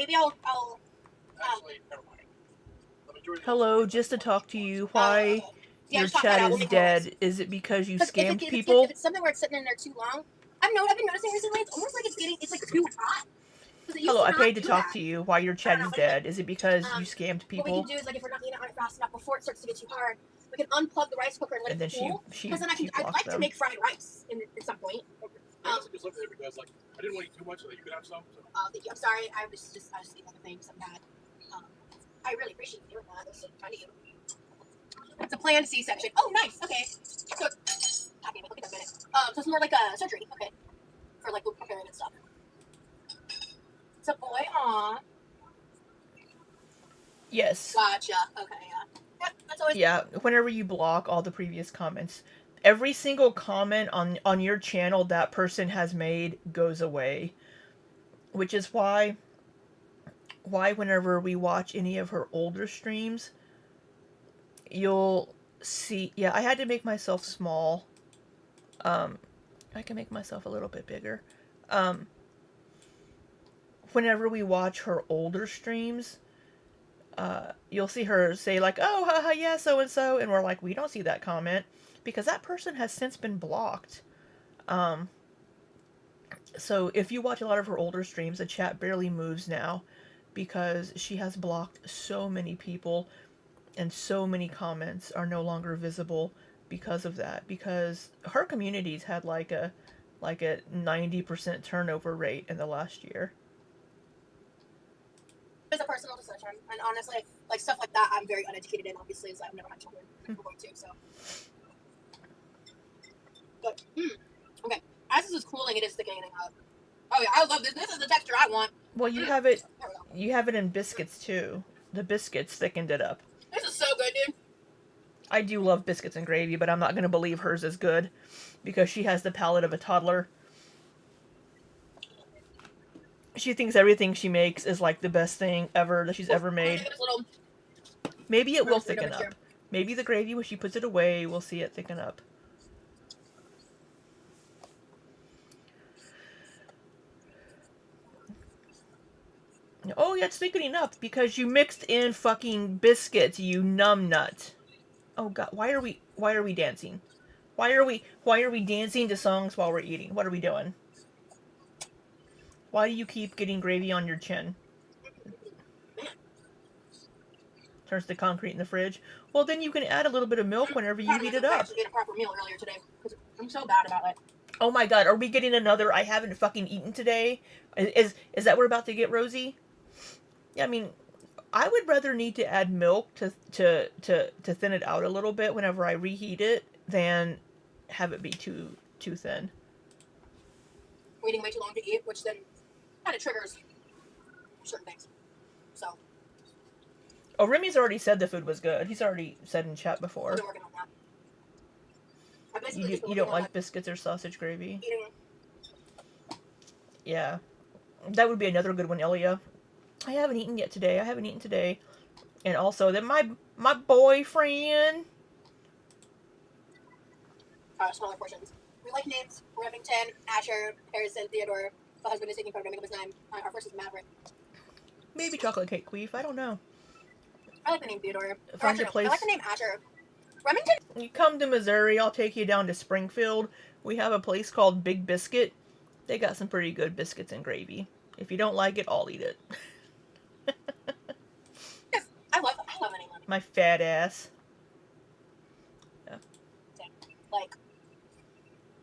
Actually, never mind. The majority of those Hello, lines just to are talk to you. okay. Why Yeah, your just pop that chat out. We'll is make more noise. dead? Is it because you Because scammed if people? it's something where it's sitting in there too long, I've been noticing recently it's almost like it's like too hot. Because it used Hello, to I not paid to do talk that. to you. Why your I chat don't know, is but anyway, dead? Is it because you scammed what we can people? do is like if we're not eating it on it fast enough before it starts to get too hard, we can unplug the rice cooker and let And it then cool. she Because then I'd blocked like to them. make fried rice at some point. Okay. I also just looked at it because like I didn't want to eat too much so that you could have some. So. Thank you. I'm sorry. I was just eating other things. I'm bad. I really appreciate you doing that. That's so kind of you. It's a planned C-section. Oh, nice. Okay. So, happy look at that minute. So it's more like a surgery. Okay. For like preparing and stuff. It's a boy. Aw. Yes. Gotcha. Okay. Yeah. Yep. That's always. Yeah. Whenever you block all the previous comments, every single comment on your channel that person has made goes away, which is why whenever we watch any of her older streams, you'll see. Yeah, I had to make myself small. I can make myself a little bit bigger. Whenever we watch her older streams, you'll see her say like, "Oh, haha, yeah, so and so," and we're like, "We don't see that comment because that person has since been blocked." So if you watch a lot of her older streams, the chat barely moves now because she has blocked so many people, and so many comments are no longer visible because of that. Because her community's had like a 90% turnover rate in the last year. It's a personal decision, and honestly, like stuff like that, I'm very uneducated in. Obviously, as I've never had children. I'm going to, so. But okay, as this is cooling, it is thickening up. Oh yeah, I love this. This is the texture I want. Well, you have it. You have it in biscuits too. The biscuits thickened it up. This is so good, dude. I do love biscuits and gravy, but I'm not gonna believe hers is good because she has the palate of a toddler. She thinks everything she makes is like the best thing ever that she's ever made. Maybe it will thicken up. Maybe the gravy, when she puts it away, we'll see it thicken up. Oh, yeah, it's thickening up because you mixed in fucking biscuits, you numbnut. Oh god, why are we dancing? Why are we dancing to songs while we're eating? What are we doing? Why do you keep getting gravy on your chin? Turns to concrete in the fridge. Well, then you can add a little bit of milk whenever you heat it up. I actually ate a proper meal earlier today because I'm so bad about it. Oh my god, are we getting another I haven't fucking eaten today? Is that what we're about to get, Rosie? Yeah, I mean, I would rather need to add milk to thin it out a little bit whenever I reheat it than have it be too thin. Waiting way too long to eat, which then kind of triggers certain things. So. Oh, Remy's already said the food was good. He's already said in chat before. I've been working on that. You don't like biscuits or sausage gravy? Eating. Yeah. That would be another good one, Elia. I haven't eaten yet today. And also that my boyfriend. Smaller portions. We like names. Remington, Asher, Harrison, Theodore. The husband is taking part of his name. Our first is Maverick. Maybe chocolate cake queef. I don't know. I like the name Theodore. Find a place. I like the name Asher. Remington? You come to Missouri, I'll take you down to Springfield. We have a place called Big Biscuit. They got some pretty good biscuits and gravy. If you don't like it, I'll eat it. Yes, I love the name. My fat ass. Yeah. Like,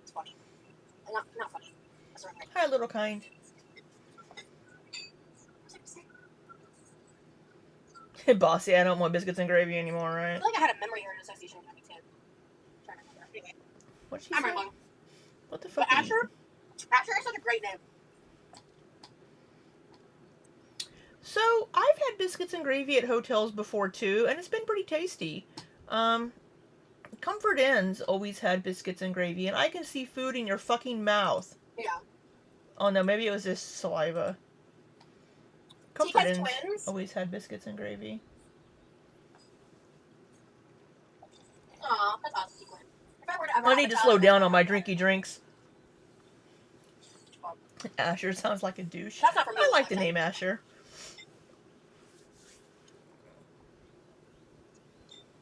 it's funny. Not funny. Hi, little kind. Bossy, I don't want biscuits and gravy anymore, right? I feel like I had a memory error association with Remington. I'm trying to remember. Anyway. What'd she I'm say? wrong. What the fuck? But Asher is such a great name. So, I've had biscuits and gravy at hotels before too, and it's been pretty tasty. Comfort Inn's always had biscuits and gravy, and I can see food in your fucking mouth. Yeah. Oh no, maybe it was just saliva. Comfort Inn's always had biscuits and gravy. Aw, that's awesome. If I were to ever I need to slow down on my drinky drinks. Asher sounds like a douche. That's not for me. I like the name Asher.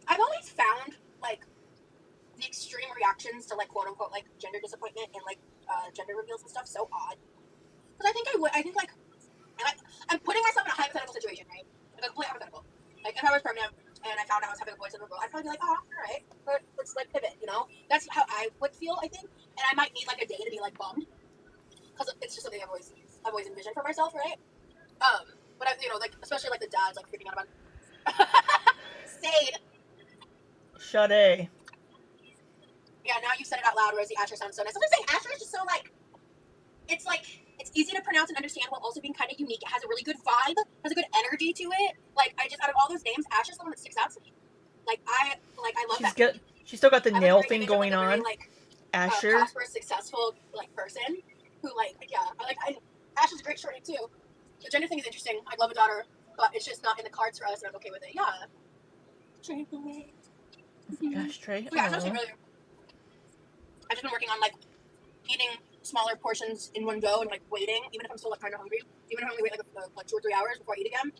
I've always found like the extreme reactions to like quote unquote like gender disappointment and like gender reveals and stuff so odd. Because I think like I'm putting myself in a hypothetical situation, right? Like a complete hypothetical. Like if I was pregnant and I found out I was having a boy and a girl, I'd probably be like, oh, all right, but let's like pivot, you know? That's how I would feel, I think. And I might need like a day to be like bummed because it's just something I've always envisioned for myself, right? But I, you know, like especially like the dads like freaking out about Sade. Sade. Yeah, now you said it out loud, Rosie. Asher sounds so nice. I'm just saying, Asher is just so like it's easy to pronounce and understand while also being kind of unique. It has a really good vibe, has a good energy to it. Like I just out of all those names, Asher's the one that sticks out to me. Like I love that. She's still got the I nail like thing going on. Asher. Prosperous, successful like person who like yeah. Asher's a great shorty too. The gender thing is interesting. I'd love a daughter, but it's just not in the cards for us, and I'm okay with it. Yeah. Gosh, Trey. Yeah, I've just been working on like eating smaller portions in one go and like waiting, even if I'm still like kind of hungry, even if I only wait like 2 or 3 hours before I eat again.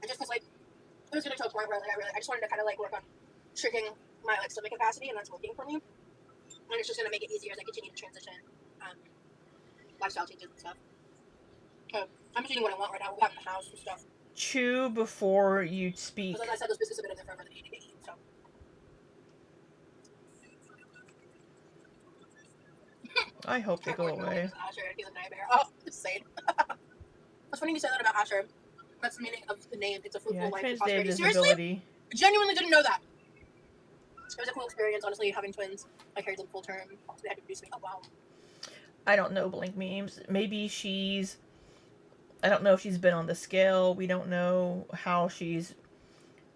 And just because like it was getting to a point where like I just wanted to kind of like work on shrinking my like stomach capacity, and that's working for me. And it's just gonna make it easier as I continue to transition lifestyle changes and stuff. So I'm just eating what I want right now. We have in the house and stuff. Chew before you speak. Because like I said, those biscuits have been in there forever than eating to get eaten. So. I hope they go away. Asher, he's a nightmare. Oh, it's insane. It's funny you say that about Asher. That's the meaning of the name. It's a fruitful life and prosperity. Seriously? I genuinely didn't know that. It was a cool experience, honestly, having twins. I carried them full term. They had to produce me. Oh, wow. I don't know Blink memes. Maybe she's... I don't know if she's been on the scale. We don't know how she's...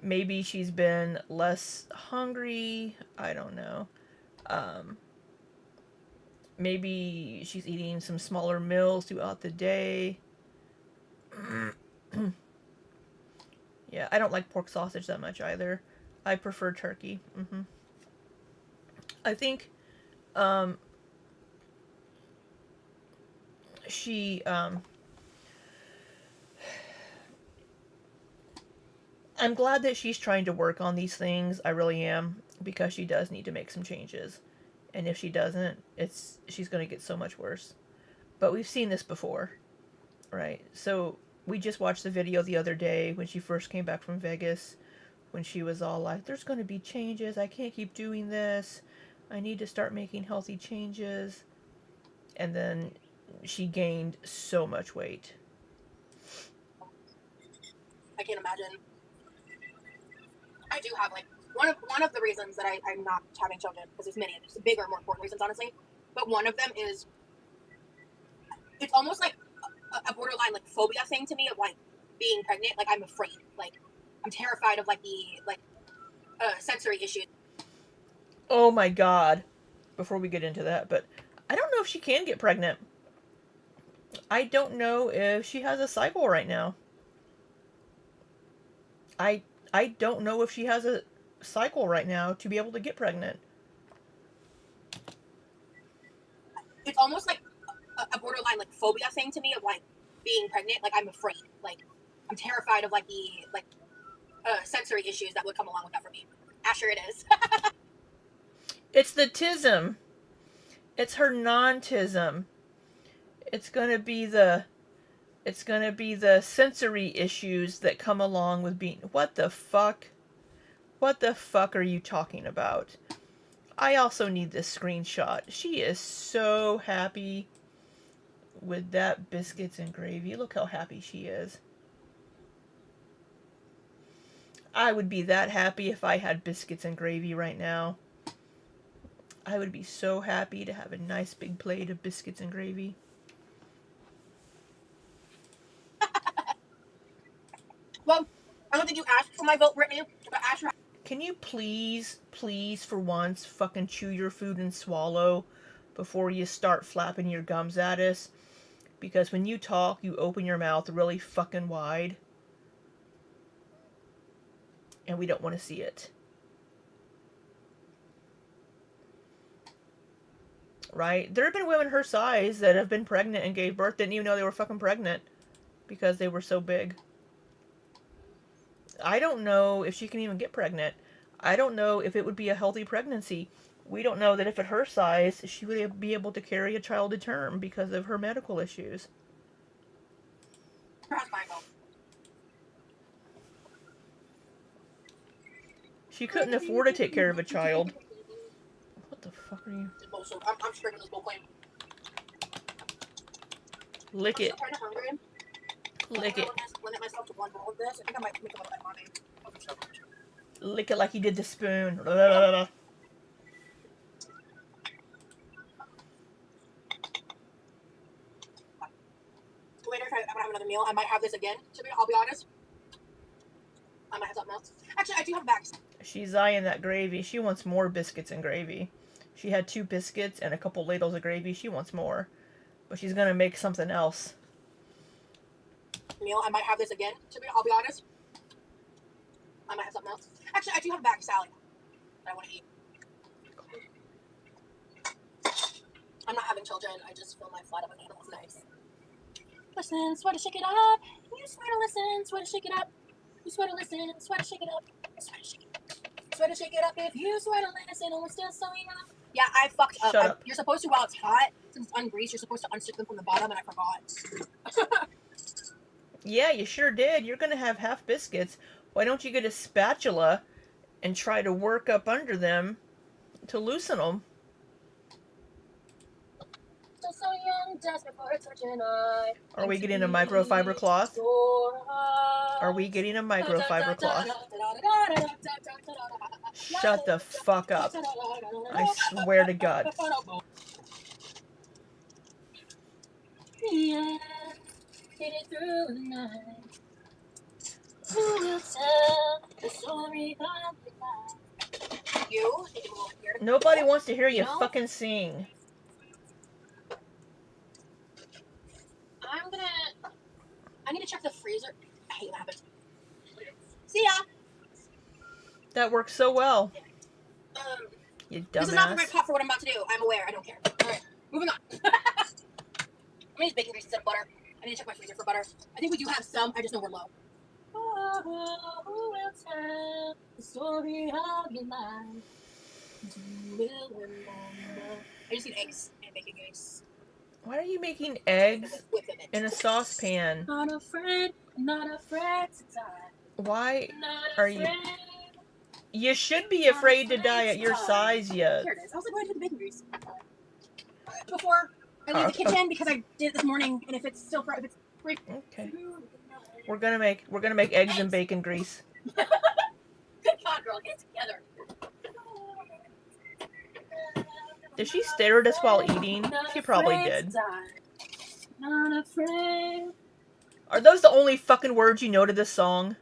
Maybe she's been less hungry. I don't know. Maybe she's eating some smaller meals throughout the day. Yeah, I don't like pork sausage that much either. I prefer turkey. I think she I'm glad that she's trying to work on these things. I really am, because she does need to make some changes. And if she doesn't, she's going to get so much worse. But we've seen this before, right? So we just watched the video the other day when she first came back from Vegas, when she was all like, there's going to be changes. I can't keep doing this. I need to start making healthy changes. And then she gained so much weight. I can't imagine. I do have like one of the reasons that I'm not having children, because there's many, there's bigger, more important reasons, honestly. But one of them is it's almost like a borderline like phobia thing to me of like being pregnant. Like I'm afraid. Like I'm terrified of like the sensory issues. Oh my god. Before we get into that, but I don't know if she can get pregnant. I don't know if she has a cycle right now. I don't know if she has a cycle right now to be able to get pregnant. It's almost like a borderline like phobia thing to me of like being pregnant. Like I'm afraid. Like I'm terrified of like the sensory issues that would come along with that for me. Asher, it is. It's the tism. It's her non-tism. It's gonna be the sensory issues that come along with being... What the fuck? What the fuck are you talking about? I also need this screenshot. She is so happy with that biscuits and gravy. Look how happy she is. I would be that happy if I had biscuits and gravy right now. I would be so happy to have a nice big plate of biscuits and gravy. Well, I don't think you asked for my vote, Brittany, but Asher. Can you please, for once, fucking chew your food and swallow before you start flapping your gums at us? Because when you talk, you open your mouth really fucking wide. And we don't want to see it. right? There have been women her size that have been pregnant and gave birth, didn't even know they were fucking pregnant because they were so big. I don't know if she can even get pregnant. I don't know if it would be a healthy pregnancy. We don't know that if at her size, she would be able to carry a child to term because of her medical issues. She couldn't afford to take care of a child. What the fuck are you? I'm strict with this bowl claim. Lick it. I'm still kind of hungry. Lick it. Limit myself to one bowl of this. I think I might make a little bit more, maybe. Lick it like you did the spoon. Later, if I have another meal, I might have this again. I'll be honest. I might have something else. Actually, I do have bags. She's eyeing that gravy. She wants more biscuits and gravy. She had 2 biscuits and a couple ladles of gravy. She wants more. But she's gonna make something else. Meal, I might have this again. I'll be honest. I might have something else. Actually, I do have a bag of salad that I want to eat. I'm not having children. I just fill my flat up with animals. Nice. Listen, sweater, shake it up. You sweater, listen, sweater, shake it up. You sweater, listen, sweater, shake it up. Sweater, shake it up. Sweater, shake it up. If you sweater, listen, and we're still sewing up. Yeah, I fucked up. Shut up. You're supposed to, while it's hot, since it's ungreased, you're supposed to unstick them from the bottom, and I forgot. Yeah, you sure did. You're gonna have half biscuits. Why don't you get a spatula and try to work up under them to loosen them? Still so young, desperate for attention. I Are we getting a microfiber cloth? Are we getting a microfiber cloth? Shut the fuck up. I swear to God. Yeah, get it through the night. Who will tell the story of your life? You? Nobody wants to hear you No? fucking sing. I need to check the freezer. I hate when that happens. See ya. That works so well. You This is not the right dumbass. pot for what I'm about to do. I'm aware. I don't care. Alright, moving on. I'm gonna use bacon grease instead of butter. I need to check my freezer for butter. I think we do have some. I just know we're low. Who will tell the story of your life? You will remember. I just need eggs and bacon grease. Why are you making eggs in a saucepan? Not afraid to die. Why Not are you... You should be afraid to die at your size yet. Here it is. I was like, going to put the bacon grease before I leave the kitchen because I did it this morning, and if it's still fried, if it's free. Okay. We're gonna make eggs and bacon grease. Good God, girl, get it together. Did she stare at us while eating? She probably did. Not afraid. Are those the only fucking words you know to this song?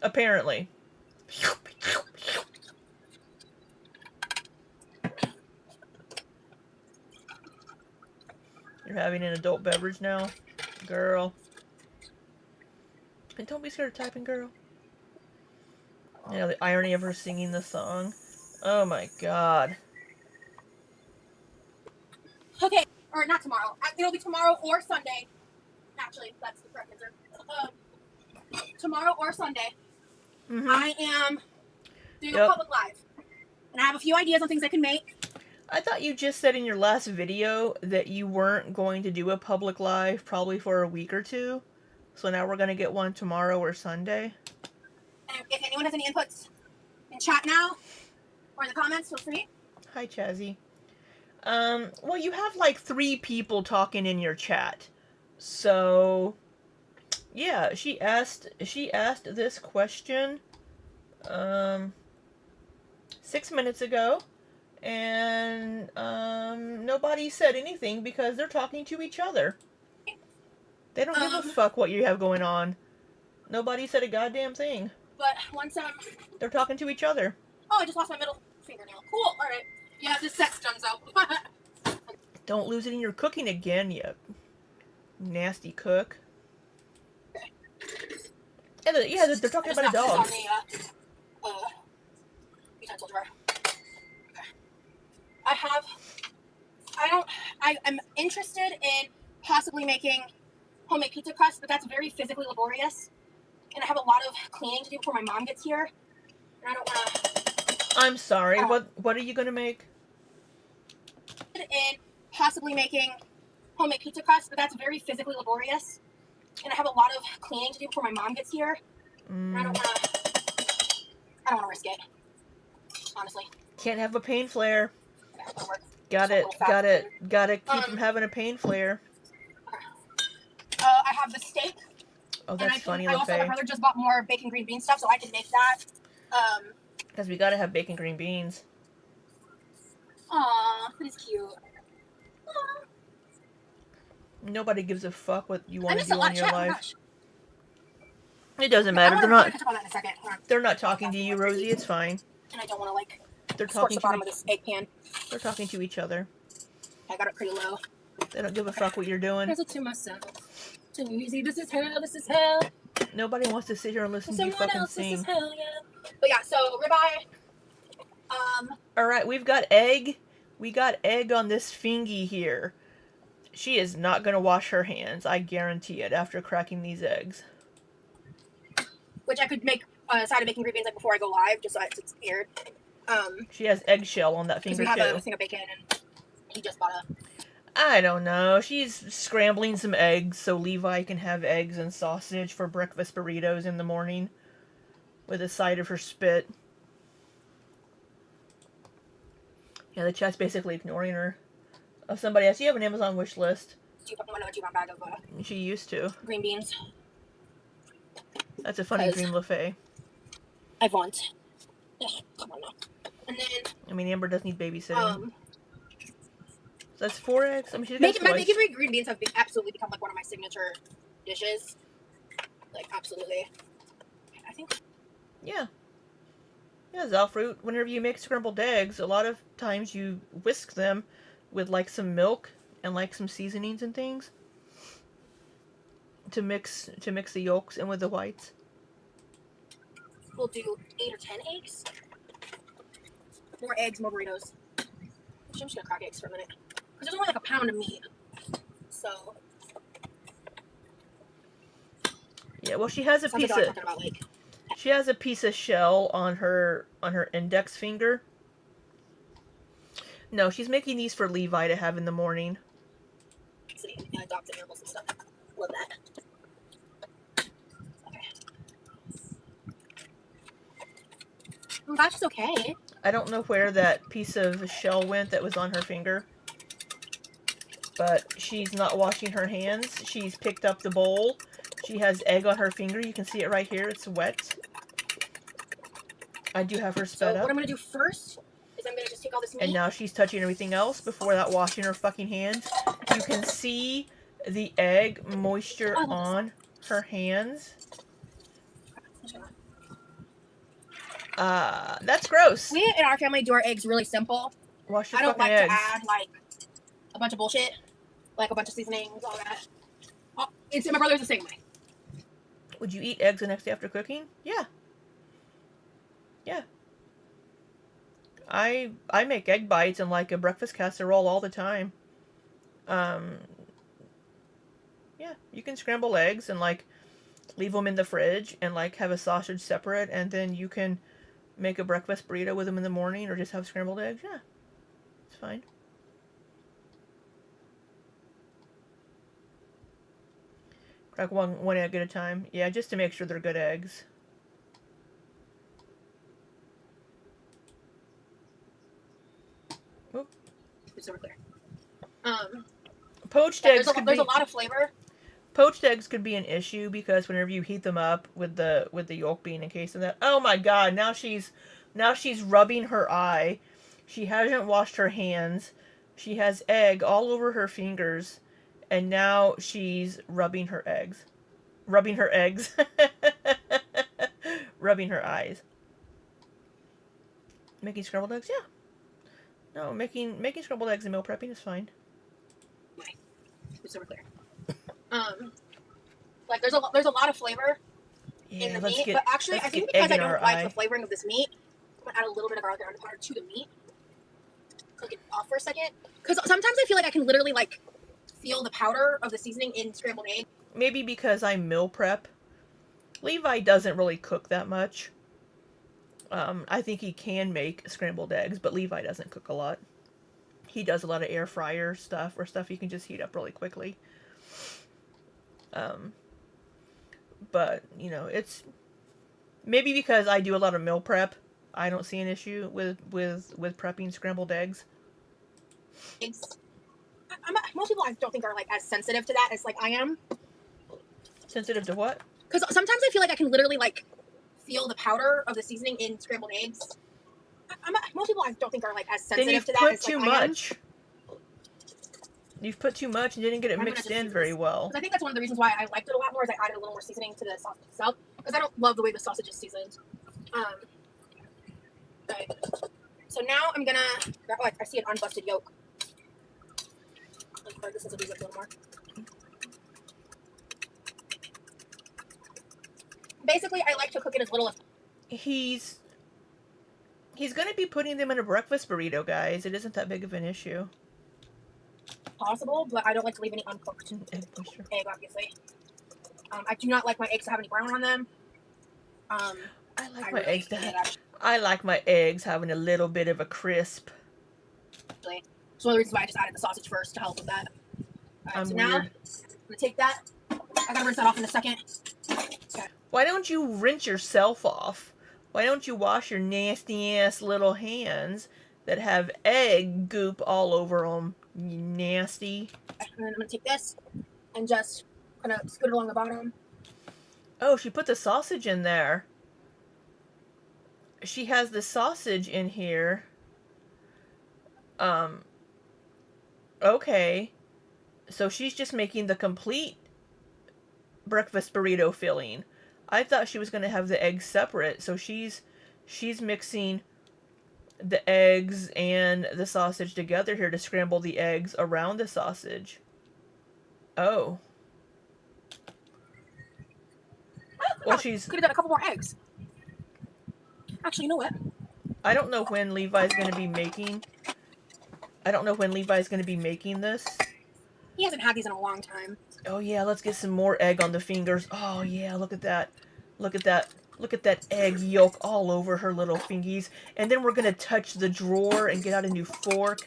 Apparently. You're having an adult beverage now? Girl. And don't be scared of typing, girl. You know, the irony of her singing this song. Oh my god. Okay, or not tomorrow. It'll be tomorrow or Sunday. Actually, that's the preference. Tomorrow or Sunday. Mm-hmm. I am doing a public live. And I have a few ideas on things I can make. I thought you just said in your last video that you weren't going to do a public live probably for a week or two. So now we're going to get one tomorrow or Sunday. And if anyone has any inputs in chat now or in the comments, feel free. Hi, Chazzy. Well, you have like 3 people talking in your chat. So, yeah, she asked this question 6 minutes ago. And nobody said anything because they're talking to each other. They don't give a fuck what you have going on. Nobody said a goddamn thing. But once they're talking to each other. Oh, I just lost my middle fingernail. Cool. All right. Yeah, this set's done so. Don't lose it in your cooking again, you nasty cook. Yeah, they're talking about a dog. On the utensil drawer. Okay. I'm interested in possibly making homemade pizza crust, but that's very physically laborious. And I have a lot of cleaning to do before my mom gets here. And I don't want to... I'm sorry, what are you going to make? In possibly making homemade pizza crust, but that's very physically laborious. And I have a lot of cleaning to do before my mom gets here. And I don't want to risk it, honestly. Can't have a pain flare. Okay, Gotta keep from having a pain flare. I have the steak. Oh, that's funny, I also, my LaFay. brother just bought more bacon green bean stuff, so I can make that. Because we gotta have bacon green beans. Aw, that is cute. Aww. Nobody gives a fuck what you want I to do in your chat. life. It doesn't matter. They're not talking to you, Rosie. It's fine. And I don't want to like They're scorch talking the to bottom of this egg pan. They're talking to each other. I got it pretty low. They don't give a fuck what you're doing. There's it to myself. Too easy. This is hell. This is hell. Nobody wants to sit here and listen to you fucking sing. This is hell, yeah. But yeah, so ribeye. All right, we've got egg. We got egg on this fingy here. She is not gonna wash her hands. I guarantee it. After cracking these eggs. Which I could make a side of bacon green beans like before I go live, just so it's aired. She has eggshell on that finger we have too. a thing of bacon, and he just bought a. I don't know. She's scrambling some eggs so Levi can have eggs and sausage for breakfast burritos in the morning, with a side of her spit. Yeah, the chat's basically ignoring her. Oh, somebody else. You have an Amazon wish list. Do you want a 2-pound bag of She used to. green beans? That's a funny dream, LaFay. I want. Ugh, come on now. And then. I mean, Amber does need babysitting. So that's 4 eggs. I mean, my bacon green beans have absolutely become like one of my signature dishes. Like absolutely. I think. Yeah. Yeah, Zalfruit. Whenever you make scrambled eggs, a lot of times you whisk them with like some milk and like some seasonings and things to mix the yolks in with the whites. We'll do 8 or 10 eggs. More eggs, more burritos. Actually, I'm just gonna crack eggs for a minute because there's only like a pound of meat. So. Yeah, well, she has a piece of. She has a piece of shell on her index finger. No, she's making these for Levi to have in the morning. See, adopted animals and stuff. Love that. Okay. Oh, that's okay. I don't know where that piece of shell went that was on her finger. But she's not washing her hands. She's picked up the bowl. She has egg on her finger. You can see it right here. It's wet. I do have her sped up. What I'm going to do first is I'm going to just take all this meat. And now she's touching everything else before that washing her fucking hands. You can see the egg moisture on her hands. That's gross. We in our family do our eggs really simple. Wash your I don't fucking like eggs. to add like a bunch of bullshit, like a bunch of seasonings, all that. My brother's the same way. Would you eat eggs the next day after cooking? Yeah. Yeah. I make egg bites and like a breakfast casserole all the time. Yeah, you can scramble eggs and like leave them in the fridge and like have a sausage separate, and then you can make a breakfast burrito with them in the morning or just have scrambled eggs. Yeah, it's fine. Crack one egg at a time. Yeah, just to make sure they're good eggs. Oop. Super clear. Poached eggs. There's a lot of flavor. Poached eggs could be an issue because whenever you heat them up with the yolk being encased in that. Oh my god! Now she's rubbing her eye. She hasn't washed her hands. She has egg all over her fingers, and now she's rubbing her eggs. Rubbing her eggs. Rubbing her eyes. Making scrambled eggs, yeah. No, making scrambled eggs and meal prepping is fine. Okay. It's super clear. Like there's a lot of flavor in the meat, but actually I think because I don't like the flavoring of this meat, I'm gonna add a little bit of garlic and powder to the meat. cook it off for a second. Because sometimes I feel like I can literally like feel the powder of the seasoning in scrambled eggs. Maybe because I meal prep. Levi doesn't really cook that much. I think he can make scrambled eggs, but Levi doesn't cook a lot. He does a lot of air fryer stuff or stuff you can just heat up really quickly. But, you know, it's maybe because I do a lot of meal prep, I don't see an issue with prepping scrambled eggs. Most people I don't think are like as sensitive to that as like I am. Sensitive to what? Because sometimes I feel like I can literally like feel the powder of the seasoning in scrambled eggs. Most people I don't think are like as sensitive to that as like I am. Then you've put too much. You've put too much and didn't get it mixed in very well. Because I think that's one of the reasons why I liked it a lot more is I added a little more seasoning to the sausage itself. Because I don't love the way the sausage is seasoned. Okay. So now I'm gonna. Oh, I see an unbusted yolk. This is a little more. Basically, I like to cook it as little as. He's gonna be putting them in a breakfast burrito, guys. It isn't that big of an issue. Possible, but I don't like to leave any uncooked egg, obviously. I do not like my eggs to have any brown on them. I like my eggs having a little bit of a crisp. So one of the reasons why I just added the sausage first to help with that. Alright, so now I'm gonna take that. I gotta rinse that off in a second. Okay. Why don't you rinse yourself off? Why don't you wash your nasty ass little hands that have egg goop all over them? You nasty. And then I'm gonna take this and just kind of scoot it along the bottom. Oh, she put the sausage in there. She has the sausage in here. Okay. So she's just making the complete breakfast burrito filling. I thought she was going to have the eggs separate. So she's mixing the eggs and the sausage together here to scramble the eggs around the sausage. Oh. Well, she's... Could have done a couple more eggs. Actually, you know what? I don't know when Levi's going to be making... I don't know when Levi's going to be making this. He hasn't had these in a long time. Oh, yeah, let's get some more egg on the fingers. Oh, yeah, look at that. Look at that. Look at that egg yolk all over her little fingies. And then we're going to touch the drawer and get out a new fork.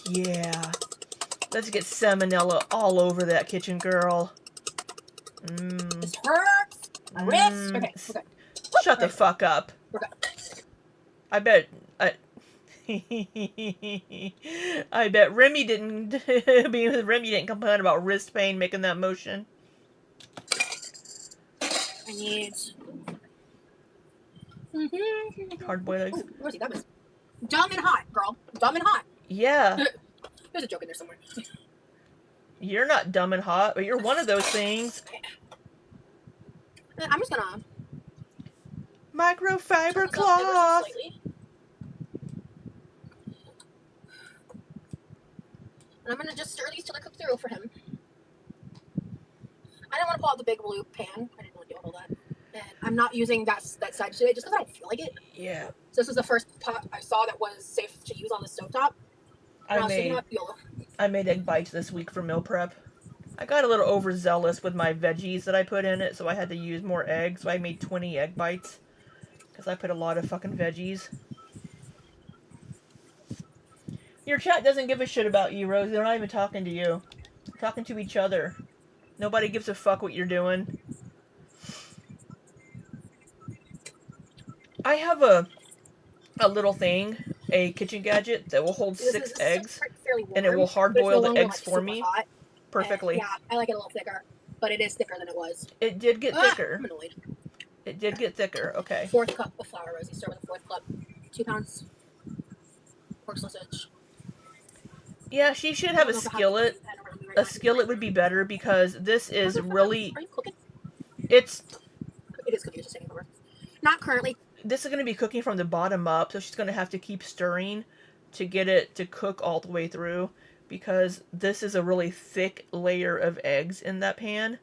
Yeah. Let's get salmonella all over that kitchen, girl. This hurts. My wrist. Okay. Shut the fuck up. Okay. I bet Remy didn't Remy didn't complain about wrist pain making that motion. I need hard boiled eggs. Ooh, Rosie, that was dumb and hot, girl. Dumb and hot. Yeah. There's a joke in there somewhere. You're not dumb and hot, but you're one of those things. I'm just gonna microfiber cloth. And I'm gonna just stir these till they cook through for him. I didn't want to pull out the big blue pan. I didn't want to do all that. And I'm not using that side today just because I don't feel like it. Yeah. So this was the first pot I saw that was safe to use on the stovetop. I made egg bites this week for meal prep. I got a little overzealous with my veggies that I put in it, so I had to use more eggs. So I made 20 egg bites because I put a lot of fucking veggies. Your chat doesn't give a shit about you, Rosie. They're not even talking to you. They're talking to each other. Nobody gives a fuck what you're doing. I have a little thing, a kitchen gadget that will hold 6 eggs, and it will hard boil the eggs for me perfectly. Yeah, I like it a little thicker, but it is thicker than it was. It did get thicker. I'm annoyed. It did get thicker. Okay. 4th cup of flour, Rosie. Start with a 4th cup. 2 pounds pork sausage. Yeah, she should have a skillet. A skillet would be better because this is really... Are you cooking? It is cooking. It's just taking over. Not currently. This is going to be cooking from the bottom up, so she's going to have to keep stirring to get it to cook all the way through because this is a really thick layer of eggs in that pan.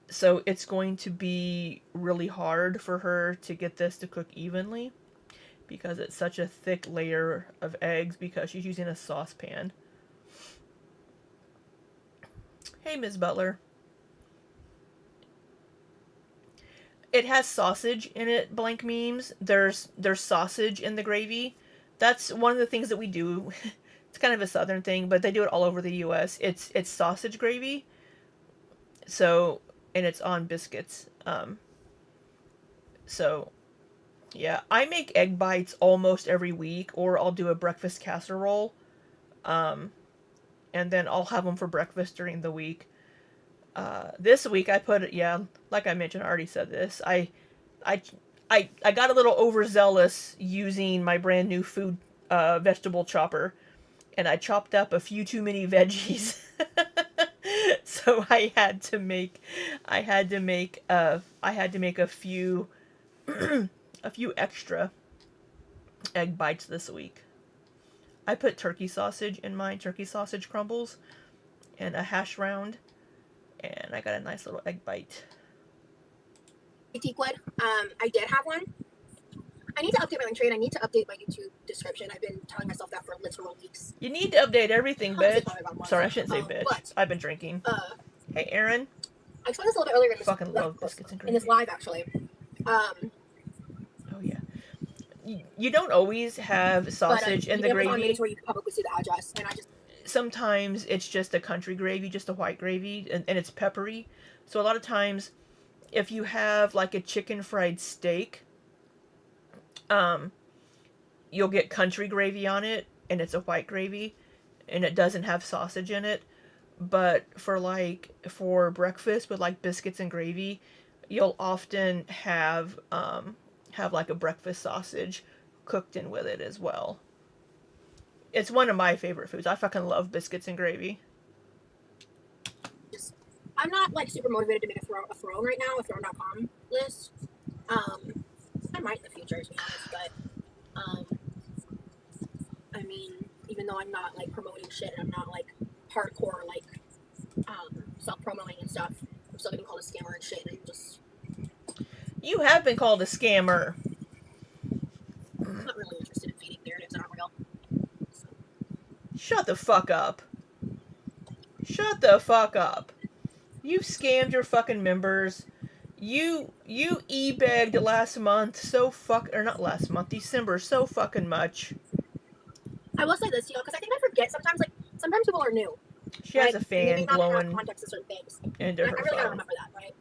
So it's going to be really hard for her to get this to cook evenly because it's such a thick layer of eggs because she's using a saucepan. Hey, Ms. Butler. It has sausage in it, blank memes. There's sausage in the gravy. That's one of the things that we do. It's kind of a southern thing, but they do it all over the US. It's sausage gravy. So, and it's on biscuits. So yeah, I make egg bites almost every week, or I'll do a breakfast casserole. And then I'll have them for breakfast during the week. This week I put it, yeah, like I mentioned, I already said this. I got a little overzealous using my brand new food vegetable chopper, and I chopped up a few too many veggies. So I had to make a few a few extra egg bites this week. I put turkey sausage in mine, turkey sausage crumbles, and a hash round, and I got a nice little egg bite. Teakwood. I did have one. I need to update my link tree, and I need to update my YouTube description. I've been telling myself that for literal weeks. You need to update everything, bitch. Sorry, I shouldn't say bitch. But, I've been drinking. Hey, Aaron. I explained this a little bit earlier in this, Fucking love biscuits and gravy. in this live, actually. Oh, yeah. You don't always have sausage in the gravy. Where you can publicly see the address, and I just... Sometimes it's just a country gravy, just a white gravy, and it's peppery. So a lot of times, if you have like a chicken fried steak, you'll get country gravy on it, and it's a white gravy, and it doesn't have sausage in it. But for breakfast with like biscuits and gravy, you'll often have like a breakfast sausage cooked in with it as well. It's one of my favorite foods. I fucking love biscuits and gravy. I'm not like super motivated to make a throne right now, a throne.com list. I might in the future, to be honest, but I mean, even though I'm not like promoting shit and I'm not like hardcore like self-promoting and stuff, I'm still getting called a scammer and shit, and just... You have been called a scammer. I'm not really interested in feeding narratives that aren't real. So. Shut the fuck up. Shut the fuck up. You've scammed your fucking members. You e-begged last month December so fucking much. I will say this, because I think I forget sometimes people are new. She has a fan glowing context to certain things. Into her I really gotta remember that, right?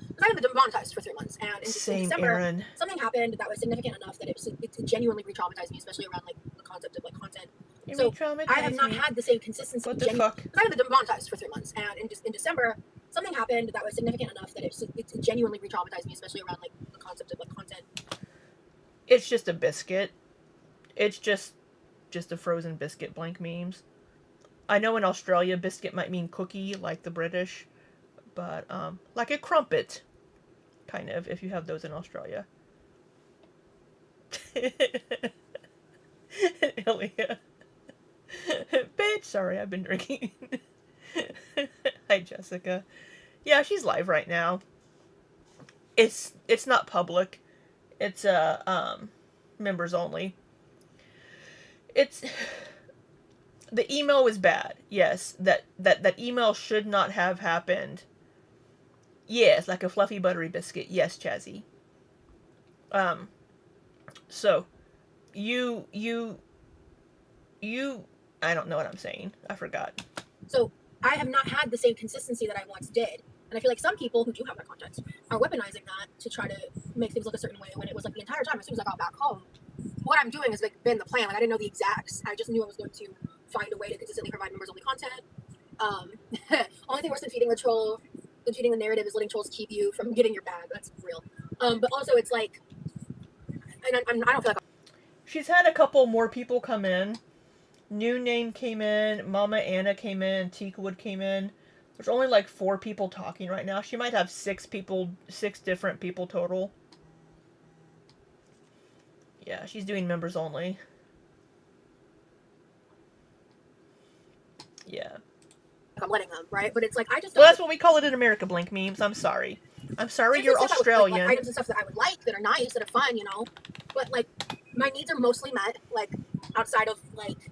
Because I've been demonetized for 3 months, and in December, Aaron. something happened that was significant enough that it genuinely re-traumatized me, especially around like the concept of like content. So I have not had the same consistency. What the fuck? Because I've been demonetized for 3 months, and in December, something happened that was significant enough that it genuinely re-traumatized me, especially around like the concept of like content. It's just a biscuit. It's just a frozen biscuit, blank memes. I know in Australia, biscuit might mean cookie, like the British, but like a crumpet, kind of, if you have those in Australia. Ilya. Bitch, sorry, I've been drinking. Hi, Jessica. Yeah, she's live right now. It's not public. It's members only. The email was bad. Yes, that email should not have happened. Yes, like a fluffy buttery biscuit. Yes, Chazzy. So, you, I don't know what I'm saying. I forgot. So, I have not had the same consistency that I once did. And I feel like some people who do have that context are weaponizing that to try to make things look a certain way, when it was like the entire time, as soon as I got back home, what I'm doing has like been the plan. Like, I didn't know the exacts. I just knew I was going to find a way to consistently provide members-only content. Only thing worse than feeding the narrative is letting trolls keep you from getting your bag. That's real. But also, it's like, and I don't feel like... She's had a couple more people come in. New Name came in, Mama Anna came in, Teakwood came in. There's only like 4 people talking right now. She might have 6 different people total. Yeah, she's doing members only. Yeah. I'm letting them, right? But it's like, I just... Well, that's what we call it in America, Blink Memes. I'm sorry. I'm sorry you're Australian. Like items and stuff that I would like, that are nice, that are fun, you know? But, like, my needs are mostly met, like outside of like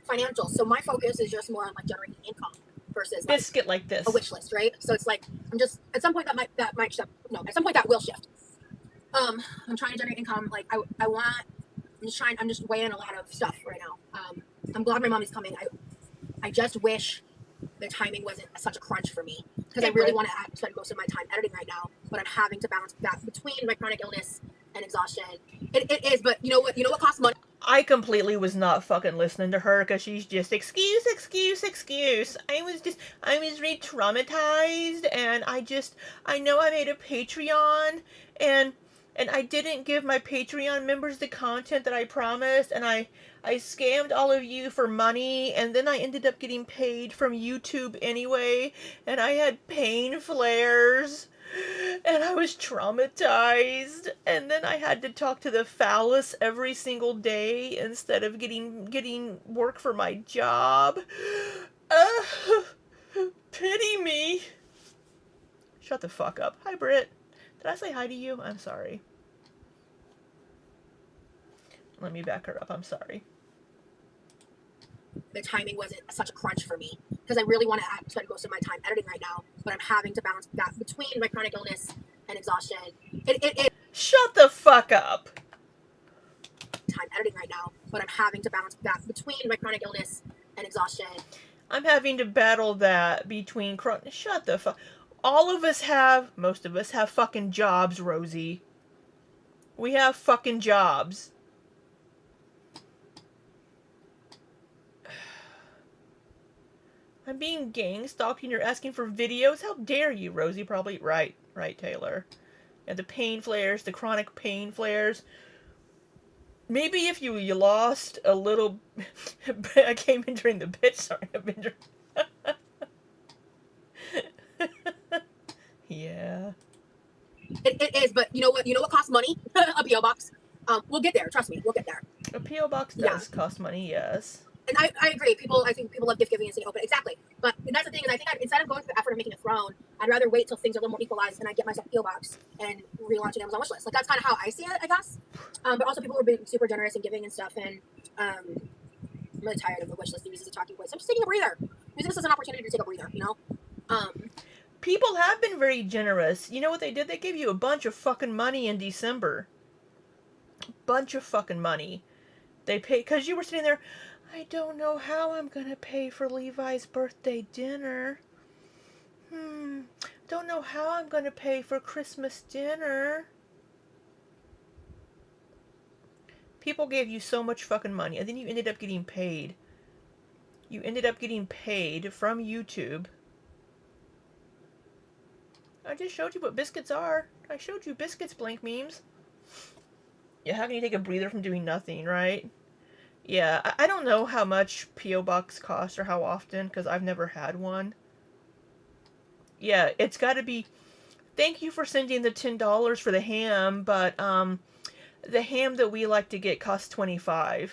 financial. So my focus is just more on like generating income versus like Biscuit like this. a wish list, right? So it's like I'm just at some point that might shift. No, at some point that will shift. I'm trying to generate income. Like I'm just weighing a lot of stuff right now. I'm glad my mom is coming. I just wish the timing wasn't such a crunch for me because I really want to spend most of my time editing right now, but I'm having to balance that between my chronic illness and exhaustion. It is, but you know what costs money? I completely was not fucking listening to her because she's just excuse. I was re-traumatized, and I know I made a Patreon, and I didn't give my Patreon members the content that I promised, and I scammed all of you for money, and then I ended up getting paid from YouTube anyway, and I had pain flares. And I was traumatized, and then I had to talk to the phallus every single day instead of getting work for my job. Pity me. Shut the fuck up. Hi, Britt. Did I say hi to you? I'm sorry. Let me back her up. I'm sorry. The timing wasn't such a crunch for me because I really want to spend most of my time editing right now, but I'm having to balance that between my chronic illness and exhaustion. Shut the fuck up. Time editing right now, but I'm having to balance that between my chronic illness and exhaustion. I'm having to battle that between shut the fuck. Most of us have fucking jobs, Rosie. We have fucking jobs. I'm being gang stalked and you're asking for videos? How dare you, Rosie? Probably right, Taylor. And the pain flares, the chronic pain flares. Maybe if you lost a little... I came in during the bitch, sorry. I've been yeah. It is, but you know what costs money? A PO box. We'll get there. Trust me, we'll get there. A PO box does cost money, yes. And I agree. I think people love gift giving and staying open. Exactly. But that's the thing is, I think instead of going through the effort of making a throne, I'd rather wait till things are a little more equalized and I get myself a PO box and relaunch an Amazon wish list. Like that's kind of how I see it, I guess. But also people were being super generous and giving and stuff. And I'm really tired of the wish list being used as a talking point. So I'm just taking a breather. Using this as an opportunity to take a breather. You know. People have been very generous. You know what they did? They gave you a bunch of fucking money in December. Bunch of fucking money. They paid because you were sitting there. I don't know how I'm gonna pay for Levi's birthday dinner. Don't know how I'm gonna pay for Christmas dinner. People gave you so much fucking money, and then you ended up getting paid. You ended up getting paid from YouTube. I just showed you what biscuits are. I showed you biscuits, blank memes. Yeah, how can you take a breather from doing nothing, right? Yeah, I don't know how much P.O. Box costs or how often, because I've never had one. Yeah, it's got to be... Thank you for sending the $10 for the ham, but the ham that we like to get costs $25.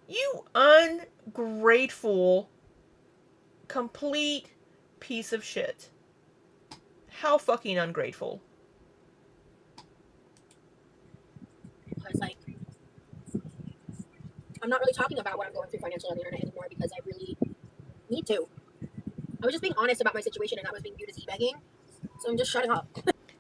You ungrateful, complete piece of shit. How fucking ungrateful. It's like I'm not really talking about what I'm going through financially on the internet anymore because I really need to. I was just being honest about my situation and that was being viewed as e-begging. So I'm just shutting up.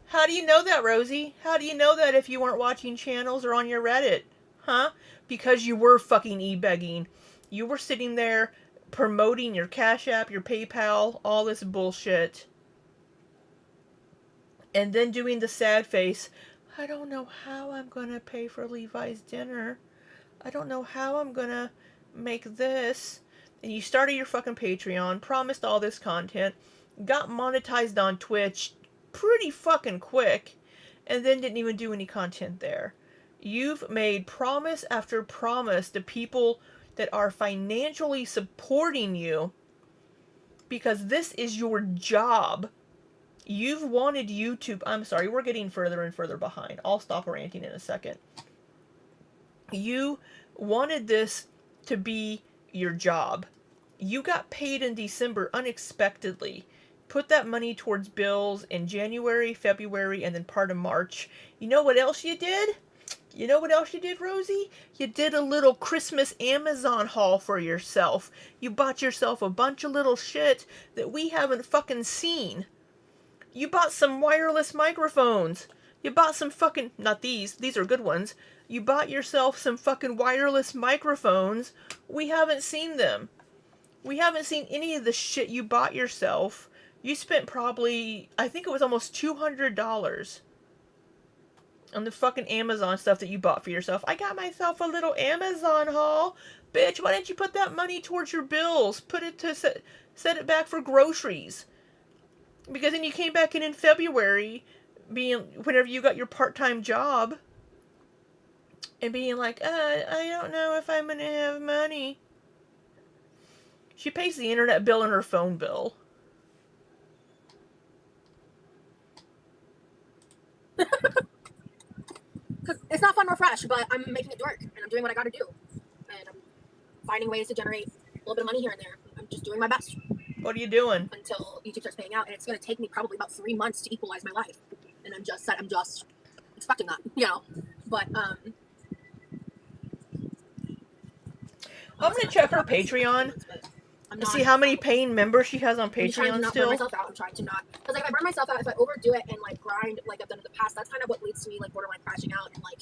How do you know that, Rosie? How do you know that if you weren't watching channels or on your Reddit? Huh? Because you were fucking e-begging. You were sitting there promoting your Cash App, your PayPal, all this bullshit. And then doing the sad face. I don't know how I'm gonna pay for Levi's dinner. I don't know how I'm gonna make this. And you started your fucking Patreon, promised all this content, got monetized on Twitch pretty fucking quick, and then didn't even do any content there. You've made promise after promise to people that are financially supporting you because this is your job. You've wanted YouTube... I'm sorry, we're getting further and further behind. I'll stop ranting in a second. You wanted this to be your job. You got paid in December unexpectedly put that money towards bills in January, February, and then part of March. You know what else you did? You know what else you did, Rosie? You did a little Christmas Amazon haul for yourself. You bought yourself a bunch of little shit that we haven't fucking seen. You bought some wireless microphones. You bought some fucking... Not these. These are good ones. You bought yourself some fucking wireless microphones. We haven't seen them. We haven't seen any of the shit you bought yourself. You spent probably... I think it was almost $200 on the fucking Amazon stuff that you bought for yourself. I got myself a little Amazon haul. Bitch, why didn't you put that money towards your bills? Put it to set it back for groceries. Because then you came back in February, whenever you got your part-time job, and being like, I don't know if I'm gonna have money. She pays the internet bill and her phone bill. Because it's not fun or fresh, but I'm making it work, and I'm doing what I gotta do. And I'm finding ways to generate a little bit of money here and there. I'm just doing my best. What are you doing? Until YouTube starts paying out, and it's gonna take me probably about 3 months to equalize my life. And I'm just expecting that, you know. But I'm gonna check her Patreon and see how many paying members she has on Patreon still. I'm trying to not, because like if I burn myself out, if I overdo it and like grind like I've done in the past, that's kind of what leads to me like borderline crashing out and like.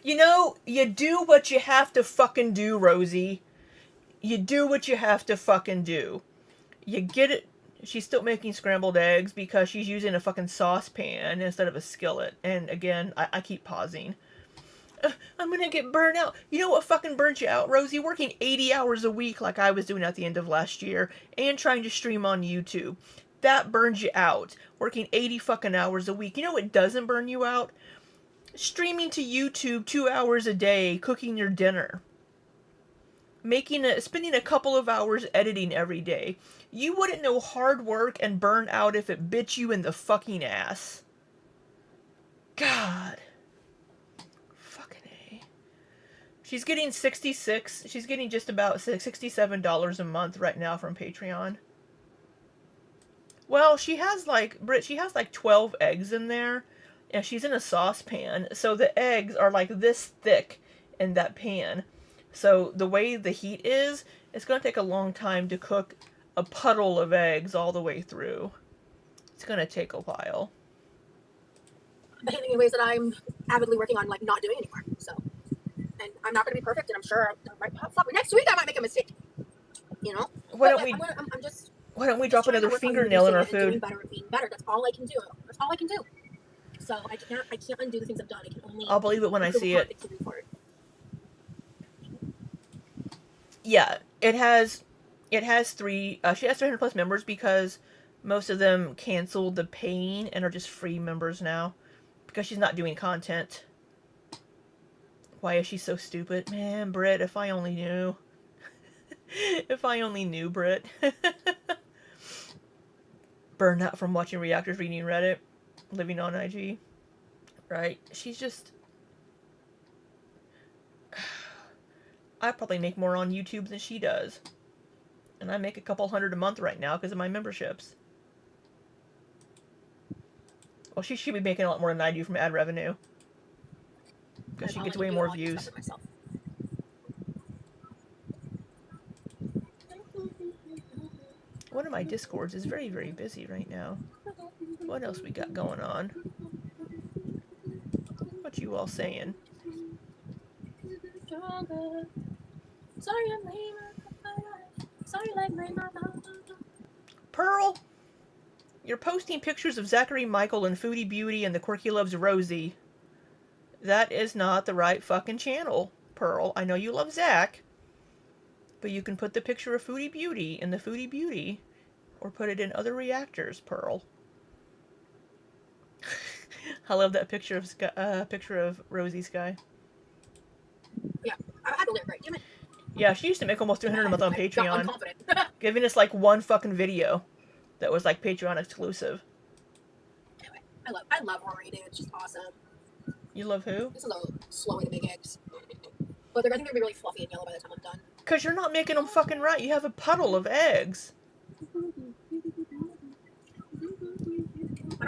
You know, you do what you have to fucking do, Rosie. You do what you have to fucking do. You get it. She's still making scrambled eggs because she's using a fucking saucepan instead of a skillet. And again, I keep pausing. I'm gonna get burned out. You know what fucking burnt you out, Rosie? Working 80 hours a week like I was doing at the end of last year and trying to stream on YouTube. That burns you out. Working 80 fucking hours a week. You know what doesn't burn you out? Streaming to YouTube 2 hours a day, cooking your dinner. Spending a couple of hours editing every day. You wouldn't know hard work and burn out if it bit you in the fucking ass. God. She's getting she's getting just about $67 a month right now from Patreon. Well, she has like 12 eggs in there, and she's in a saucepan, so the eggs are like this thick in that pan. So the way the heat is, it's going to take a long time to cook a puddle of eggs all the way through. It's going to take a while. Behaving in ways that I'm avidly working on, like, not doing anymore, so. And I'm not going to be perfect, and I'm sure next week I might make a mistake. You know? Why don't we drop another fingernail in our food? Doing better and being better. That's all I can do. That's all I can do. So I can't undo the things I've done. I can only. I'll believe it when I see it. Yeah, it has 3. She has 300 plus members because most of them canceled the paying and are just free members now because she's not doing content. Why is she so stupid? Man, Britt, if I only knew. If I only knew, Britt. Burnout from watching reactors, reading Reddit, living on IG. Right? She's just... I probably make more on YouTube than she does. And I make a couple hundred a month right now because of my memberships. Well, she should be making a lot more than I do from ad revenue. Because she gets way more views. One of my Discords is very, very busy right now. What else we got going on? What you all saying? Pearl, you're posting pictures of Zachary Michael and Foodie Beauty and the Quirky Loves Rosie. That is not the right fucking channel, Pearl. I know you love Zach, but you can put the picture of Foodie Beauty in the Foodie Beauty, or put it in other reactors, Pearl. I love that picture of Rosie Sky. Yeah, I had to live right. Damn it. Yeah, she used to make almost $300 a month on Patreon, giving us like one fucking video that was like Patreon exclusive. Anyway, I love Rory, dude. It's just awesome. You love who? This is a slow way to make eggs. But I think they'll be really fluffy and yellow by the time I'm done. Because you're not making them fucking right. You have a puddle of eggs.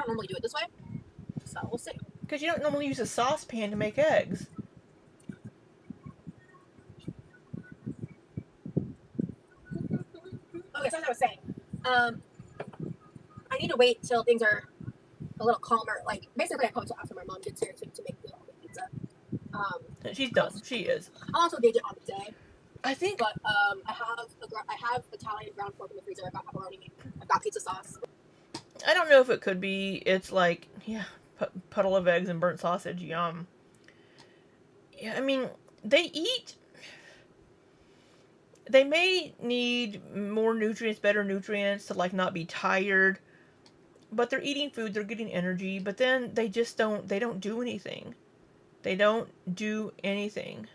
don't normally do it this way, so we'll see. Because you don't normally use a saucepan to make eggs. Okay, so as I was saying, I need to wait till things are a little calmer. Like, basically, I called to after my mom gets here to make the pizza. She's done. She is. I'll also gauge it on the day. I think. But I have Italian ground pork in the freezer. I've got pepperoni. I've got pizza sauce. I don't know if it could be. It's like, yeah, puddle of eggs and burnt sausage. Yum. Yeah, I mean, they eat. They may need more nutrients, better nutrients to like not be tired. But they're eating food, they're getting energy, but then they just don't do anything. They don't do anything.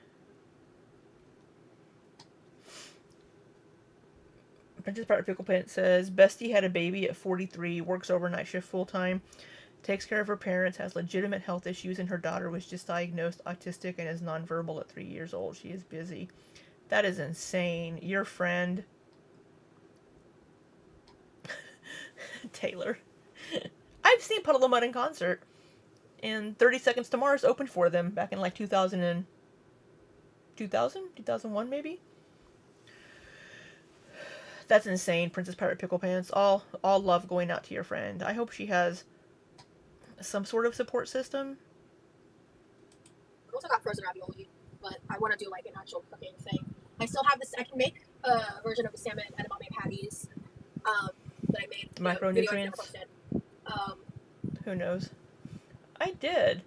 Princess Pirate Pickle Pant says, Bestie had a baby at 43, works overnight shift full time, takes care of her parents, has legitimate health issues, and her daughter was just diagnosed autistic and is nonverbal at 3 years old. She is busy. That is insane. Your friend, Taylor. I've seen Puddle of Mud in concert, and 30 Seconds to Mars opened for them back in like 2001 maybe. That's insane, Princess Pirate Pickle Pants. All love going out to your friend. I hope she has some sort of support system. I also got frozen ravioli, but I want to do like an actual cooking thing. I still have this. I can make a version of the salmon edamame patties that I made. Micronutrients. Who knows? I did.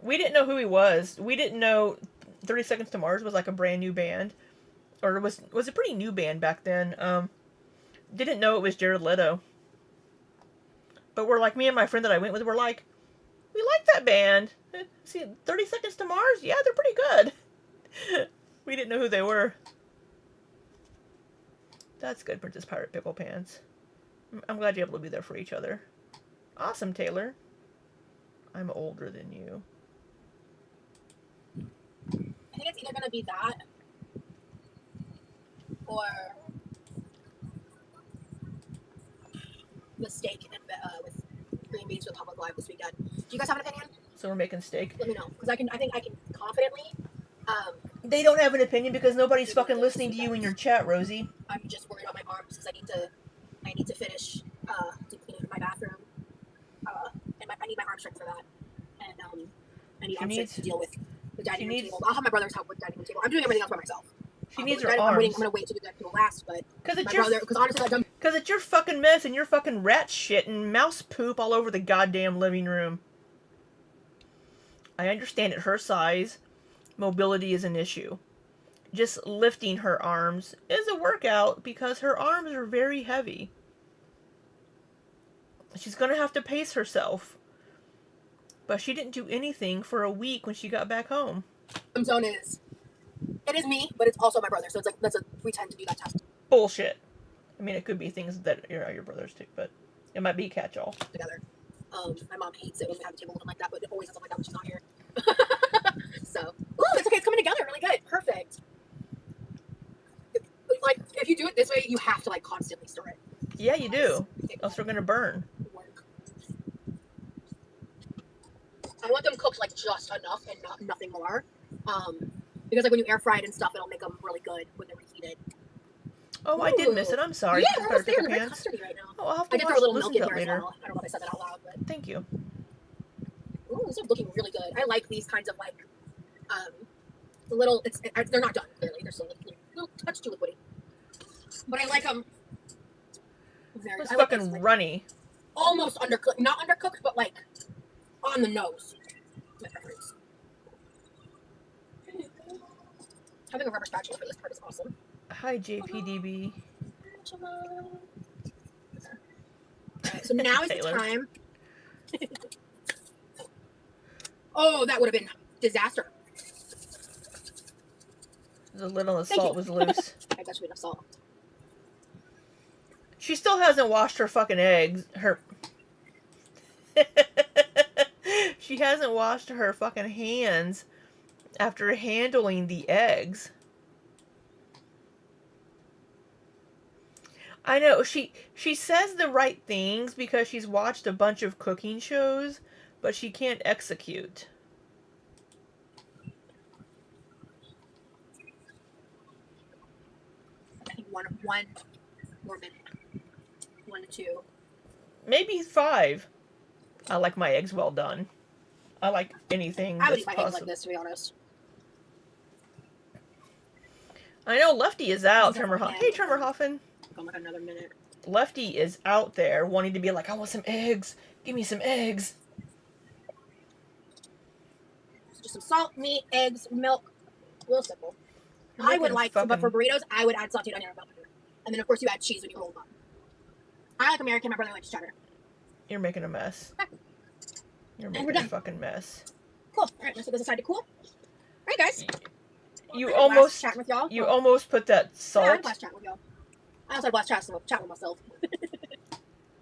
We didn't know who he was. We didn't know 30 Seconds to Mars was like a brand new band. Or was a pretty new band back then. Didn't know it was Jared Leto. But we're like, me and my friend that I went with were like, we like that band. See, 30 Seconds to Mars? Yeah, they're pretty good. We didn't know who they were. That's good, Princess Pirate Pickle Pants. I'm glad you're able to be there for each other. Awesome, Taylor. I'm older than you. I think it's either gonna be that or the steak and with green beans with public live this weekend. Do you guys have an opinion? So we're making steak. Let me know, because I think I can confidently. They don't have an opinion because nobody's fucking listening to you in your chat, Rosie. I'm just worried about my arms because I need to finish deep cleaning my bathroom, and I need my arm strength for that, and I need arm strength to deal with the dining room table. I'll have my brother's help with the dining room table. I'm doing everything else by myself. She needs her I'm arms. gonna wait to do that table last, but because honestly, it's your fucking mess and your fucking rat shit and mouse poop all over the goddamn living room. I understand at her size, mobility is an issue. Just lifting her arms is a workout because her arms are very heavy. She's gonna have to pace herself. But she didn't do anything for a week when she got back home. Zone is. It is me, but it's also my brother, so it's like we tend to do that test. Bullshit. I mean, it could be things that are your brothers too, but it might be a catch-all. Together. My mom hates it when we have a table looking like that, but it always ends up like that when she's not here. So, ooh, it's okay. It's coming together really good. Perfect. Like, if you do it this way, you have to like constantly stir it. Yeah, you do. Else we're gonna burn. I want them cooked like just enough and nothing more. Because like when you air fry it and stuff, it'll make them really good when they're reheated. Oh, I did miss it. I'm sorry. Yeah, they're there. They're very custardy right now. Oh, I'll have to I did throw a little milk in here later. as well. I don't know if I said that out loud, but thank you. Ooh, these are looking really good. I like these kinds of like the little. They're not done clearly. They're still a little touch too liquidy. But I like them. It's fucking runny. Almost undercooked, not undercooked, but like on the nose. My preference. Having a rubber spatula for this part is awesome. Hi, JPDB. Alright, so now is the time. Oh, that would have been disaster. The lid on the salt was loose. I got you enough salt. She still hasn't washed her fucking eggs. She hasn't washed her fucking hands after handling the eggs. I know she says the right things because she's watched a bunch of cooking shows, but she can't execute. I think one more minute. 1 to 2. Maybe 5. I like my eggs well done. I like anything I would that's eat my eggs like possible. this, to be honest. I know Lefty is out. Hey, Tremorhoffen. Go like another minute. Lefty is out there wanting to be like, I want some eggs. Give me some eggs. So just some salt, meat, eggs, milk. Real simple. I would like, but for burritos, I would add sauteed onion and bell pepper. And then, of course, you add cheese when you roll them up. I like American. My brother likes cheddar. You're making a mess. You're And we're making a done. fucking mess. Cool. All right, let's put this aside to cool. All right, guys. You I had a blast almost chatting with y'all. you almost put that Yeah, I had a salt. blast chatting with y'all. I also had a blast chat with myself.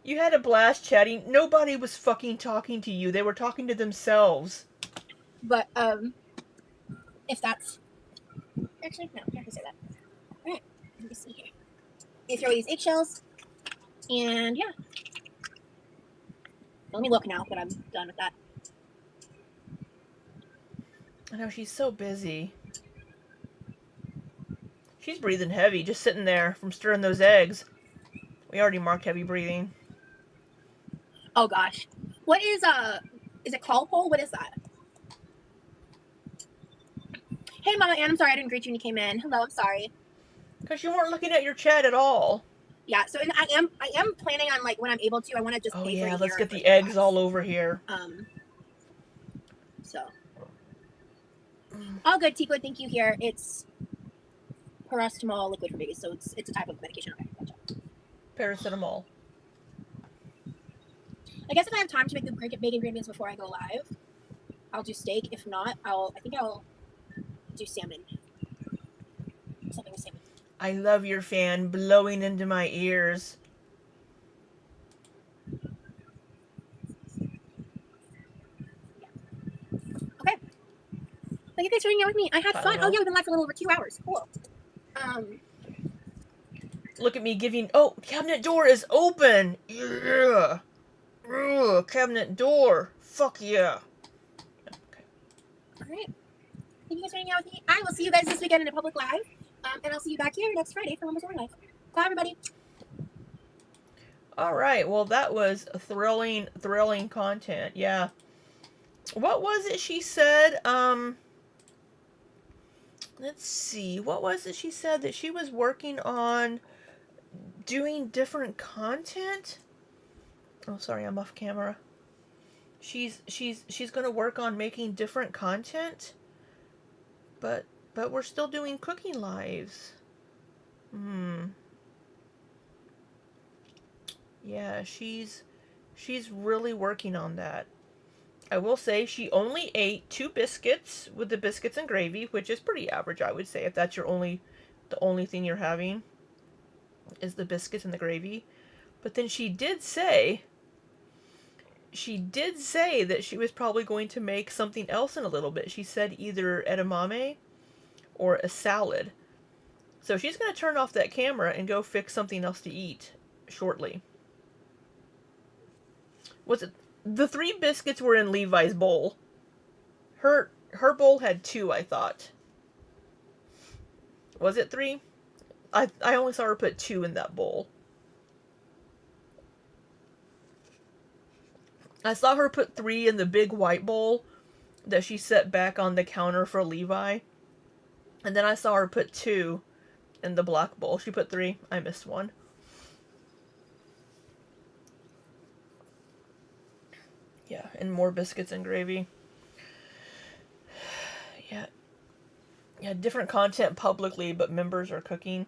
You had a blast chatting. Nobody was fucking talking to you. They were talking to themselves. But if that's actually no, I'm not gonna say that. All right, let me see here. You throw these eggshells, and yeah. Let me look now that I'm done with that. I know she's so busy. She's breathing heavy, just sitting there from stirring those eggs. We already marked heavy breathing. Oh gosh, what is it call pole? What is that? Hey, Mama Ann, I'm sorry I didn't greet you when you came in. Hello, I'm sorry. Because you weren't looking at your chat at all. Yeah, so and I am planning on like when I'm able to. I want to just Oh pay yeah, for let's get the eggs all over here. So all good, Tico. Thank you. Here, it's paracetamol liquid for babies, so it's a type of medication. Okay, gotcha. Paracetamol. I guess if I have time to make the bacon ingredients before I go live, I'll do steak. If not, I think I'll do salmon. Something with salmon. I love your fan blowing into my ears. Okay. Thank you guys for hanging out with me. I had fun. Oh yeah, we've been live for a little over 2 hours. Cool. Look at me giving. Oh, cabinet door is open. Yeah. Ugh, cabinet door. Fuck yeah. Okay. All right. Thank you guys for hanging out with me. I will see you guys this weekend in a public live, and I'll see you back here next Friday for Mama's More Live. Bye, everybody. All right. Well, that was thrilling content. Yeah. What was it she said? Let's see. What was it she said that she was working on doing different content? Oh, sorry, I'm off camera. She's going to work on making different content, but we're still doing cooking lives. Yeah, she's really working on that. I will say she only ate 2 biscuits with the biscuits and gravy, which is pretty average, I would say, if that's the only thing you're having is the biscuits and the gravy. But then she did say that she was probably going to make something else in a little bit. She said either edamame or a salad. So she's going to turn off that camera and go fix something else to eat shortly. Was it the 3 biscuits were in Levi's bowl? Her bowl had 2, I thought. Was it 3? I only saw her put 2 in that bowl. I saw her put 3 in the big white bowl that she set back on the counter for Levi. And then I saw her put 2 in the black bowl. She put 3. I missed 1. Yeah, and more biscuits and gravy. Yeah, different content publicly, but members are cooking.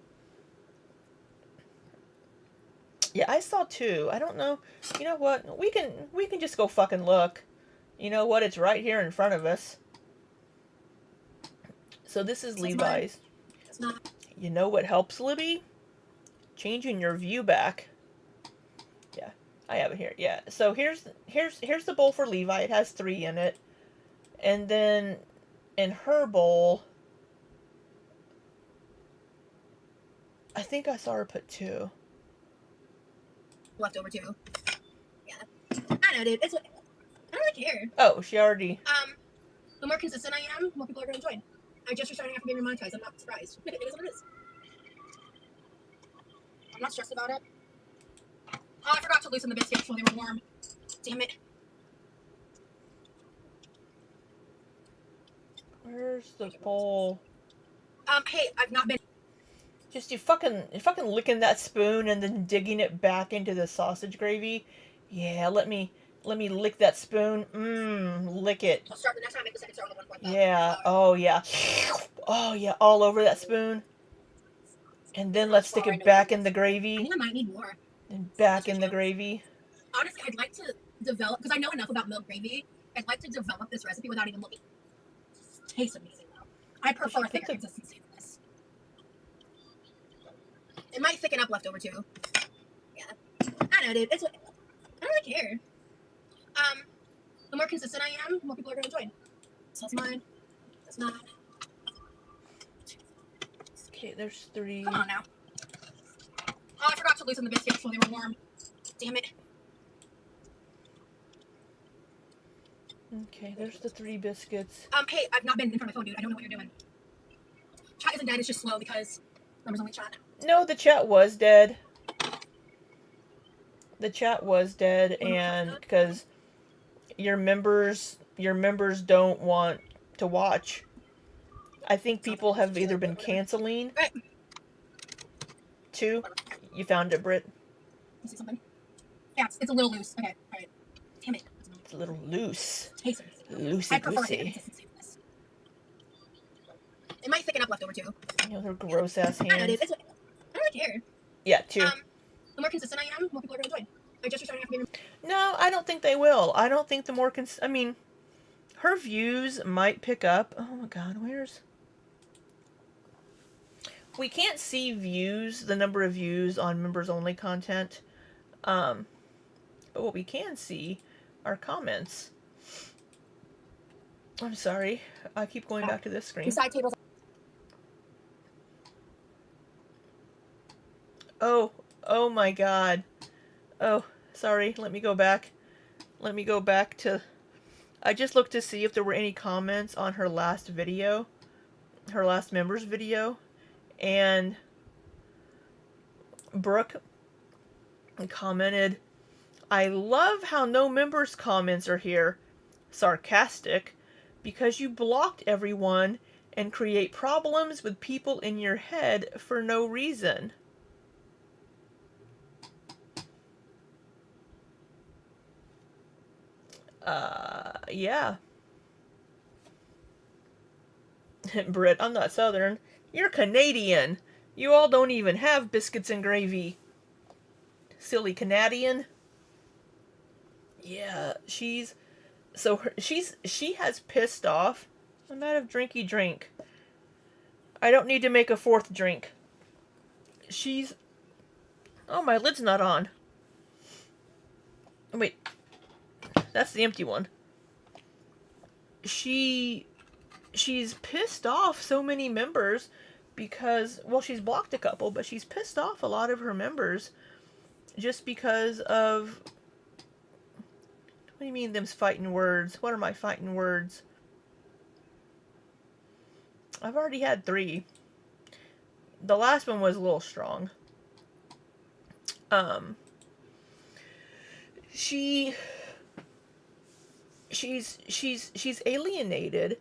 Yeah, I saw 2. I don't know. You know what? We can just go fucking look. You know what? It's right here in front of us. So this is Levi's. It's not. You know what helps, Libby? Changing your view back. Yeah, I have it here. Yeah. So here's the bowl for Levi. It has 3 in it. And then in her bowl, I think I saw her put 2. left over too. Yeah. I know, dude. I don't really care. Oh, she already. The more consistent I am, the more people are going to join. I just starting after being monetized. I'm not surprised. It is what it is. I'm not stressed about it. Oh, I forgot to loosen the biscuits while they were warm. Damn it. Where's the bowl? Hey, I've not been. Just you fucking licking that spoon and then digging it back into the sausage gravy. Yeah, let me lick that spoon. Lick it. I'll start the next time I make the second start with a 1.5. Yeah. Oh yeah. Oh yeah. All over that spoon. And then let's stick it back in the I gravy. think I might need more. And back in the gravy. Honestly, I'd like to develop, because I know enough about milk gravy, I'd like to develop this recipe without even looking. It tastes amazing, though. I prefer thicker consistency than this. It might thicken up leftover, too. Yeah. I know, dude. I don't really care. The more consistent I am, the more people are going to join. So that's mine. That's mine. Okay, there's 3. Come on now. Oh, I forgot to loosen the biscuits while they were warm. Damn it. Okay, there's the 3 biscuits. Hey, I've not been in front of my phone, dude. I don't know what you're doing. Chat isn't dead, it's just slow because numbers only chat. No, the chat was dead. The chat was dead, and because your members don't want to watch. I think people have either been canceling. Right. 2, you found it, Britt. You see something? Yeah, it's a little loose. Okay, alright. Damn it. It's a little loose. Tastes amazing. Loosey I prefer thicker goosey. consistency than this. It might thicken up leftover too. You know, they're gross ass I know, hands. dude. I don't really care. Yeah, 2. The more consistent I am, the more people are going to join. I just starting after being. No, I don't think they will. I don't think the more I mean, her views might pick up. Oh my god, where's... We can't see views, the number of views on members-only content. But what we can see are comments. I'm sorry. I keep going back to this screen. Side tables. Oh my god. Oh, sorry. Let me go back. Let me go back to... I just looked to see if there were any comments on her last video. Her last members video. And Brooke commented, I love how no members' comments are here. Sarcastic. Because you blocked everyone and create problems with people in your head for no reason. Yeah. Britt, I'm not Southern. You're Canadian. You all don't even have biscuits and gravy. Silly Canadian. Yeah, she has pissed off. I'm out of drinky drink. I don't need to make a 4th drink. Oh, my lid's not on. Wait. That's the empty one. She's pissed off so many members because, well, she's blocked a couple, but she's pissed off a lot of her members just because of... What do you mean, them's fighting words? What are my fighting words? I've already had 3. The last one was a little strong. She's alienated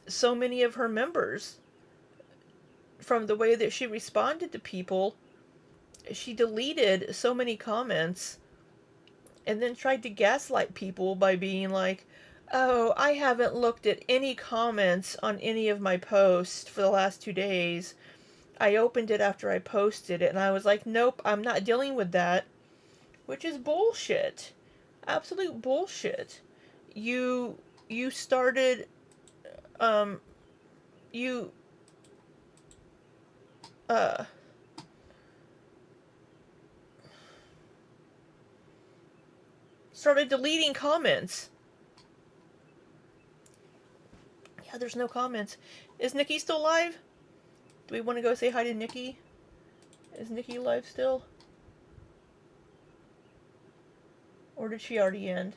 so many of her members from the way that she responded to people. She deleted so many comments and then tried to gaslight people by being like, oh, I haven't looked at any comments on any of my posts for the last 2 days. I opened it after I posted it, and I was like, nope, I'm not dealing with that. Which is bullshit. Absolute bullshit. You started, started deleting comments. Yeah, there's no comments. Is Nikki still live? Do we want to go say hi to Nikki? Is Nikki live still? Or did she already end?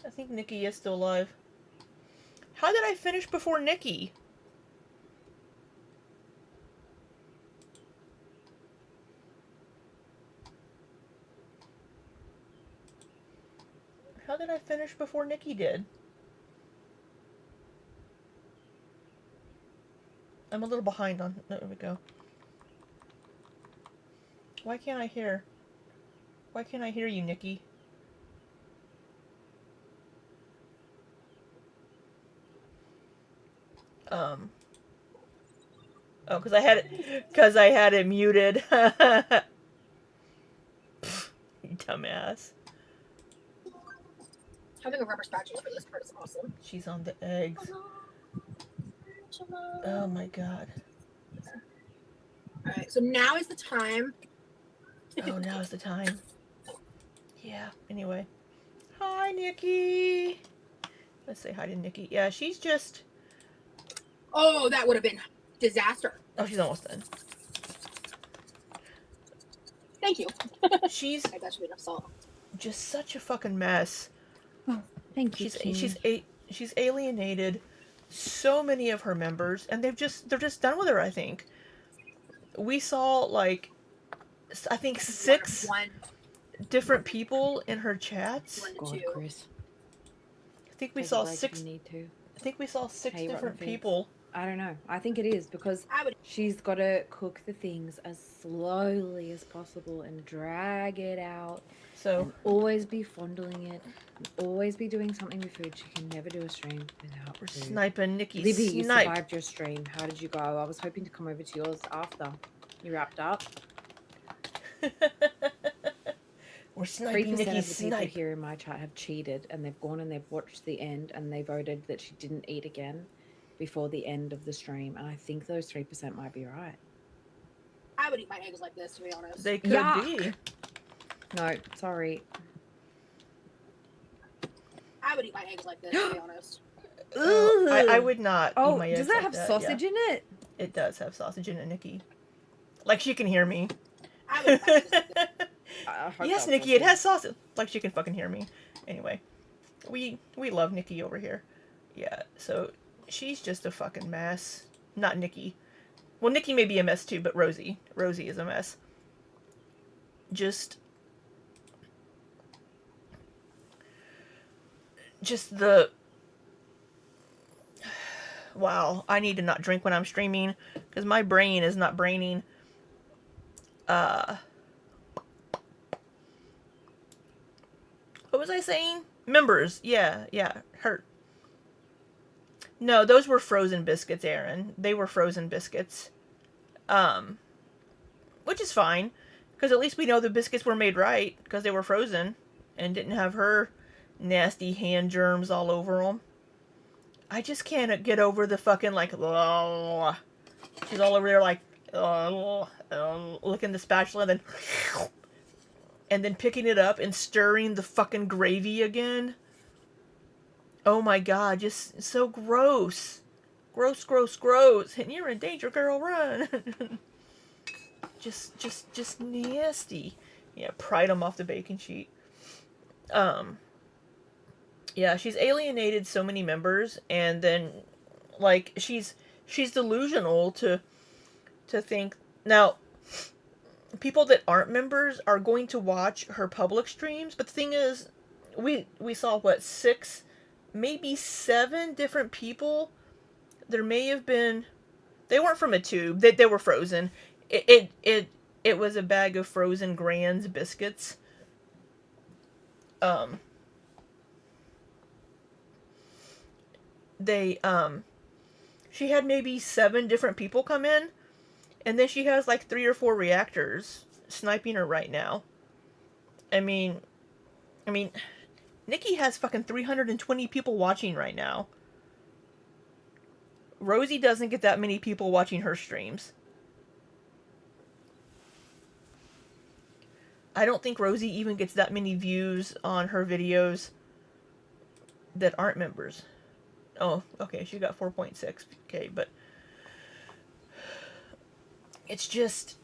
I think Nikki is still alive. How did I finish before Nikki? How did I finish before Nikki did? I'm a little behind on... There we go. Why can't I hear? Why can't I hear you, Nikki? Oh, because I had it muted. Pfft, you dumbass. Having a rubber spatula for this part is awesome. She's on the eggs. Oh my god. Alright, so now is the time. Oh, now is the time. Yeah, anyway. Hi, Nikki. Let's say hi to Nikki. Yeah, she's just... Oh, that would have been disaster. Oh, she's almost done. Thank you. She's I got you enough salt. just such a fucking mess. Oh, thank you. She's alienated so many of her members, and they're just done with her. I think we saw like I think six different people in her chats. God, Chris. I think we Take a saw break if six. you need to. I think we saw six Hey, different rotten figs. people. I don't know. I think it is because she's got to cook the things as slowly as possible and drag it out. So And always be fondling it. And always be doing something with food. She can never do a stream without we're food. sniping Nikki. Libby, you Snipe. survived your stream. How did you go? I was hoping to come over to yours after. You wrapped up. We're sniping 3% Nikki. of the people Snipe. here in my chat have cheated and they've gone and they've watched the end and they voted that she didn't eat again before the end of the stream. And I think those 3% might be right. I would eat my eggs like this, to be honest. They could Yuck. be. No, sorry. I would eat my eggs like this, to be honest. Oh, I would not. Oh, eat my does eggs that like have that. sausage Yeah. in it? It does have sausage in it, Nikki. Like she can hear me. I would eat my eggs like this. I hope Yes, that's Nikki, it sausage. has sausage. Like she can fucking hear me. Anyway, we love Nikki over here. Yeah, so she's just a fucking mess. Not Nikki. Well, Nikki may be a mess too, but Rosie is a mess. Just the... Wow, I need to not drink when I'm streaming because my brain is not braining. What was I saying? Members. Yeah, hurt. No, those were frozen biscuits, Aaron. They were frozen biscuits. Which is fine, because at least we know the biscuits were made right, because they were frozen, and didn't have her nasty hand germs all over them. I just can't get over the fucking, like, she's all over there, like, licking the spatula, and then picking it up and stirring the fucking gravy again. Oh my god, just so gross. Gross. And you're in danger, girl, run. just nasty. Yeah, pried them off the baking sheet. Yeah, she's alienated so many members, and then, like, she's delusional to think... Now, people that aren't members are going to watch her public streams, but the thing is, we saw, what, 6, maybe 7 different people. There may have been... They weren't from a tube. They were frozen. It was a bag of frozen Grands biscuits. She had maybe 7 different people come in, and then she has like 3 or 4 reactors sniping her right now. I mean, Nikki has fucking 320 people watching right now. Rosie doesn't get that many people watching her streams. I don't think Rosie even gets that many views on her videos that aren't members. Oh, okay, she got 4.6k, but... It's just,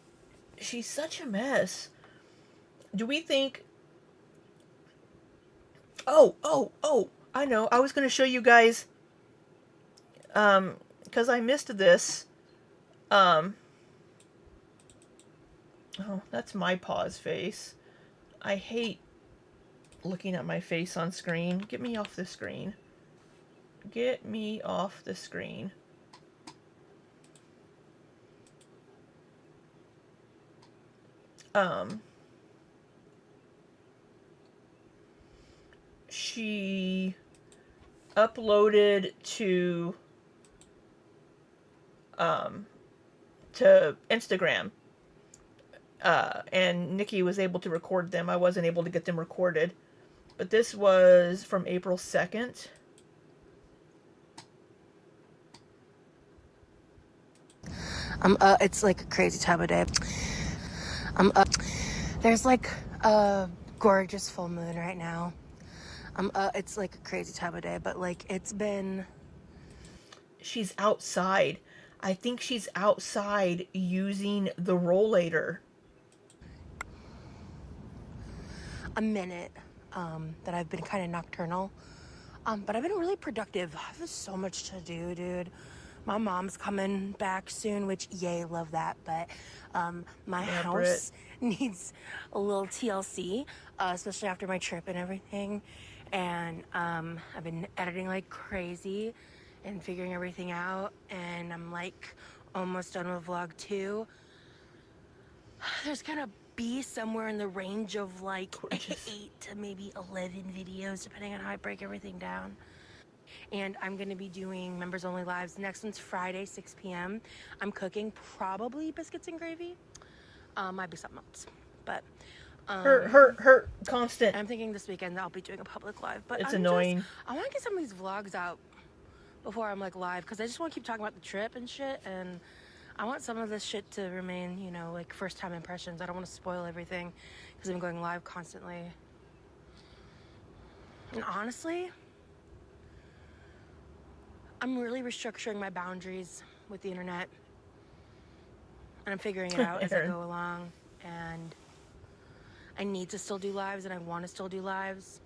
she's such a mess. Do we think... Oh, I know. I was going to show you guys, because I missed this. Oh, that's my pause face. I hate looking at my face on screen. Get me off the screen. Get me off the screen. She uploaded to Instagram. And Nikki was able to record them. I wasn't able to get them recorded. But this was from April 2nd. It's like a crazy time of day. There's like a gorgeous full moon right now. It's like a crazy time of day, but like it's been... She's outside. I think she's outside using the rollator. a minute that I've been kind of nocturnal. But I've been really productive. I have so much to do, dude. My mom's coming back soon, which, yay, love that. But my house needs a little TLC, especially after my trip and everything. And I've been editing like crazy and figuring everything out. And I'm like almost done with vlog 2. There's gonna be somewhere in the range of like 8 to maybe 11 videos, depending on how I break everything down. And I'm gonna be doing members only lives. Next one's Friday, 6 p.m. I'm cooking probably biscuits and gravy. Might be something else, but her constant. I'm thinking this weekend I'll be doing a public live. But It's annoying. I want to get some of these vlogs out before I'm like live, because I just want to keep talking about the trip and shit, and I want some of this shit to remain, you know, like first time impressions. I don't want to spoil everything because I'm going live constantly. And honestly, I'm really restructuring my boundaries with the internet, and I'm figuring it out as I go along. And I need to still do lives, and I want to still do lives,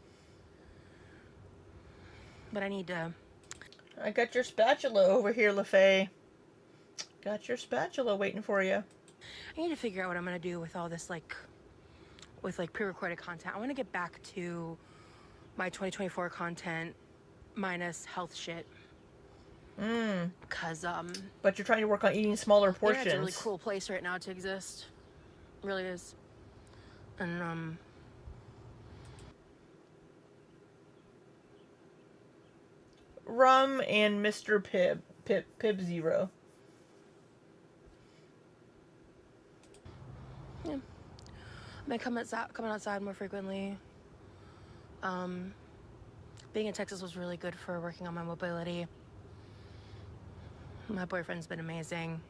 but I need to... I got your spatula over here, LaFay. Got your spatula waiting for you. I need to figure out what I'm gonna do with all this, like, with like pre-recorded content. I want to get back to my 2024 content minus health shit. Cause But you're trying to work on eating smaller portions. It's a really cool place right now to exist. It really is. And Rum and Mr. Pib Zero. yeah, I've been coming outside more frequently. Being in Texas was really good for working on my mobility. My boyfriend's been amazing.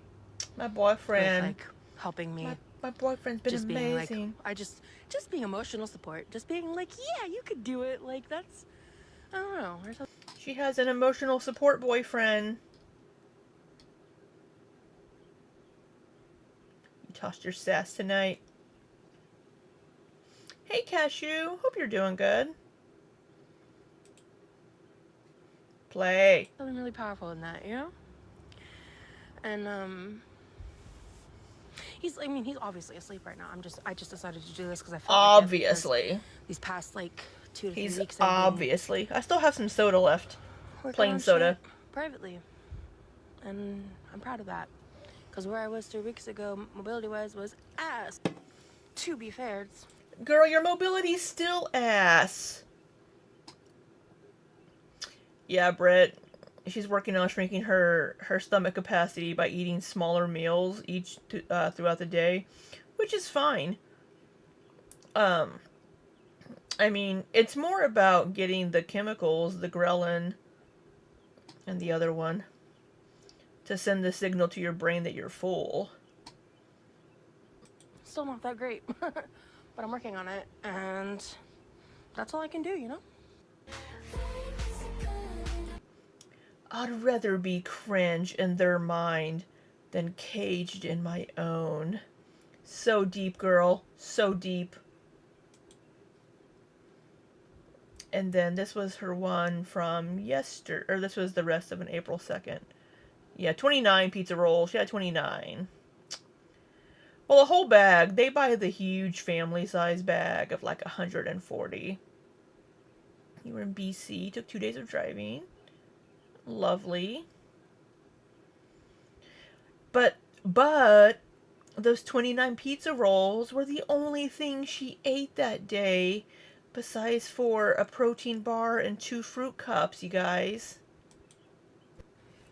My boyfriend. With, like, helping me. My boyfriend's been just amazing. Being like, just being emotional support. Just being like, yeah, you could do it. Like, that's, I don't know. She has an emotional support boyfriend. You tossed your sass tonight. Hey, Cashew. Hope you're doing good. Play. Something really powerful in that, you know? And, he's obviously asleep right now. I just decided to do this because I felt Obviously. Like these past, like, 2 to 3 He's weeks. Obviously. I still have some soda left. Plain soda. Privately. And I'm proud of that. Because where I was 3 weeks ago, mobility-wise, was ass. To be fair. Girl, your mobility's still ass. Yeah, Britt. She's working on shrinking her stomach capacity by eating smaller meals throughout the day, which is fine. I mean, it's more about getting the chemicals, the ghrelin, and the other one, to send the signal to your brain that you're full. Still not that great, but I'm working on it, and that's all I can do, you know? I'd rather be cringe in their mind than caged in my own. So deep, girl. So deep. And then this was her one from yesterday, or this was the rest of an April 2nd. Yeah, 29 pizza rolls. She had 29. Well, a whole bag. They buy the huge family size bag of like 140. You were in BC. Took 2 days of driving. Lovely. But those 29 pizza rolls were the only thing she ate that day, besides for a protein bar and 2 fruit cups, you guys.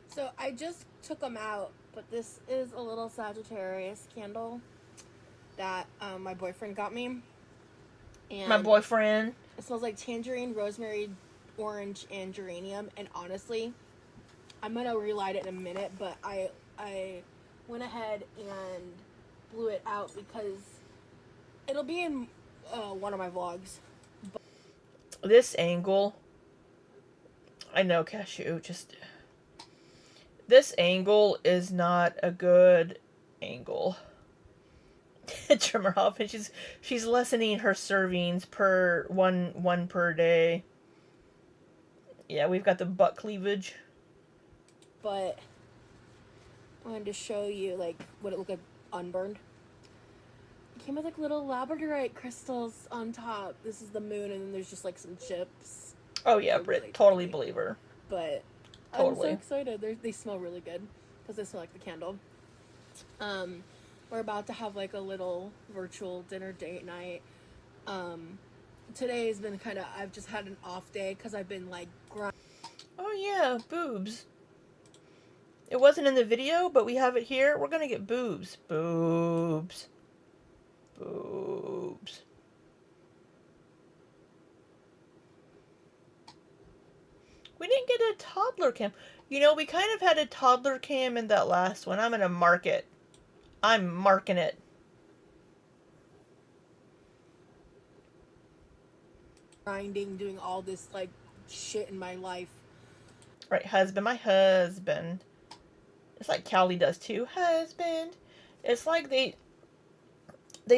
So I just took them out, but this is a little Sagittarius candle that my boyfriend got me. And My boyfriend. it smells like tangerine, rosemary, orange, and geranium. And honestly, I'm gonna relight it in a minute, but I went ahead and blew it out because it'll be in one of my vlogs. This angle, I know, Cashew, just this angle is not a good angle. Trim her off, and she's lessening her servings per one per day. Yeah, we've got the butt cleavage. But I wanted to show you like what it looked like unburned. It came with like little labradorite crystals on top. This is the moon, and then there's just like some chips. Oh yeah, They're Britt, really totally tiny. believe her. But Totally. I'm so excited. They smell really good because they smell like the candle. We're about to have like a little virtual dinner date night. Today has been kind of, I've just had an off day because I've been like Oh yeah, boobs. It wasn't in the video, but we have it here. We're gonna get boobs. Boobs. Boobs. We didn't get a toddler cam. You know, we kind of had a toddler cam in that last one. I'm gonna mark it. I'm marking it. grinding, doing all this like shit in my life. Right, husband, my husband. It's like Callie does too. Husband. It's like they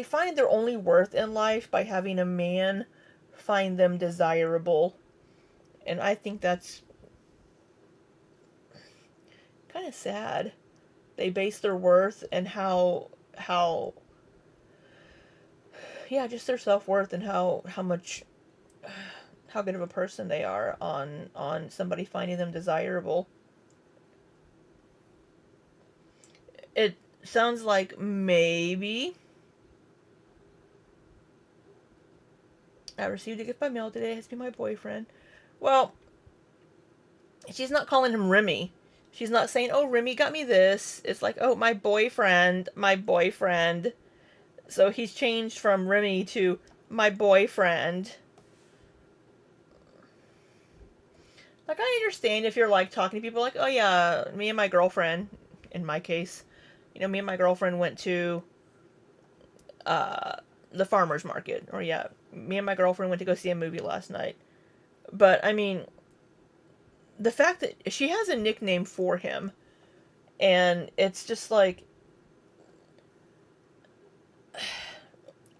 find their only worth in life by having a man find them desirable. And I think that's kind of sad. They base their worth and how yeah, just their self-worth and how much how good of a person they are on somebody finding them desirable. It sounds like maybe I received a gift by mail today. It has to be my boyfriend. Well, she's not calling him Remy. She's not saying, oh, Remy got me this. It's like, oh, my boyfriend, my boyfriend. So he's changed from Remy to my boyfriend. Like, I understand if you're, like, talking to people like, oh, yeah, me and my girlfriend, in my case, you know, me and my girlfriend went to the farmer's market. Or, yeah, me and my girlfriend went to go see a movie last night. But, I mean, the fact that she has a nickname for him, and it's just like,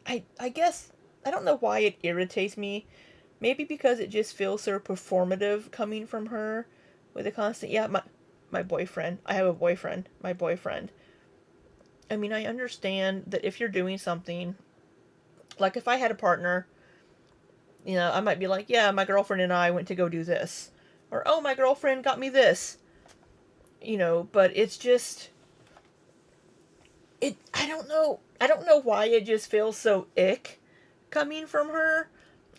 I guess, I don't know why it irritates me. Maybe because it just feels so performative coming from her with a constant, yeah, my boyfriend. I have a boyfriend. My boyfriend. I mean, I understand that if you're doing something, like if I had a partner, you know, I might be like, yeah, my girlfriend and I went to go do this. Or, oh, my girlfriend got me this. You know, but it's just, I don't know why it just feels so ick coming from her.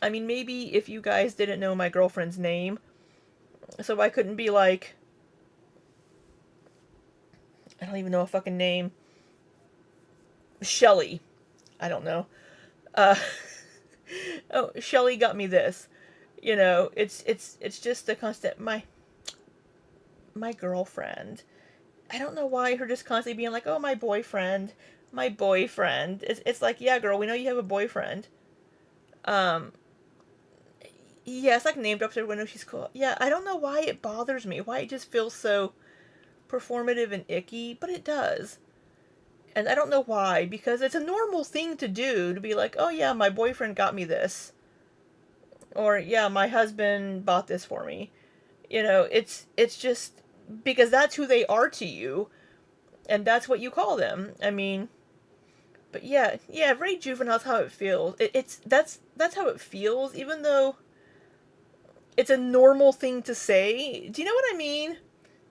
I mean, maybe if you guys didn't know my girlfriend's name, so I couldn't be like, I don't even know a fucking name. Shelly. I don't know. Oh, Shelly got me this. You know, it's just a constant, my girlfriend. I don't know why her just constantly being like, oh, my boyfriend. It's like, yeah, girl, we know you have a boyfriend. Yeah, it's like name drops everyone knows she's cool. Yeah, I don't know why it bothers me. Why it just feels so performative and icky, but it does. And I don't know why, because it's a normal thing to do, to be like, oh yeah, my boyfriend got me this. Or yeah, my husband bought this for me. You know, it's just because that's who they are to you, and that's what you call them. I mean, but yeah, very juvenile. That's how it feels. That's how it feels, even though it's a normal thing to say. Do you know what I mean?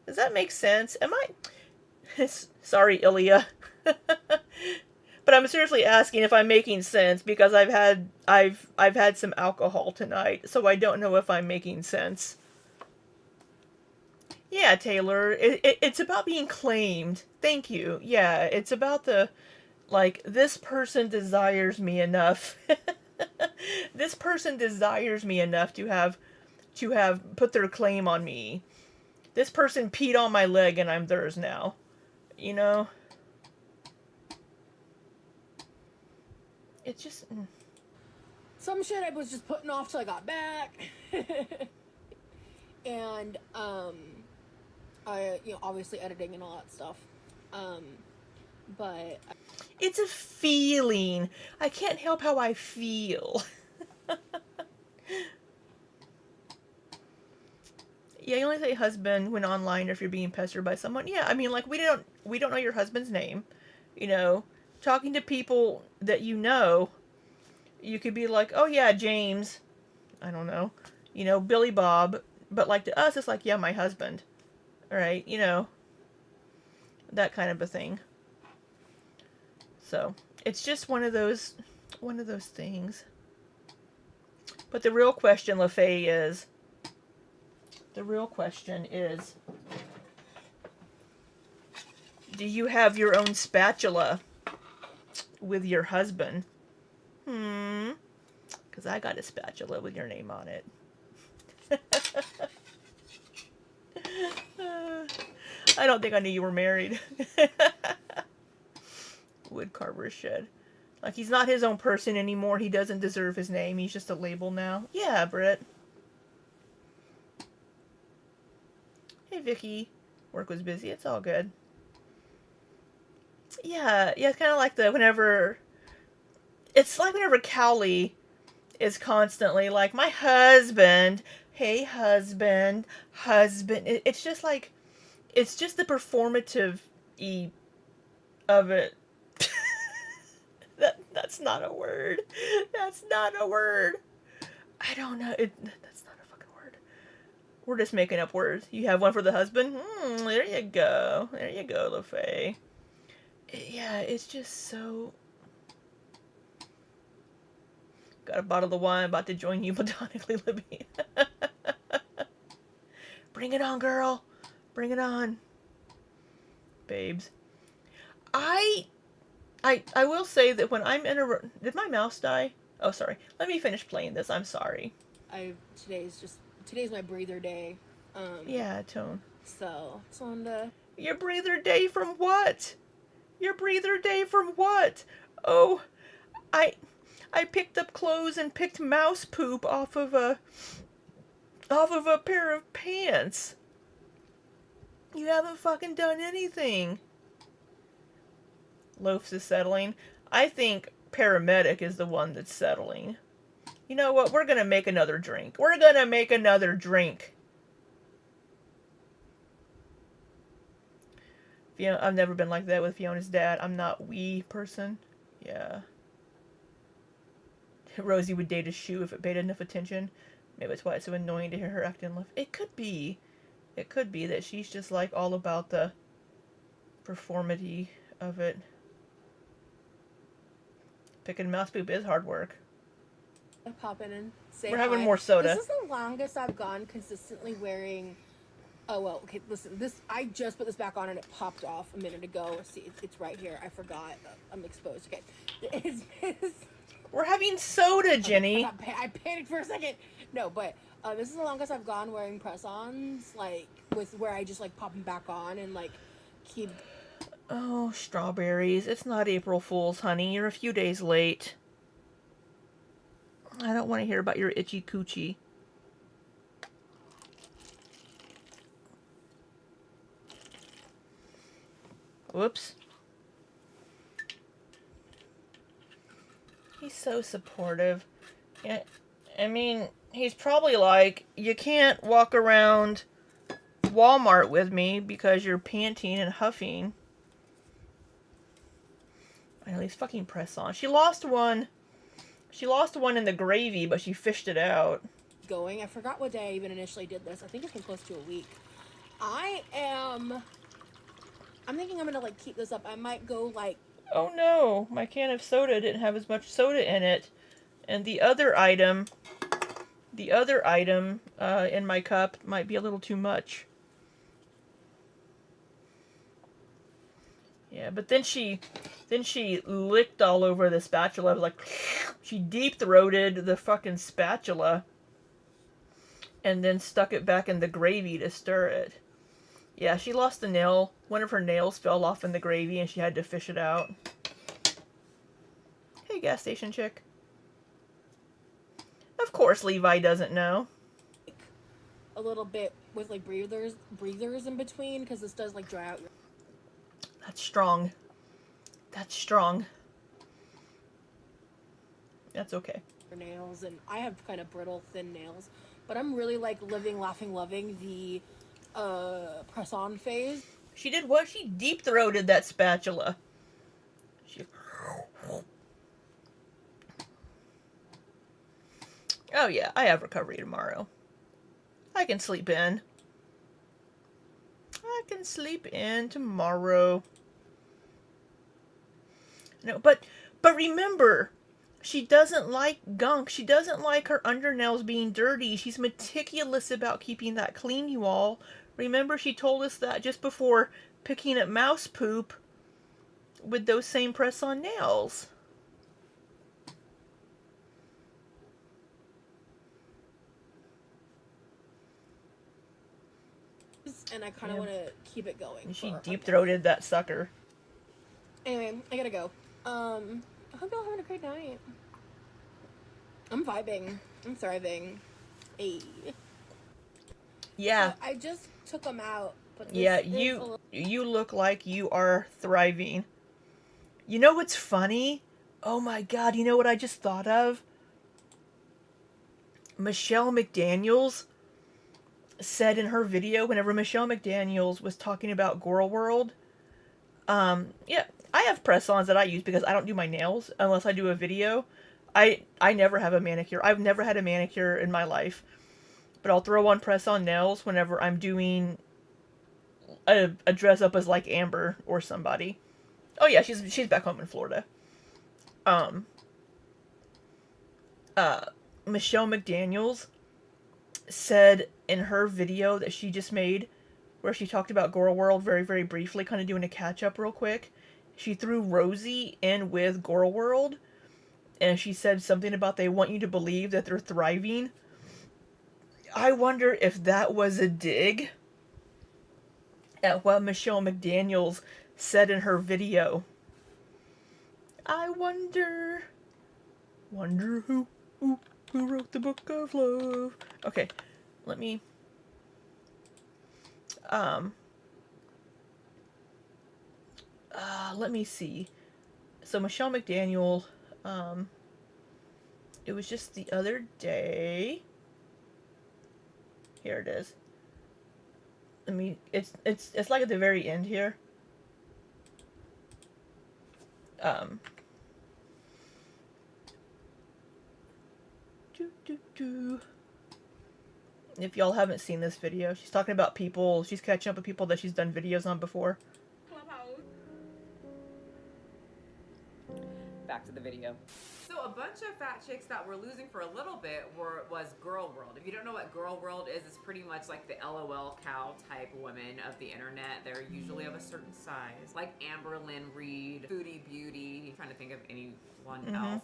Does that make sense? Am I? Sorry, Ilya. But I'm seriously asking if I'm making sense because I've had some alcohol tonight, so I don't know if I'm making sense. Yeah, Taylor, it's about being claimed. Thank you. Yeah, it's about the, like, this person desires me enough. This person desires me enough to have put their claim on me. This person peed on my leg and I'm theirs now. You know? It's just... Some shit I was just putting off till I got back. And, I, you know, obviously editing and all that stuff. But... It's a feeling. I can't help how I feel. Yeah, you only say husband when online or if you're being pestered by someone. Yeah, I mean, like, we don't know your husband's name. You know, talking to people that you know, you could be like, oh yeah, James. I don't know. You know, Billy Bob. But like to us, it's like, yeah, my husband. All right, you know, that kind of a thing. So it's just one of those things. But the real question, LaFay, is do you have your own spatula with your husband? Because I got a spatula with your name on it. I don't think I knew you were married. Wood carver shed. Like, he's not his own person anymore. He doesn't deserve his name. He's just a label now. Yeah, Britt. Hey, Vicky. Work was busy. It's all good. Yeah, it's kind of like whenever Cowley is constantly like, my husband, hey, husband. It's just like, it's just the performative-y of it. That's not a word. That's not a word. I don't know. That's not a fucking word. We're just making up words. You have one for the husband? There you go. There you go, LaFay. Yeah, it's just so... Got a bottle of wine, about to join you platonically, Libby. Bring it on, girl. Bring it on. Babes. I will say that when I'm in a... Did my mouse die? Oh, sorry. Let me finish playing this. I'm sorry. Today's my breather day. Yeah, Tone. So, it's on the... Your breather day from what? Your breather day from what? Oh, I picked up clothes and picked mouse poop off of a pair of pants. You haven't fucking done anything. Loafs is settling. I think paramedic is the one that's settling. You know what? We're gonna make another drink. Fiona, I've never been like that with Fiona's dad. I'm not we person. Yeah. Rosie would date a shoe if it paid enough attention. Maybe that's why it's so annoying to hear her acting left. It could be. It could be that she's just like all about the performity of it. Picking mouse poop is hard work. Pop in and say We're having hi. more soda. This is the longest I've gone consistently wearing... Oh, well, okay, listen, I just put this back on and it popped off a minute ago. See, it's right here. I forgot. I'm exposed. Okay. We're having soda, Jenny. I panicked for a second. No, but this is the longest I've gone wearing press-ons, like, with where I just, like, pop them back on and, like, keep... Oh, strawberries. It's not April Fool's, honey. You're a few days late. I don't want to hear about your itchy coochie. Whoops. He's so supportive. Yeah, I mean, he's probably like, you can't walk around Walmart with me because you're panting and huffing. I know these fucking press-ons. She lost one. She lost one in the gravy, but she fished it out. Going. I forgot what day I even initially did this. I think it's been close to a week. I'm thinking I'm gonna like keep this up. I might go like. Oh no, my can of soda didn't have as much soda in it. And the other item in my cup might be a little too much. Yeah, but then she licked all over the spatula. Like, she deep-throated the fucking spatula and then stuck it back in the gravy to stir it. Yeah, she lost a nail. One of her nails fell off in the gravy and she had to fish it out. Hey, gas station chick. Of course Levi doesn't know. A little bit with like breathers in between, because this does like dry out your. That's strong. That's strong. That's okay. Nails, and I have kind of brittle, thin nails, but I'm really like living, laughing, loving the press-on phase. She did what? She deep-throated that spatula. She... Oh yeah, I have recovery tomorrow. I can sleep in. I can sleep in tomorrow. No, but remember, she doesn't like gunk. She doesn't like her undernails being dirty. She's meticulous about keeping that clean, you all. Remember, she told us that just before picking up mouse poop with those same press-on nails. And I kind of want to keep it going. And she deep-throated that sucker. Anyway, I gotta go. I hope y'all having a great night. I'm vibing. I'm thriving. Hey. Yeah. So I just took them out. But Yeah, you look like you are thriving. You know what's funny? Oh my god, you know what I just thought of? Michelle McDaniels said in her video, whenever Michelle McDaniels was talking about Girl World, yeah, I have press-ons that I use because I don't do my nails unless I do a video. I never have a manicure. I've never had a manicure in my life. But I'll throw on press-on nails whenever I'm doing a dress up as like Amber or somebody. Oh yeah, she's back home in Florida. Michelle McDaniels said in her video that she just made, where she talked about Girl World very, very briefly, kind of doing a catch-up real quick, she threw Rosie in with Girl World, and she said something about they want you to believe that they're thriving. I wonder if that was a dig at what Michelle McDaniels said in her video. I wonder who wrote the book of love. Okay, let me let me see. So Michelle McDaniel, it was just the other day. Here it is. I mean, it's like at the very end here. If y'all haven't seen this video, she's talking about people, she's catching up with people that she's done videos on before. Back to the video. So a bunch of fat chicks that we're losing for a little bit was Girl World. If you don't know what Girl World is, it's pretty much like the LOL cow type women of the internet. They're usually of a certain size, like Amber Lynn Reed, Foodie Beauty. I'm trying to think of anyone else.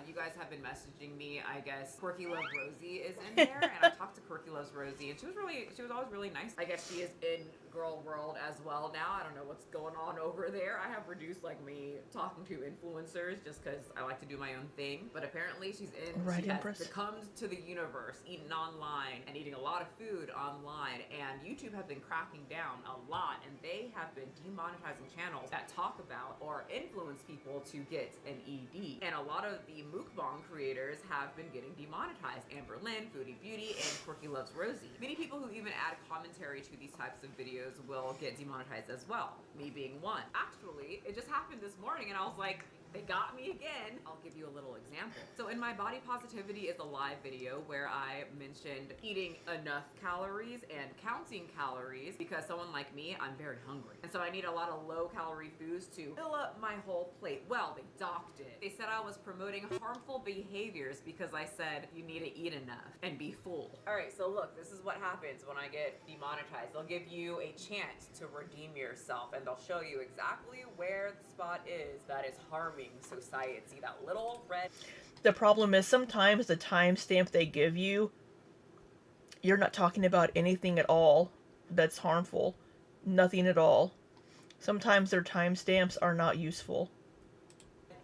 You guys have been messaging me. I guess Quirky Love Rosie is in there, and I talked to Quirky Love Loves Rosie, and she was always really nice. I guess she is in girl world as well now. I don't know what's going on over there. I have reduced like me talking to influencers just because I like to do my own thing. But apparently she's in. Right, she Empress. has succumbed to the universe, eating online and eating a lot of food online. And YouTube have been cracking down a lot, and they have been demonetizing channels that talk about or influence people to get an ED. And a lot of the mukbang creators have been getting demonetized. Amber Lynn, Foodie Beauty, and Quirky Loves Rosie. Many people who even add commentary to these types of videos will get demonetized as well, me being one. Actually, it just happened this morning and I was like, they got me again. I'll give you a little example. So in my body positivity is a live video where I mentioned eating enough calories and counting calories because someone like me, I'm very hungry. And so I need a lot of low calorie foods to fill up my whole plate. Well, they docked it. They said I was promoting harmful behaviors because I said you need to eat enough and be full. All right, so look, this is what happens when I get demonetized. They'll give you a chance to redeem yourself and they'll show you exactly where the spot is that is harming society. That little red. The problem is sometimes the timestamp they give you, you're not talking about anything at all that's harmful. Nothing at all. Sometimes their timestamps are not useful.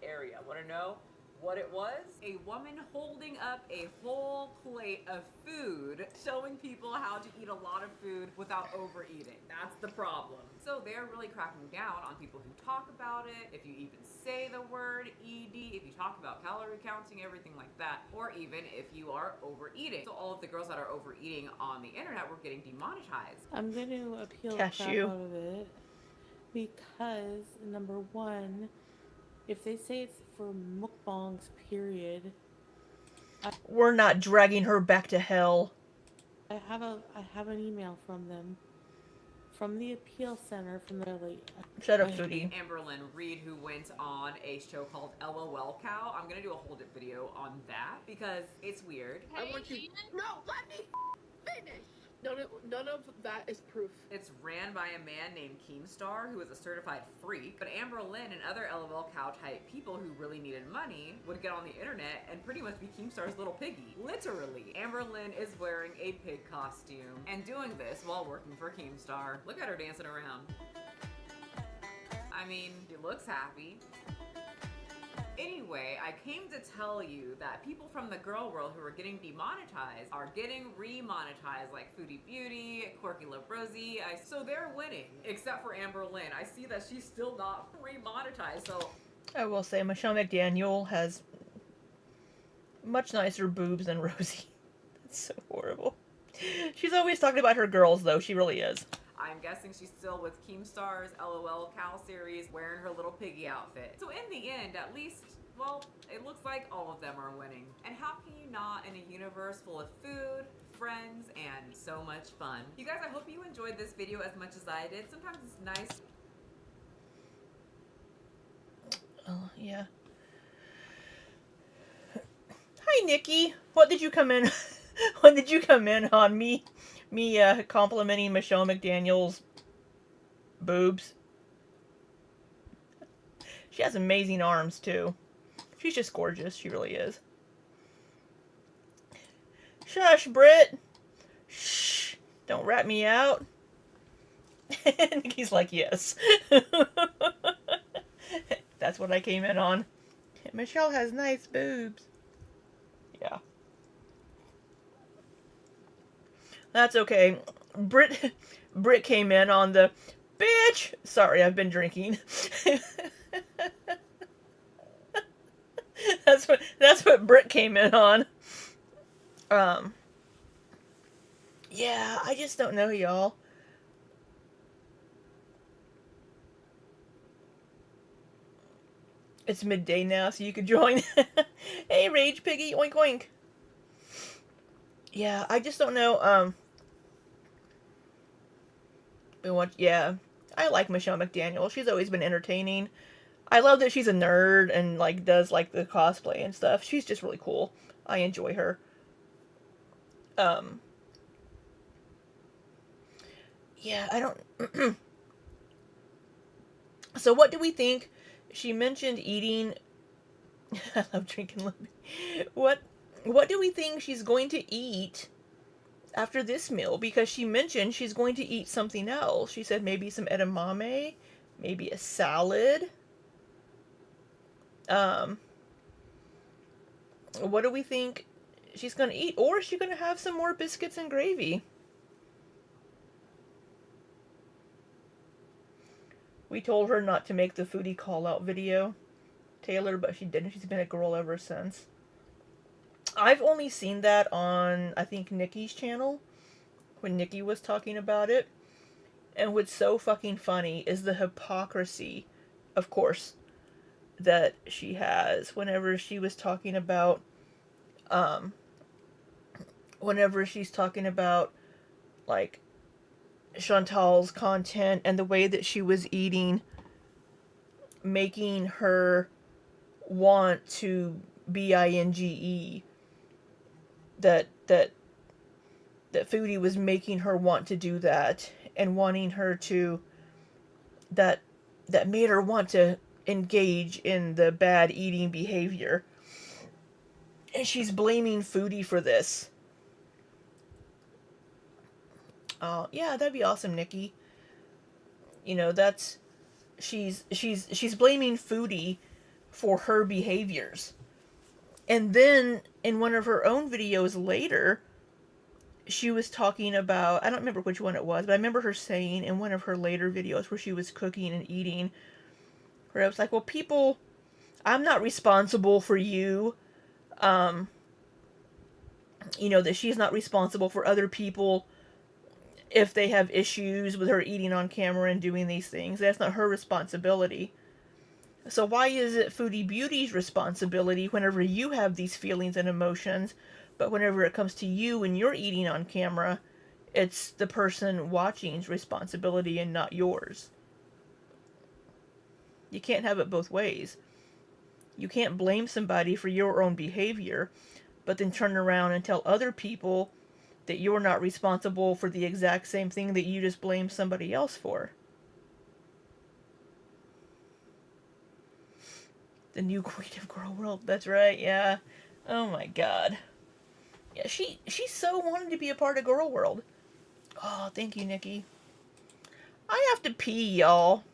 Area. Want to know what it was? A woman holding up a whole plate of food, showing people how to eat a lot of food without overeating. That's the problem. So they're really cracking down on people who talk about it, if you even say the word ED, if you talk about calorie counting, everything like that, or even if you are overeating. So all of the girls that are overeating on the internet were getting demonetized. I'm going to appeal the Cashew. crap out of it because, number one, if they say it's for mukbangs, period, We're not dragging her back to hell. I have an email from them, from the appeal center, from the Shut up, I- Foodie. Amberlyn Reed, who went on a show called LOL Cow. I'm gonna do a hold it video on that because it's weird. I want you. No, let me finish. None of that is proof. It's ran by a man named Keemstar, who is a certified freak. But Amber Lynn and other LOL Cow type people who really needed money would get on the internet and pretty much be Keemstar's little piggy. Literally. Amber Lynn is wearing a pig costume and doing this while working for Keemstar. Look at her dancing around. I mean, she looks happy. Anyway, I came to tell you that people from the girl world who are getting demonetized are getting remonetized, like Foodie Beauty, Quirky Love Rosie. So they're winning, except for Amber Lynn. I see that she's still not remonetized, so... I will say Michelle McDaniel has much nicer boobs than Rosie. That's so horrible. She's always talking about her girls, though. She really is. I'm guessing she's still with Keemstar's LOL Cow series, wearing her little piggy outfit. So in the end, at least, well, it looks like all of them are winning. And how can you not in a universe full of food, friends, and so much fun? You guys, I hope you enjoyed this video as much as I did. Sometimes it's nice. Oh, yeah. Hi, Nikki. What did you come in? What did you come in on me complimenting Michelle McDaniel's boobs? She has amazing arms too. She's just gorgeous. She really is. Shush, Britt. Shh. Don't rat me out. Nikki's like, yes. That's what I came in on. Michelle has nice boobs. Yeah. That's okay. Britt came in on the bitch. Sorry, I've been drinking. That's what Britt came in on. Yeah, I just don't know, y'all. It's midday now, so you could join. Hey, Rage Piggy, oink oink. Yeah, I just don't know. Yeah, I like Michelle McDaniel. She's always been entertaining. I love that she's a nerd and like does like the cosplay and stuff. She's just really cool. I enjoy her. Yeah, I don't. So what do we think? She mentioned eating. I love drinking lemon. What do we think she's going to eat after this meal, because she mentioned she's going to eat something else. She said maybe some edamame, maybe a salad. What do we think she's going to eat? Or is she going to have some more biscuits and gravy? We told her not to make the foodie call-out video, Taylor, but she didn't. She's been a girl ever since. I've only seen that on, I think, Nikki's channel, when Nikki was talking about it. And what's so fucking funny is the hypocrisy, of course, that she has whenever she was talking about, whenever she's talking about, like, Chantal's content and the way that she was eating, making her want to binge, that foodie was making her want to do that, and wanting her to, that made her want to engage in the bad eating behavior. And she's blaming foodie for this. Yeah, that'd be awesome, Nikki. You know, that's, she's blaming foodie for her behaviors. And then in one of her own videos later, she was talking about, I don't remember which one it was, but I remember her saying in one of her later videos where she was cooking and eating, where I was like, well, people, I'm not responsible for you. You know, that she's not responsible for other people if they have issues with her eating on camera and doing these things. That's not her responsibility. So why is it Foodie Beauty's responsibility whenever you have these feelings and emotions, but whenever it comes to you and you're eating on camera, it's the person watching's responsibility and not yours? You can't have it both ways. You can't blame somebody for your own behavior, but then turn around and tell other people that you're not responsible for the exact same thing that you just blamed somebody else for. The new queen of girl world. That's right, yeah. Oh my god. Yeah, she so wanted to be a part of girl world. Oh, thank you, Nikki. I have to pee, y'all.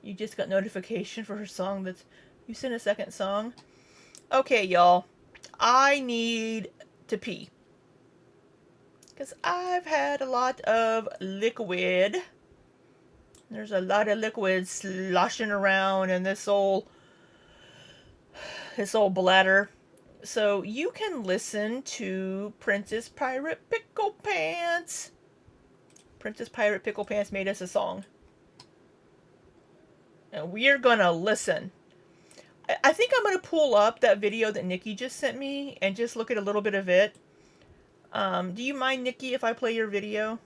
You just got notification for her song that's... You sent a second song? Okay, y'all. I need to pee. Because I've had a lot of liquid. There's a lot of liquid sloshing around in this old bladder. So you can listen to Princess Pirate Pickle Pants. Princess Pirate Pickle Pants made us a song. And we're gonna listen. I think I'm gonna pull up that video that Nikki just sent me and just look at a little bit of it. Do you mind, Nikki, if I play your video?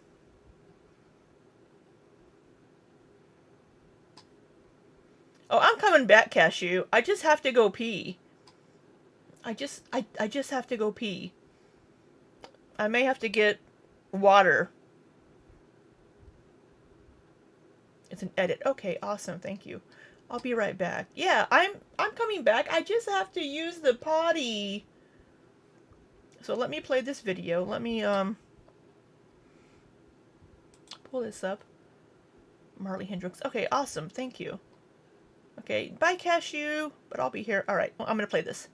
Oh, I'm coming back, Cashew. I just have to go pee. I just have to go pee. I may have to get water. It's an edit. Okay, awesome. Thank you. I'll be right back. Yeah, I'm coming back. I just have to use the potty. So let me play this video. Let me pull this up. Marley Hendricks. Okay, awesome. Thank you. Okay, bye, Cashew. But I'll be here. All right, well, I'm gonna play this.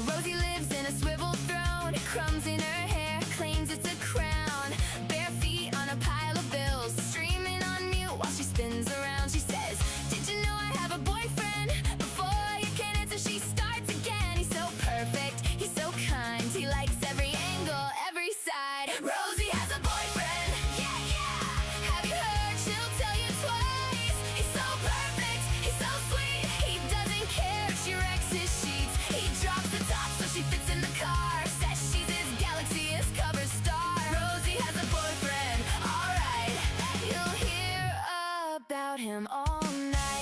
Rosie lives in a swivel throne, crumbs in her hair, claims it's a crown. Bare feet on a pile of bills, streaming on mute while she spins around. She says, did you know I have a boyfriend? Before you can answer, she starts again. He's so perfect, he's so kind, he likes every angle, every side. Rosie has a boyfriend, yeah, yeah. Have you heard? She'll tell you twice. He's so perfect, he's so sweet, he doesn't care if she wrecks his sheets. He drops the top so she fits in the car. Says she's his galaxy, his cover star. Rosie has a boyfriend, alright. You'll hear about him all night.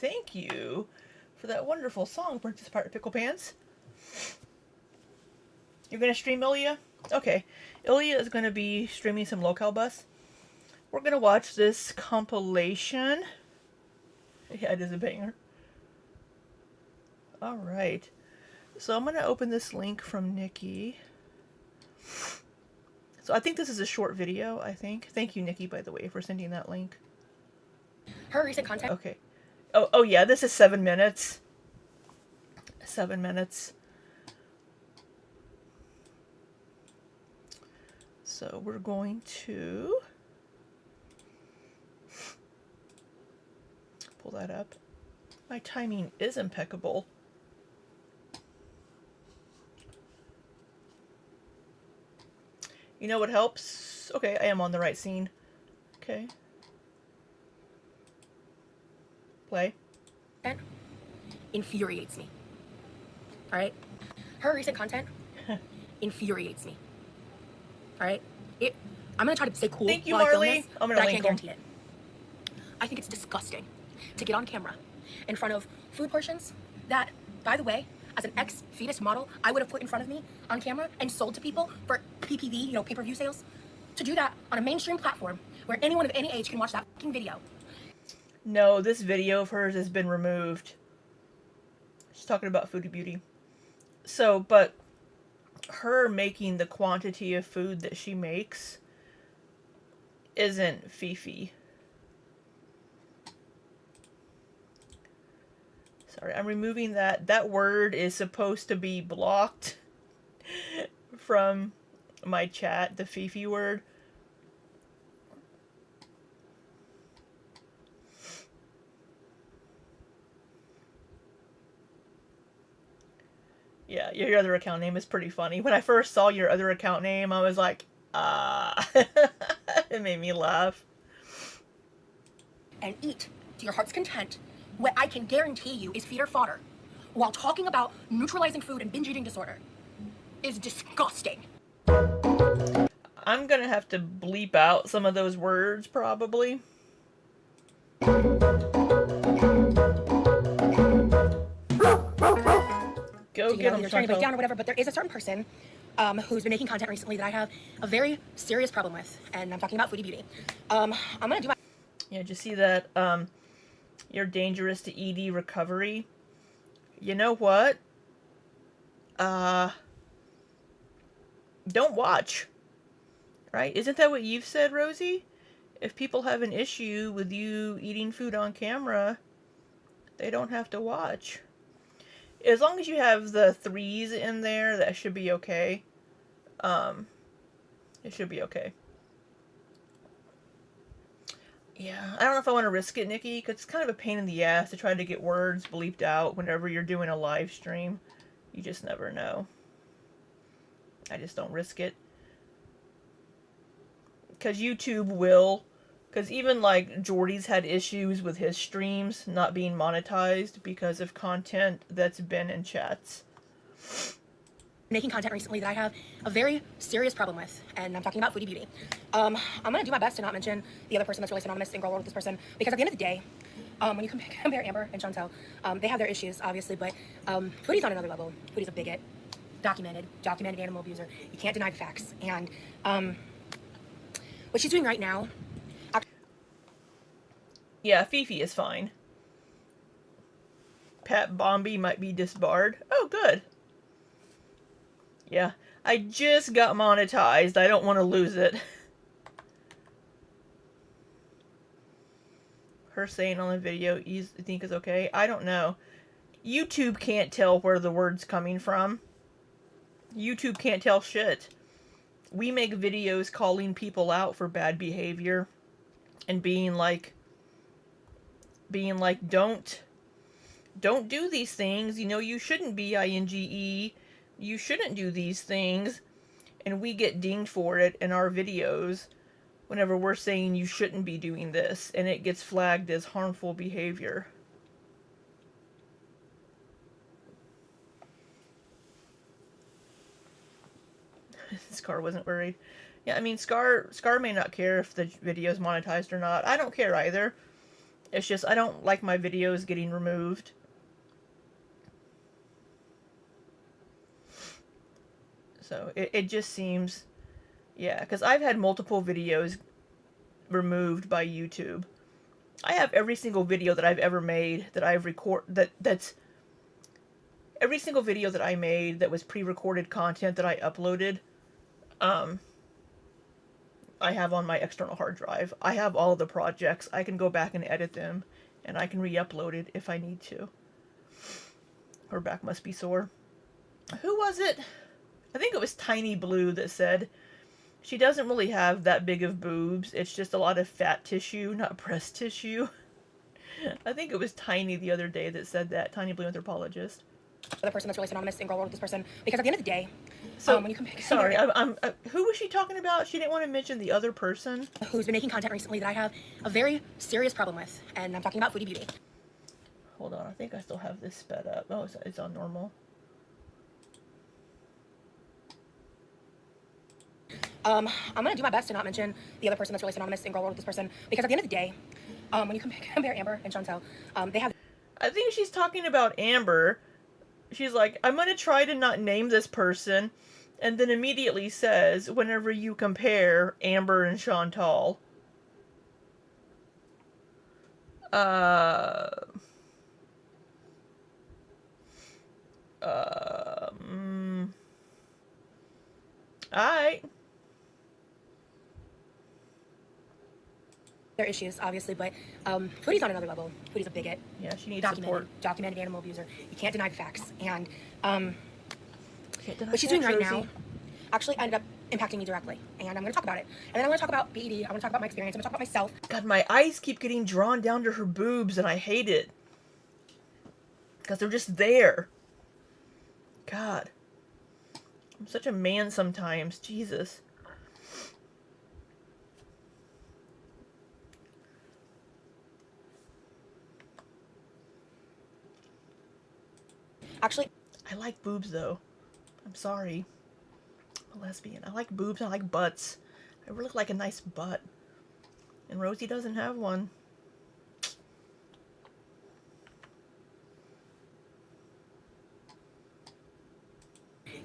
thank you for that wonderful song, Princess Pirate Pickle Pants. You're going to stream Ilya? Okay. Ilya is going to be streaming some Locale Bus. We're going to watch this compilation. Yeah, it is a banger. Alright. So I'm going to open this link from Nikki. So I think this is a short video, I think. Thank you, Nikki, by the way, for sending that link. Her recent content. Okay. Oh yeah, this is 7 minutes. 7 minutes. So we're going to pull that up. My timing is impeccable. You know what helps? Okay, I am on the right scene. Okay. Play. Infuriates me. Alright? Her recent content infuriates me. Alright? I'm gonna try to stay cool. Thank you, while I film Marley. this, I'm gonna but I link can't them. guarantee it. I think it's disgusting to get on camera in front of food portions that, by the way, as an ex-fetus model, I would have put in front of me on camera and sold to people for PPV, you know, pay-per-view sales. To do that on a mainstream platform where anyone of any age can watch that fucking video. No, this video of hers has been removed. She's talking about Foodie Beauty. So, but her making the quantity of food that she makes isn't Fifi. Sorry, I'm removing that. That word is supposed to be blocked from my chat, the Fifi word. Yeah, your other account name is pretty funny. When I first saw your other account name, I was like, it made me laugh. And eat to your heart's content what I can guarantee you is feeder fodder while talking about neutralizing food and binge eating disorder is disgusting. I'm gonna have to bleep out some of those words, probably. Go So, get them, you're trying to break Chantal. down or whatever, but there is a certain person who's been making content recently that I have a very serious problem with, and I'm talking about Foodie Beauty. I'm gonna do my... Yeah, did you see that, you're dangerous to ED recovery? You know what? Don't watch. Right? Isn't that what you've said, Rosie? If people have an issue with you eating food on camera, they don't have to watch. As long as you have the 3s in there, that should be okay. It should be okay. Yeah, I don't know if I want to risk it, Nikki, because it's kind of a pain in the ass to try to get words bleeped out whenever you're doing a live stream. You just never know. I just don't risk it. Because YouTube will. Because even, like, Jordy's had issues with his streams not being monetized because of content that's been in chats. Making content recently that I have a very serious problem with, and I'm talking about Foodie Beauty. I'm gonna do my best to not mention the other person that's really synonymous in Girl World with this person, because at the end of the day, when you compare Amber and Chantel, they have their issues, obviously, but Foodie's on another level. Foodie's a bigot, documented animal abuser. You can't deny the facts, and what she's doing right now... Yeah, Fifi is fine. Pat Bombi might be disbarred. Oh, good. Yeah, I just got monetized. I don't want to lose it. Her saying on the video, you think is okay? I don't know. YouTube can't tell where the word's coming from. YouTube can't tell shit. We make videos calling people out for bad behavior and being like, don't do these things. You know, you shouldn't be INGE. You shouldn't do these things. And we get dinged for it in our videos whenever we're saying you shouldn't be doing this. And it gets flagged as harmful behavior. Scar wasn't worried. Yeah, I mean, Scar may not care if the video is monetized or not. I don't care either. It's just I don't like my videos getting removed. So it just seems, yeah, because I've had multiple videos removed by YouTube. I have every single video that I've ever made that I've that's every single video that I made that was pre-recorded content that I uploaded. I have on my external hard drive. I have all of the projects. I can go back and edit them, and I can re-upload it if I need to. Her back must be sore. Who was it? I think it was Tiny Blue that said she doesn't really have that big of boobs. It's just a lot of fat tissue, not breast tissue. I think it was Tiny the other day that said that. Tiny Blue Anthropologist. The person that's really synonymous in girl world with this person, because at the end of the day, so when you compare, sorry, who was she talking about? She didn't want to mention the other person who's been making content recently that I have a very serious problem with, and I'm talking about Foodie Beauty. Hold on, I think I still have this sped up. Oh, it's on normal. I'm gonna do my best to not mention the other person that's really synonymous in girl world with this person, because at the end of the day, when you compare Amber and Chantel, they have. I think she's talking about Amber. She's like, I'm gonna try to not name this person, and then immediately says, whenever you compare Amber and Chantal. Alright. Their issues, obviously, but Foodie's on another level. Foodie's a bigot. Yeah, she needs support. Documented animal abuser. You can't deny the facts. And Can't deny what she's facts, doing right Rosie. now actually ended up impacting me directly. And I'm going to talk about it. And then I'm going to talk about BED. I'm going to talk about my experience. I'm going to talk about myself. God, my eyes keep getting drawn down to her boobs, and I hate it. Because they're just there. God. I'm such a man sometimes. Jesus. Actually, I like boobs, though. I'm sorry. I'm a lesbian. I like boobs and I like butts. I really like a nice butt. And Rosie doesn't have one.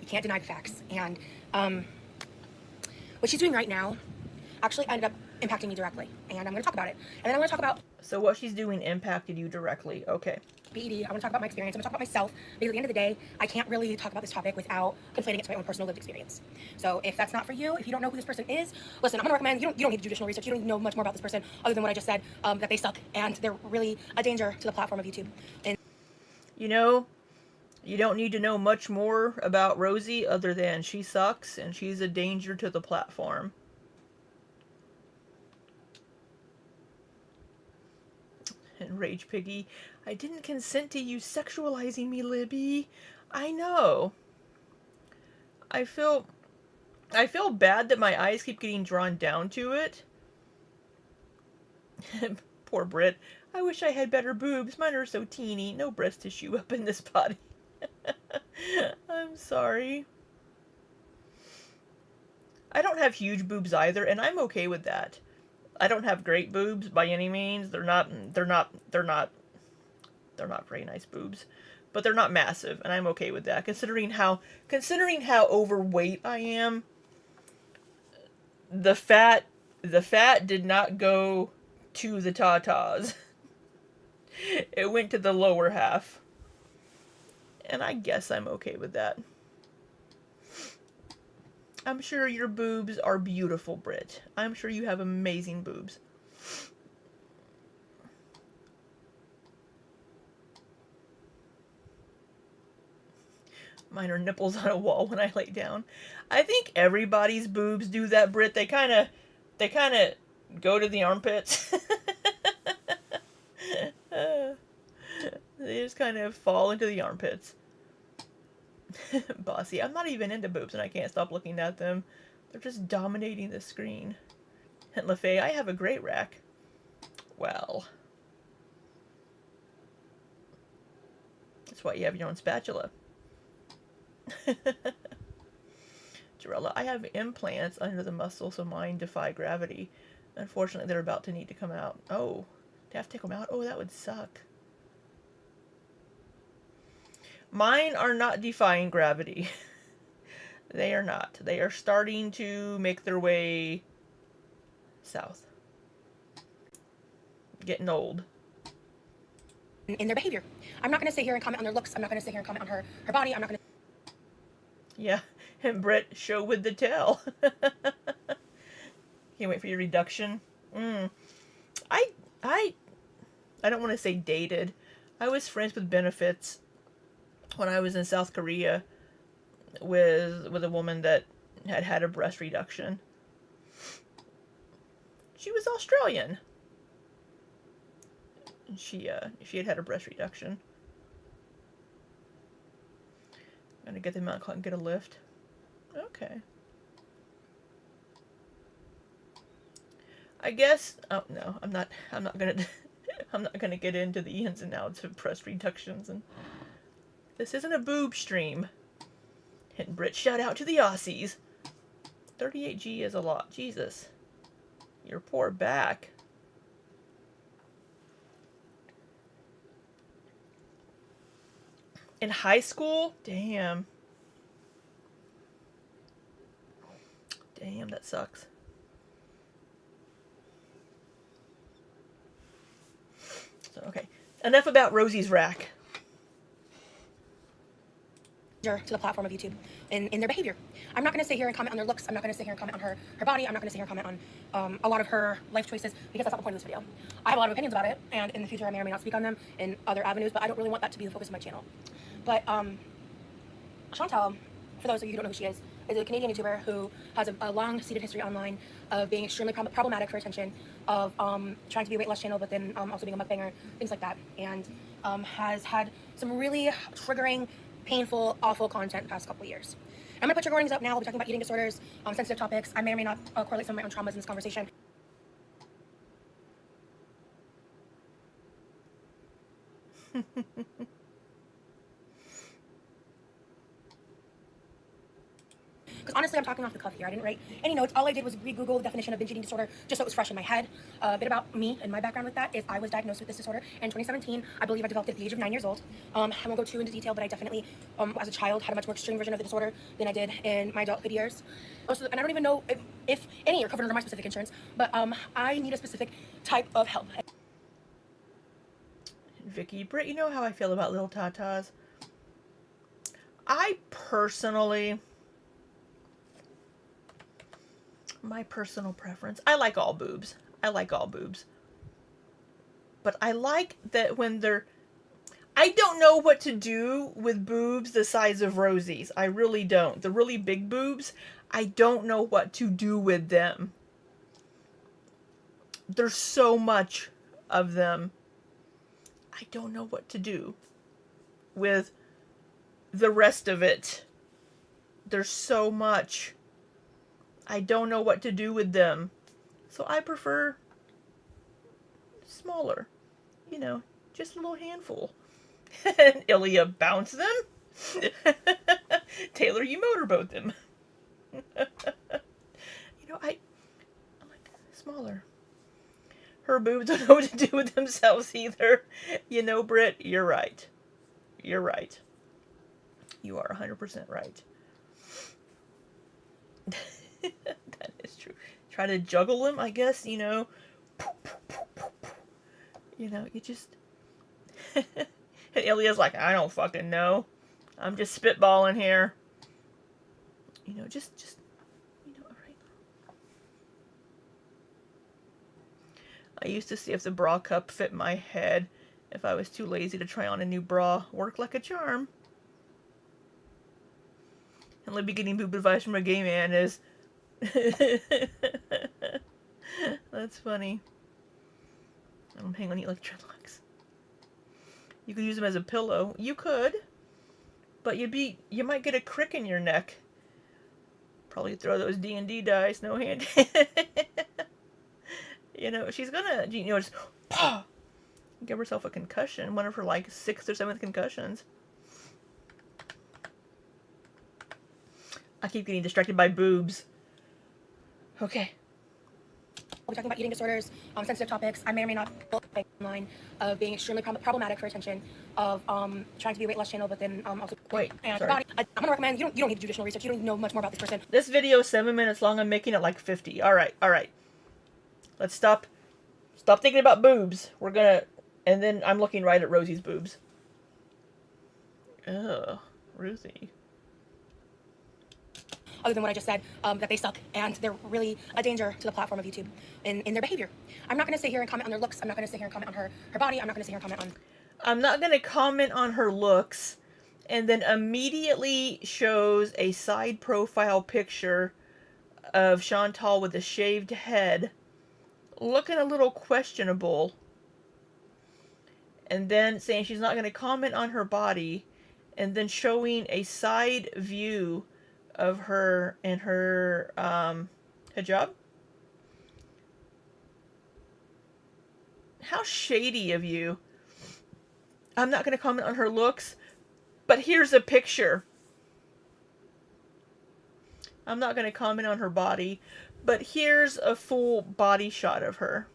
you can't deny the facts. And what she's doing right now actually ended up impacting me directly. And I'm going to talk about it. And then I'm going to talk about... So what she's doing impacted you directly. Okay. BED. I want to talk about my experience. I'm going to talk about myself, because at the end of the day, I can't really talk about this topic without conflating it to my own personal lived experience. So if that's not for you, if you don't know who this person is, listen, I'm going to recommend, you don't need traditional research. You don't need to know much more about this person other than what I just said, that they suck and they're really a danger to the platform of YouTube. And you know, you don't need to know much more about Rosie other than she sucks and she's a danger to the platform. And Rage Piggy, I didn't consent to you sexualizing me, Libby. I know. I feel bad that my eyes keep getting drawn down to it. Poor Brit. I wish I had better boobs. Mine are so teeny. No breast tissue up in this body. I'm sorry. I don't have huge boobs either, and I'm okay with that. I don't have great boobs by any means. They're not very nice boobs, but they're not massive, and I'm okay with that. Considering how overweight I am, the fat did not go to the tatas. It went to the lower half. And I guess I'm okay with that. I'm sure your boobs are beautiful, Britt. I'm sure you have amazing boobs. Mine are nipples on a wall when I lay down. I think everybody's boobs do that, Britt. They kind of go to the armpits. They just kind of fall into the armpits. Bossy. I'm not even into boobs and I can't stop looking at them. They're just dominating the screen. And LaFay, I have a great rack. Well. That's why you have your own spatula. Jarella, I have implants under the muscle so mine defy gravity. Unfortunately, they're about to need to come out. Oh, To have to take them out? Oh, that would suck. Mine are not defying gravity. They are not. They are starting to make their way south. Getting old. In their behavior. I'm not going to sit here and comment on their looks. I'm not going to sit here and comment on her body. I'm not going to... Yeah, and Brett, show with the tail. Can't wait for your reduction. I don't want to say dated. I was friends with benefits when I was in South Korea with a woman that had a breast reduction. She was Australian. She had a breast reduction. I'm gonna get them out and get a lift. Okay. I guess. Oh no, I'm not gonna. I'm not gonna get into the ins and outs of breast reductions, and this isn't a boob stream. And Brit, shout out to the Aussies. 38G is a lot. Jesus, your poor back. In high school? Damn. Damn, that sucks. So, okay. Enough about Rosie's rack. To the platform of YouTube in their behavior. I'm not going to sit here and comment on their looks. I'm not going to sit here and comment on her body. I'm not going to sit here and comment on a lot of her life choices, because that's not the point of this video. I have a lot of opinions about it, and in the future I may or may not speak on them in other avenues, but I don't really want that to be the focus of my channel. But Chantal, for those of you who don't know who she is a Canadian YouTuber who has a long-seated history online of being extremely problematic for attention, of trying to be a weight loss channel, but then also being a mukbanger, things like that, and has had some really triggering, painful, awful content the past couple of years. I'm going to put your warnings up now. We'll be talking about eating disorders, sensitive topics. I may or may not correlate some of my own traumas in this conversation. Because honestly, I'm talking off the cuff here. I didn't write any notes. All I did was re-Google the definition of binge eating disorder just so it was fresh in my head. A bit about me and my background with that is I was diagnosed with this disorder in 2017. I believe I developed it at the age of 9 years old. I won't go too into detail, but I definitely, as a child, had a much more extreme version of the disorder than I did in my adulthood years. And I don't even know if any are covered under my specific insurance, but I need a specific type of help. Vicky, Britt, you know how I feel about little tatas. I personally... my personal preference, I like all boobs. I like all boobs. But I like that when they're... I don't know what to do with boobs the size of Rosie's. I really don't. The really big boobs, I don't know what to do with them. There's so much of them. I don't know what to do with the rest of it. There's so much. I don't know what to do with them. So I prefer smaller. You know, just a little handful. And Ilya, bounce them. Taylor, you motorboat them. You know, I like smaller. Her boobs don't know what to do with themselves either. You know, Britt, you're right. You're right. You are 100% right. That is true. Try to juggle them, I guess, you know. You know, you just... And Ilya's like, I don't fucking know. I'm just spitballing here. You know, just, you know, alright. I used to see if the bra cup fit my head. If I was too lazy to try on a new bra. Worked like a charm. And Libby getting boob advice from a gay man is... That's funny. Hang on, eat like dreadlocks. You could use them as a pillow. You could. But you might get a crick in your neck. Probably throw those D&D dice, no hand. You know, she's gonna, you know, just give herself a concussion. One of her, like, 6th or 7th concussions. I keep getting distracted by boobs. Okay. We'll be talking about eating disorders, sensitive topics. I may or may not online of being extremely problematic for attention, of trying to be a weight loss channel, but then also Wait, and sorry. body. I'm gonna recommend you don't need traditional research. You don't know much more about this person. This video is 7 minutes long. I'm making it like 50. All right. Let's stop thinking about boobs. We're gonna, and then I'm looking right at Rosie's boobs. Ugh, Rosie. Other than what I just said, that they suck and they're really a danger to the platform of YouTube in their behavior. I'm not gonna sit here and comment on their looks. I'm not gonna sit here and comment on her body. I'm not gonna sit here and comment on. I'm not gonna comment on her looks, and then immediately shows a side profile picture of Chantal with a shaved head, looking a little questionable, and then saying she's not going to comment on her body, and then showing a side view of her and her hijab. How shady of you. I'm not going to comment on her looks, but here's a picture. I'm not going to comment on her body, but here's a full body shot of her.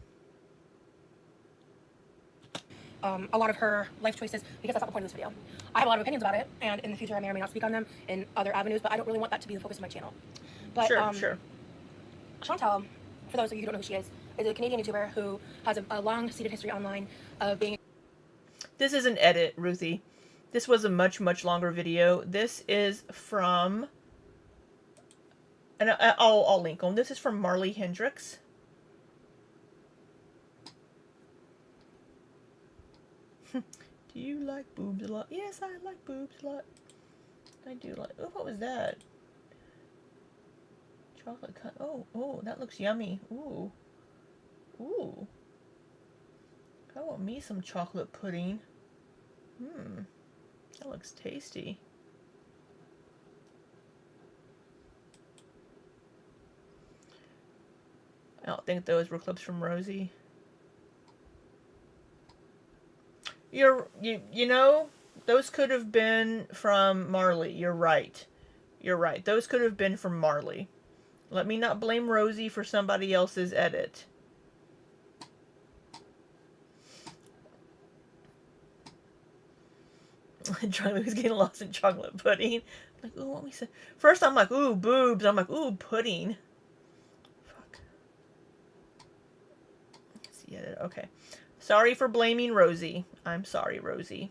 A lot of her life choices, because that's not the point of this video. I have a lot of opinions about it, and in the future I may or may not speak on them in other avenues, but I don't really want that to be the focus of my channel. But Sure. Chantal, for those of you who don't know who she is a Canadian YouTuber who has a long-seated history online of being... This is an edit, Ruthie. This was a much, much longer video. This is from... and I'll link them. This is from Marley Hendricks. Do you like boobs a lot? Yes, I like boobs a lot. I do like... Oh, what was that? Chocolate cut. Oh, that looks yummy. Ooh. I want me some chocolate pudding. That looks tasty. I don't think those were clips from Rosie. You know, those could have been from Marley. You're right. Those could have been from Marley. Let me not blame Rosie for somebody else's edit. Charlie was getting lost in chocolate pudding. I'm like, ooh, what we say? First I'm like, ooh, boobs. I'm like, ooh, pudding. Fuck. Let's see edit. Okay. Sorry for blaming Rosie. I'm sorry, Rosie.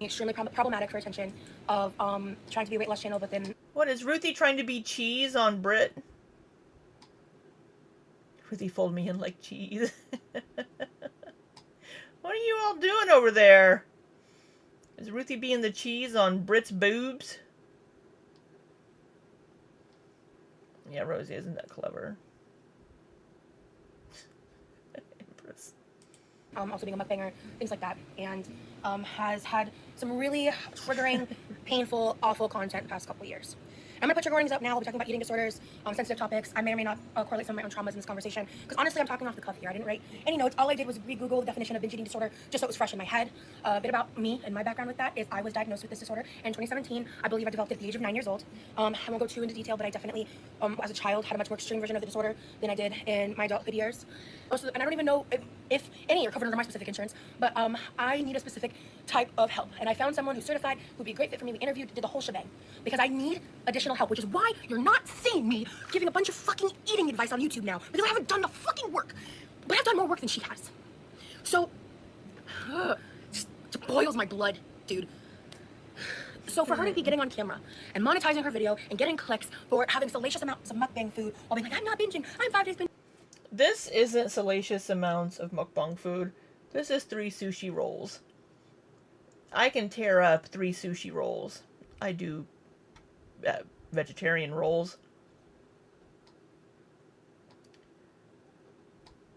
extremely problematic for attention of trying to be a weight loss channel, but then... What, is Ruthie trying to be cheese on Brit? Ruthie fold me in like cheese. What are you all doing over there? Is Ruthie being the cheese on Brit's boobs? Yeah, Rosie isn't that clever. Empress. Also being a mukbanger, things like that, and has had some really triggering, painful, awful content the past couple of years. I'm gonna put your warnings up now. We'll be talking about eating disorders, sensitive topics. I may or may not correlate some of my own traumas in this conversation, because honestly, I'm talking off the cuff here. I didn't write any notes. All I did was re-Google the definition of binge eating disorder, just so it was fresh in my head. A bit about me and my background with that is I was diagnosed with this disorder in 2017. I believe I developed it at the age of 9 years old. I won't go too into detail, but I definitely, as a child, had a much more extreme version of the disorder than I did in my adulthood years. And I don't even know if any are covered under my specific insurance, but I need a specific type of help. And I found someone who's certified, who'd be a great fit for me. We interviewed, did the whole shebang, because I need additional help, which is why you're not seeing me giving a bunch of fucking eating advice on YouTube now, because I haven't done the fucking work. But I've done more work than she has. So, just boils my blood, dude. So for her to be getting on camera and monetizing her video and getting clicks for having salacious amounts of mukbang food while being like, I'm not binging, I'm 5 days binging. This isn't salacious amounts of mukbang food. This is 3 sushi rolls. I can tear up 3 sushi rolls. I do vegetarian rolls.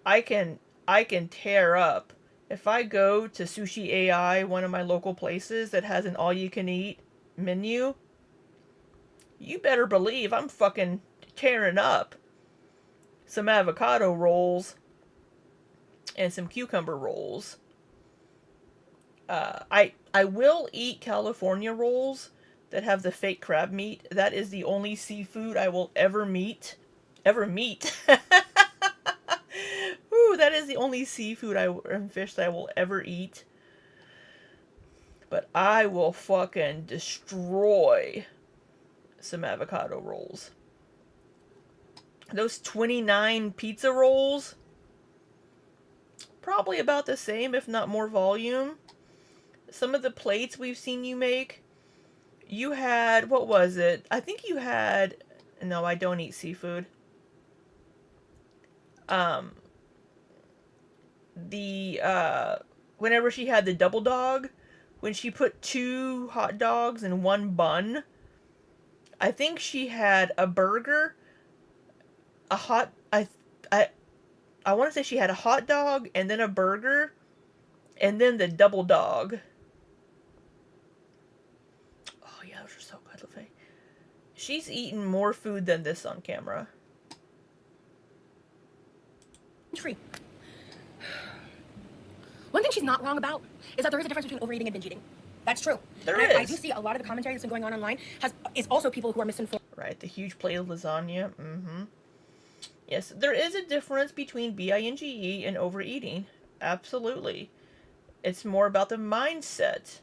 I can tear up. If I go to Sushi AI, one of my local places that has an all-you-can-eat menu, you better believe I'm fucking tearing up some avocado rolls and some cucumber rolls. I will eat California rolls that have the fake crab meat. That is the only seafood I will ever meet. is the only seafood and fish that I will ever eat. But I will fucking destroy some avocado rolls. Those 29 pizza rolls, probably about the same, if not more volume. Some of the plates we've seen you make, you had, what was it? I think you had, no, I don't eat seafood. Whenever she had the double dog, when she put 2 hot dogs in 1 bun, I think she had a burger, I want to say she had a hot dog and then a burger and then the double dog. Oh yeah, those are so good, LaFay. She's eaten more food than this on camera. Free. One thing she's not wrong about is that there is a difference between overeating and binge eating. That's true. There is. I do see a lot of the commentary that's been going on online is also people who are misinformed. Right, the huge plate of lasagna. Yes, there is a difference between binge and overeating. Absolutely. It's more about the mindset.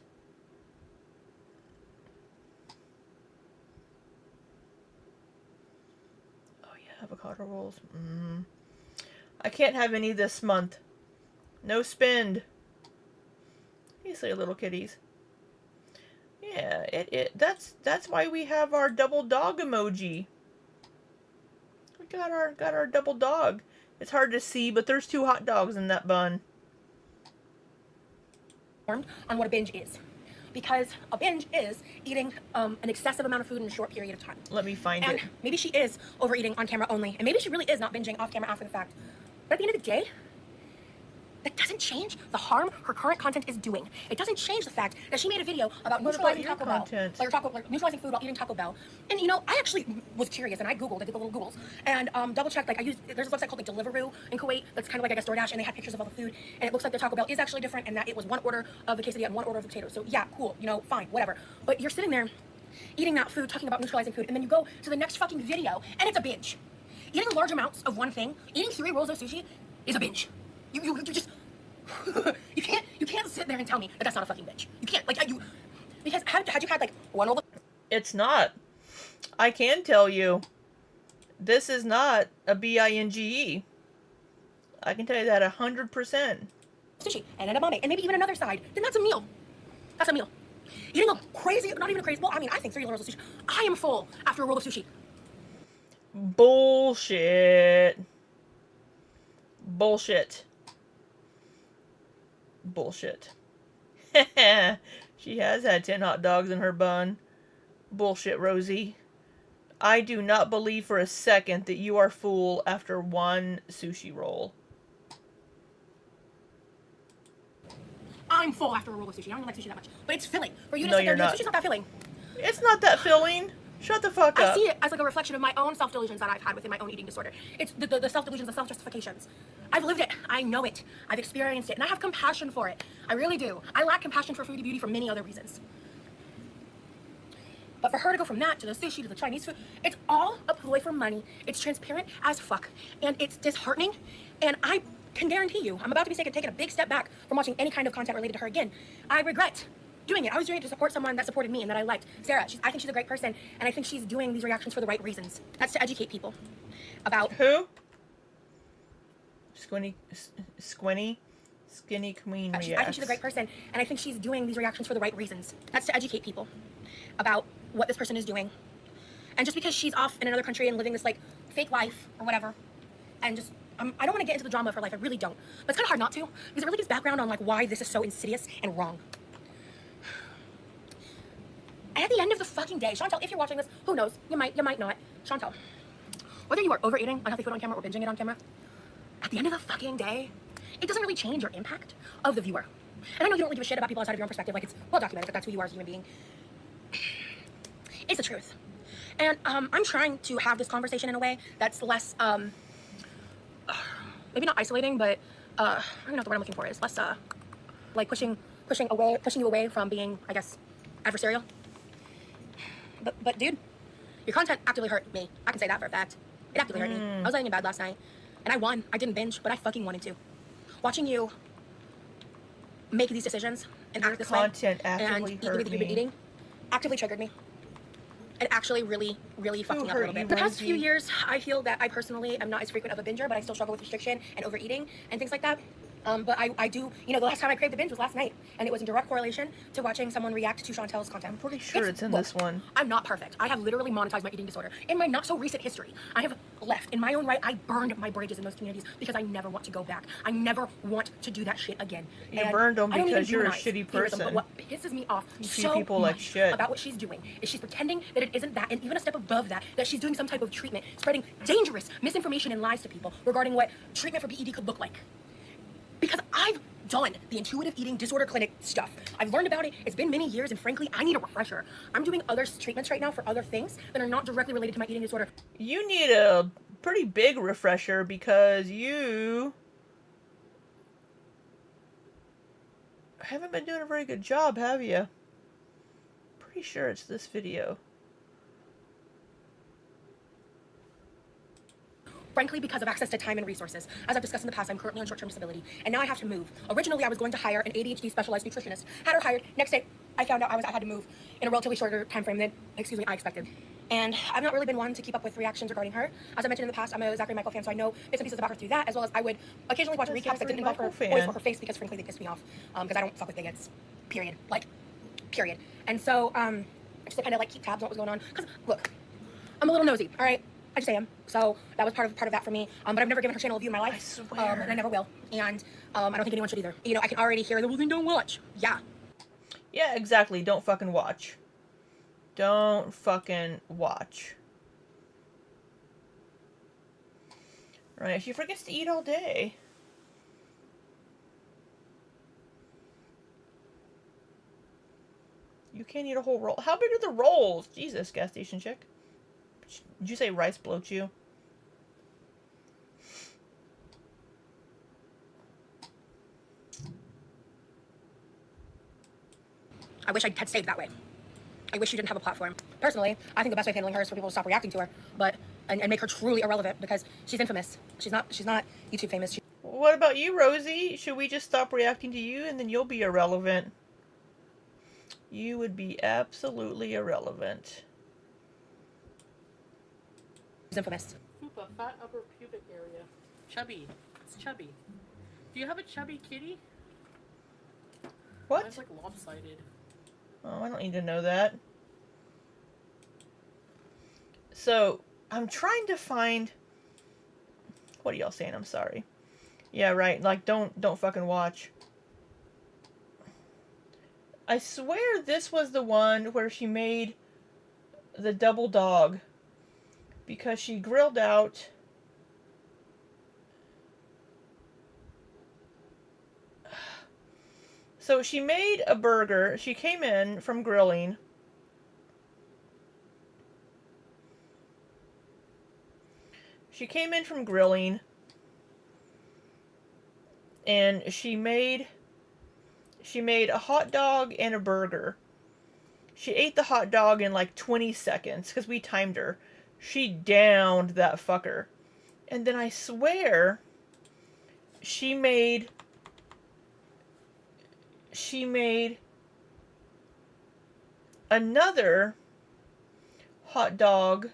Oh yeah, avocado rolls. I can't have any this month. No spend. You say, little kitties. Yeah, that's why we have our double dog emoji. We got our double dog. It's hard to see, but there's 2 hot dogs in that bun. On what a binge is. Because a binge is eating an excessive amount of food in a short period of time. Let me find it. And maybe she is overeating on camera only, and maybe she really is not binging off camera after the fact. But at the end of the day, that doesn't change the harm her current content is doing. It doesn't change the fact that she made a video about neutralizing Taco Bell, neutralizing food while eating Taco Bell. And you know, I actually was curious, and I did the little Googles, and double checked. Like there's a website called like Deliveroo in Kuwait that's kind of like I guess DoorDash, and they had pictures of all the food, and it looks like the Taco Bell is actually different, and that it was 1 order of the quesadilla and 1 order of the potatoes. So yeah, cool, you know, fine, whatever. But you're sitting there eating that food, talking about neutralizing food, and then you go to the next fucking video, and it's a binge. Eating large amounts of one thing, eating 3 rolls of sushi, is a binge. You just you can't sit there and tell me that that's not a fucking binge. You can't, like, because had you had like 1 roll of... It's not. I can tell you, this is not a binge. I can tell you that 100%. Sushi and an edamame and maybe even another side, then that's a meal. That's a meal. Eating a crazy, not even a crazy, well, I mean, I think 3 rolls of sushi. I am full after a roll of sushi. Bullshit. Bullshit. Bullshit. She has had 10 hot dogs in her bun. Bullshit, Rosie. I do not believe for a second that you are full after 1 sushi roll. I'm full after a roll of sushi. I don't even like sushi that much. But it's filling. For you to No, sit there you're and not. sushi's not that filling. It's not that filling. Shut the fuck up. I see it as like a reflection of my own self-delusions that I've had within my own eating disorder. It's the self-delusions, the self-justifications. I've lived it. I know it. I've experienced it. And I have compassion for it. I really do. I lack compassion for foodie beauty for many other reasons. But for her to go from that to the sushi to the Chinese food, it's all a ploy for money. It's transparent as fuck. And it's disheartening. And I can guarantee you, I'm about to be taking a big step back from watching any kind of content related to her again. I regret doing it. I was doing it to support someone that supported me and that I liked. Sarah, I think she's a great person, and I think she's doing these reactions for the right reasons. That's to educate people about... Who? Skinny Queen reacts. I think she's a great person, and I think she's doing these reactions for the right reasons. That's to educate people about what this person is doing. And just because she's off in another country and living this, like, fake life or whatever, and just... I don't want to get into the drama of her life, I really don't. But it's kind of hard not to, because it really gives background on, like, why this is so insidious and wrong. And at the end of the fucking day, Chantel, if you're watching this, who knows? You might not. Chantel, whether you are overeating unhealthy food on camera or binging it on camera, at the end of the fucking day, it doesn't really change your impact of the viewer. And I know you don't really give a shit about people outside of your own perspective, like it's well documented that that's who you are as a human being. It's the truth. And I'm trying to have this conversation in a way that's less, maybe not isolating, but I don't know what the word I'm looking for is. Less, like pushing you away from being, I guess, adversarial. But dude, your content actively hurt me. I can say that for a fact. It actively hurt me. I was laying in bed last night, and I won. I didn't binge, but I fucking wanted to. watching you make these decisions and act this way Content and actively eat the way hurt that you've been me. eating actively triggered me. It actually really fucked me up a little bit. The past few years, I feel that I personally am not as frequent of a binger, but I still struggle with restriction and overeating and things like that. But I do, you know, the last time I craved the binge was last night, and it was in direct correlation to watching someone react to Chantel's content. I'm pretty sure it's in this one. I'm not perfect. I have literally monetized my eating disorder. In my not so recent history, I have left. In my own right, I burned my bridges in those communities because I never want to go back. I never want to do that shit again. You And burned them I don't because even you're a demonize shitty veganism, person. But what pisses me off You treat so people like much shit. about what she's doing is she's pretending that it isn't that, and even a step above that, that she's doing some type of treatment, spreading dangerous misinformation and lies to people regarding what treatment for BED could look like. Because I've done the intuitive eating disorder clinic stuff. I've learned about it. It's been many years, and frankly, I need a refresher. I'm doing other treatments right now for other things that are not directly related to my eating disorder. You need a pretty big refresher because you haven't been doing a very good job, have you? Pretty sure it's this video. Frankly, because of access to time and resources. As I've discussed in the past, I'm currently on short-term disability, and now I have to move. Originally, I was going to hire an ADHD specialized nutritionist. Had her hired. Next day, I found out I had to move in a relatively shorter time frame than, I expected. And I've not really been one to keep up with reactions regarding her. As I mentioned in the past, I'm a Zachary Michael fan, so I know bits and pieces about her through that, as well as I would occasionally watch recaps that didn't involve her voice or her face, because frankly, they piss me off. Because I don't fuck with bigots. Period. Period. And so, I just to kind of keep tabs on what was going on. Because, look, I'm a little nosy, all right? I just am. So that was part of that for me. But I've never given her channel a view in my life. I swear. And I never will. And I don't think anyone should either. You know, I can already hear the, well, then don't watch. Yeah. Yeah, exactly. Don't fucking watch. Don't fucking watch. Right, she forgets to eat all day. You can't eat a whole roll. How big are the rolls? Jesus, gas station chick. Did you say rice bloats you? I wish I had stayed that way. I wish she didn't have a platform. Personally, I think the best way of handling her is for people to stop reacting to her, and make her truly irrelevant, because she's infamous. She's not YouTube famous. What about you, Rosie? Should we just stop reacting to you and then you'll be irrelevant? You would be absolutely irrelevant. She's infamous. Fupa, fat upper pubic area. Chubby. It's chubby. Do you have a chubby kitty? What? Mine's lopsided. Oh, I don't need to know that. So, I'm trying to find... What are y'all saying? I'm sorry. Yeah, right. Don't fucking watch. I swear this was the one where she made the double dog. Because she grilled out... So she made a burger. She came in from grilling. And she made a hot dog and a burger. She ate the hot dog in 20 seconds because we timed her. She downed that fucker. And then I swear she made another hot dog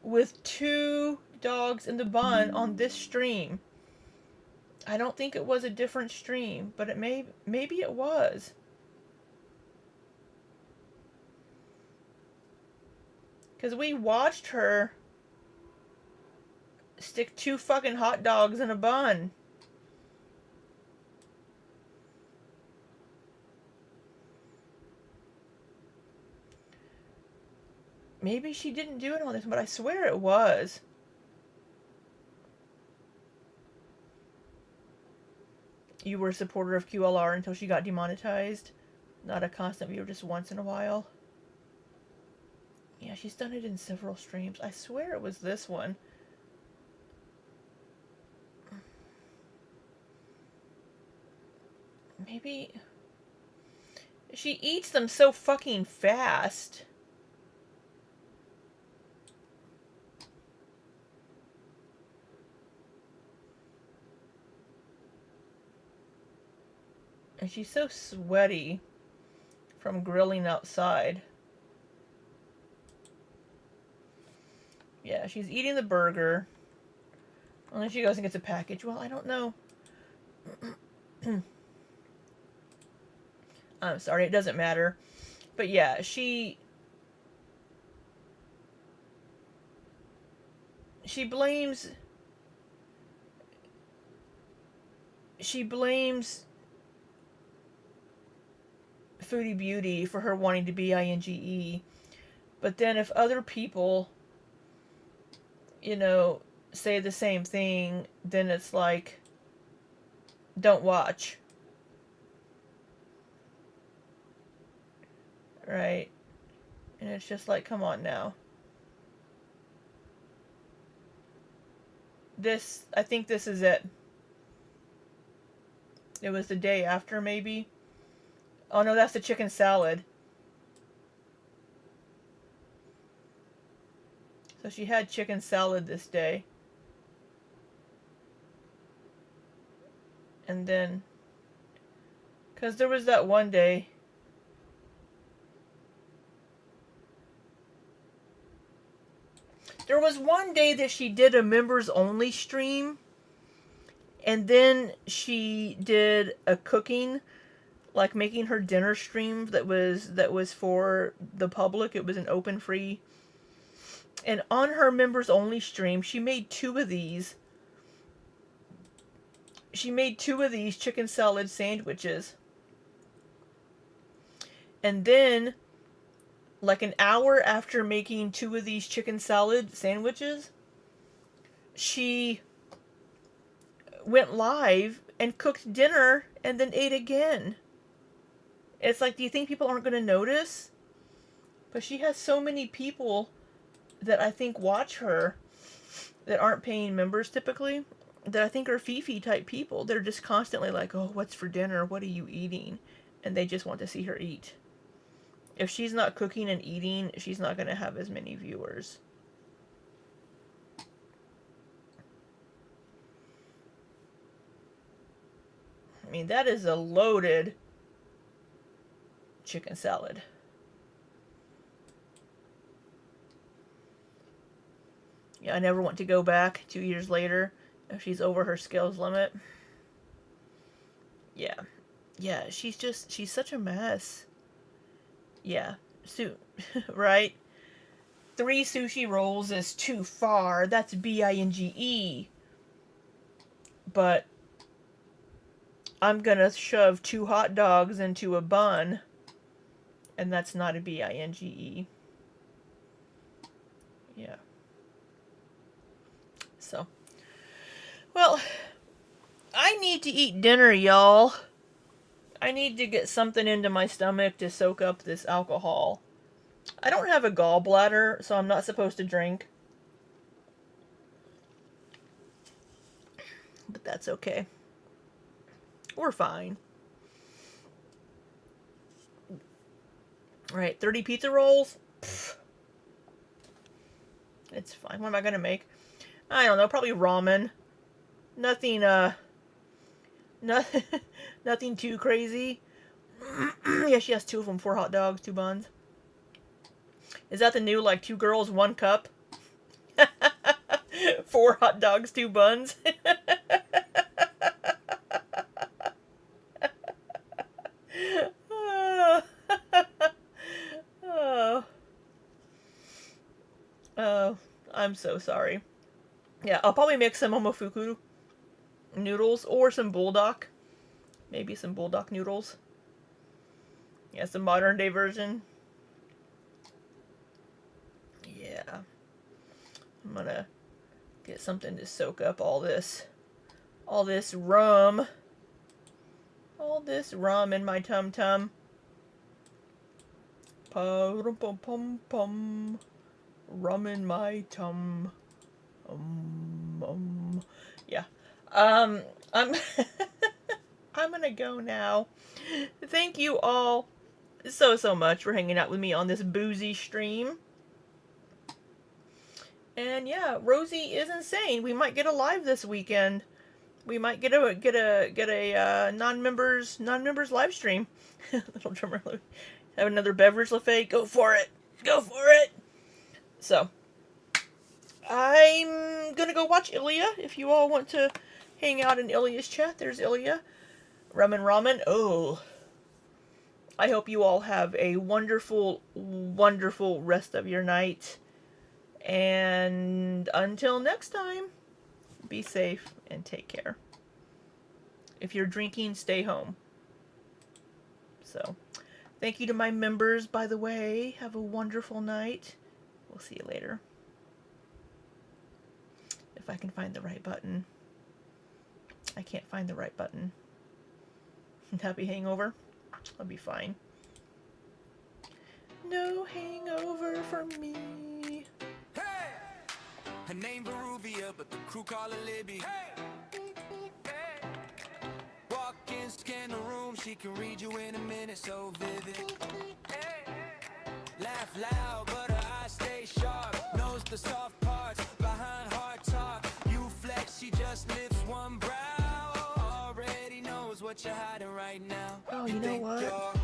with 2 dogs in the bun on this stream. I don't think it was a different stream, but maybe it was. Because we watched her stick 2 fucking hot dogs in a bun. Maybe she didn't do it on this one, but I swear it was. You were a supporter of QLR until she got demonetized. Not a constant viewer, just once in a while. Yeah, she's done it in several streams. I swear it was this one. Maybe... She eats them so fucking fast. And she's so sweaty from grilling outside. Yeah, she's eating the burger. And then she goes and gets a package. Well, I don't know. I'm sorry, it doesn't matter. But yeah, she blames Foodie Beauty for her wanting to be INGE. But then if other people, you know, say the same thing, then it's like, don't watch. Right? And it's just like, come on now. I think this is it. It was the day after, maybe. Oh no, that's the chicken salad. So she had chicken salad this day. And then, because there was that one day. There was one day that she did a members only stream. And then she did a cooking, like making her dinner stream that was for the public. It was an open free. And on her members only stream, she made 2 of these. She made 2 of these chicken salad sandwiches. And then, like an hour after making 2 of these chicken salad sandwiches, she went live and cooked dinner and then ate again. It's like, do you think people aren't going to notice? But she has so many people that I think watch her that aren't paying members typically, that I think are Fifi type people. They're just constantly like, oh, what's for dinner? What are you eating? And they just want to see her eat. If she's not cooking and eating, she's not going to have as many viewers. I mean, that is a loaded chicken salad. Yeah, I never want to go back 2 years later if she's over her skills limit. Yeah. Yeah, she's such a mess. Yeah. Right? 3 sushi rolls is too far. That's BINGE. But I'm gonna shove 2 hot dogs into a bun, and that's not a BINGE. Yeah. So, well, I need to eat dinner, y'all. I need to get something into my stomach to soak up this alcohol. I don't have a gallbladder, so I'm not supposed to drink. But that's okay. We're fine. Alright, 30 pizza rolls? Pfft. It's fine. What am I gonna make? I don't know, probably ramen. Nothing, nothing too crazy. Yeah, she has 2 of them, 4 hot dogs, 2 buns. Is that the new, like, 2 girls, 1 cup? 4 hot dogs, 2 buns? Oh, I'm so sorry. Yeah, I'll probably make some momofuku noodles or some bulldog. Maybe some bulldog noodles. Yeah, some modern day version. Yeah. I'm gonna get something to soak up all this rum. All this rum in my tum-tum. Pum-pum-pum-pum. Rum in my tum. Yeah. I'm I'm gonna go now. Thank you all so much for hanging out with me on this boozy stream. And yeah, Rosie is insane. We might get a live this weekend. We might get a non-members live stream. Little drummer have another beverage LaFay. Go for it. Go for it. So I'm gonna go watch Ilya. If you all want to hang out in Ilya's chat, there's Ilya. Ramen. Oh. I hope you all have a wonderful, wonderful rest of your night. And until next time, be safe and take care. If you're drinking, stay home. So, thank you to my members, by the way. Have a wonderful night. We'll see you later. If I can find the right button. I can't find the right button. Happy hangover? I'll be fine. No hangover for me. Hey! Her name Beruvia, but the crew call her Libby. Hey! Walk in, scan the room, she can read you in a minute, so vivid. Hey! Laugh loud, but her eyes stay sharp. Knows the soft parts behind hard talk. You flex, she just lifts one brow. Already knows what you're hiding right now. Oh, you know what?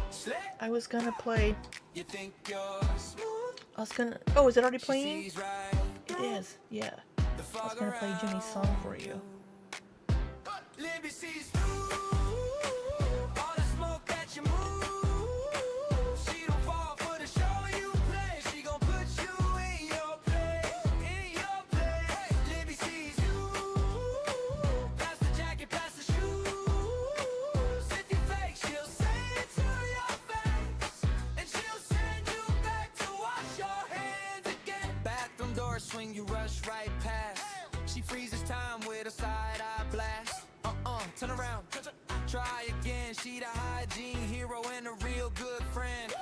I was gonna play. You think you're smooth? I was gonna. Oh, is it already playing? She's right. It is. Yeah. I was gonna play Jimmy's song for you. Libby sees through all the smoke that you move. She don't fall for the show you play. She gon' put you in your place, in your place. Libby sees you. Pass the jacket, pass the shoes. If you fake, she'll say it to your face, and she'll send you back to wash your hands again. Bathroom door swing, you rush right past. She freezes time with a side eye blast. Turn around, try again. She the hygiene hero and a real good friend.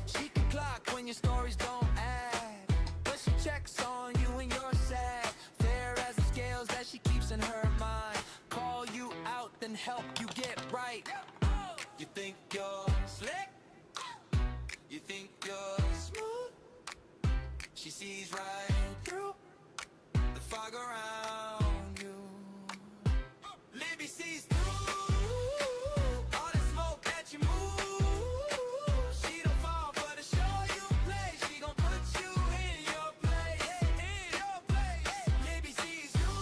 She can clock when your stories don't add, but she checks on you when you're sad. Fair as the scales that she keeps in her mind. Call you out, then help you get right. You think you're slick? You think you're smooth? She sees right through the fog around you. Libby sees through all the smoke that you move. She don't fall for the show you play. She gon' put you in your place, in your place. Libby sees you.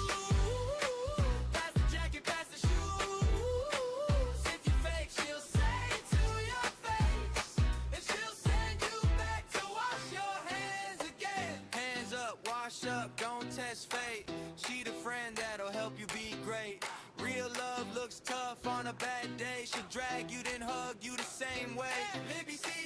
Pass the jacket, pass the shoes. If you fake, she'll say it to your face, and she'll send you back to wash your hands again. Hands up, wash up, don't test fate. She the friend that'll help you be great. Real love looks tough on a bad day. She'll drag you, then hug you the same way. Libby, see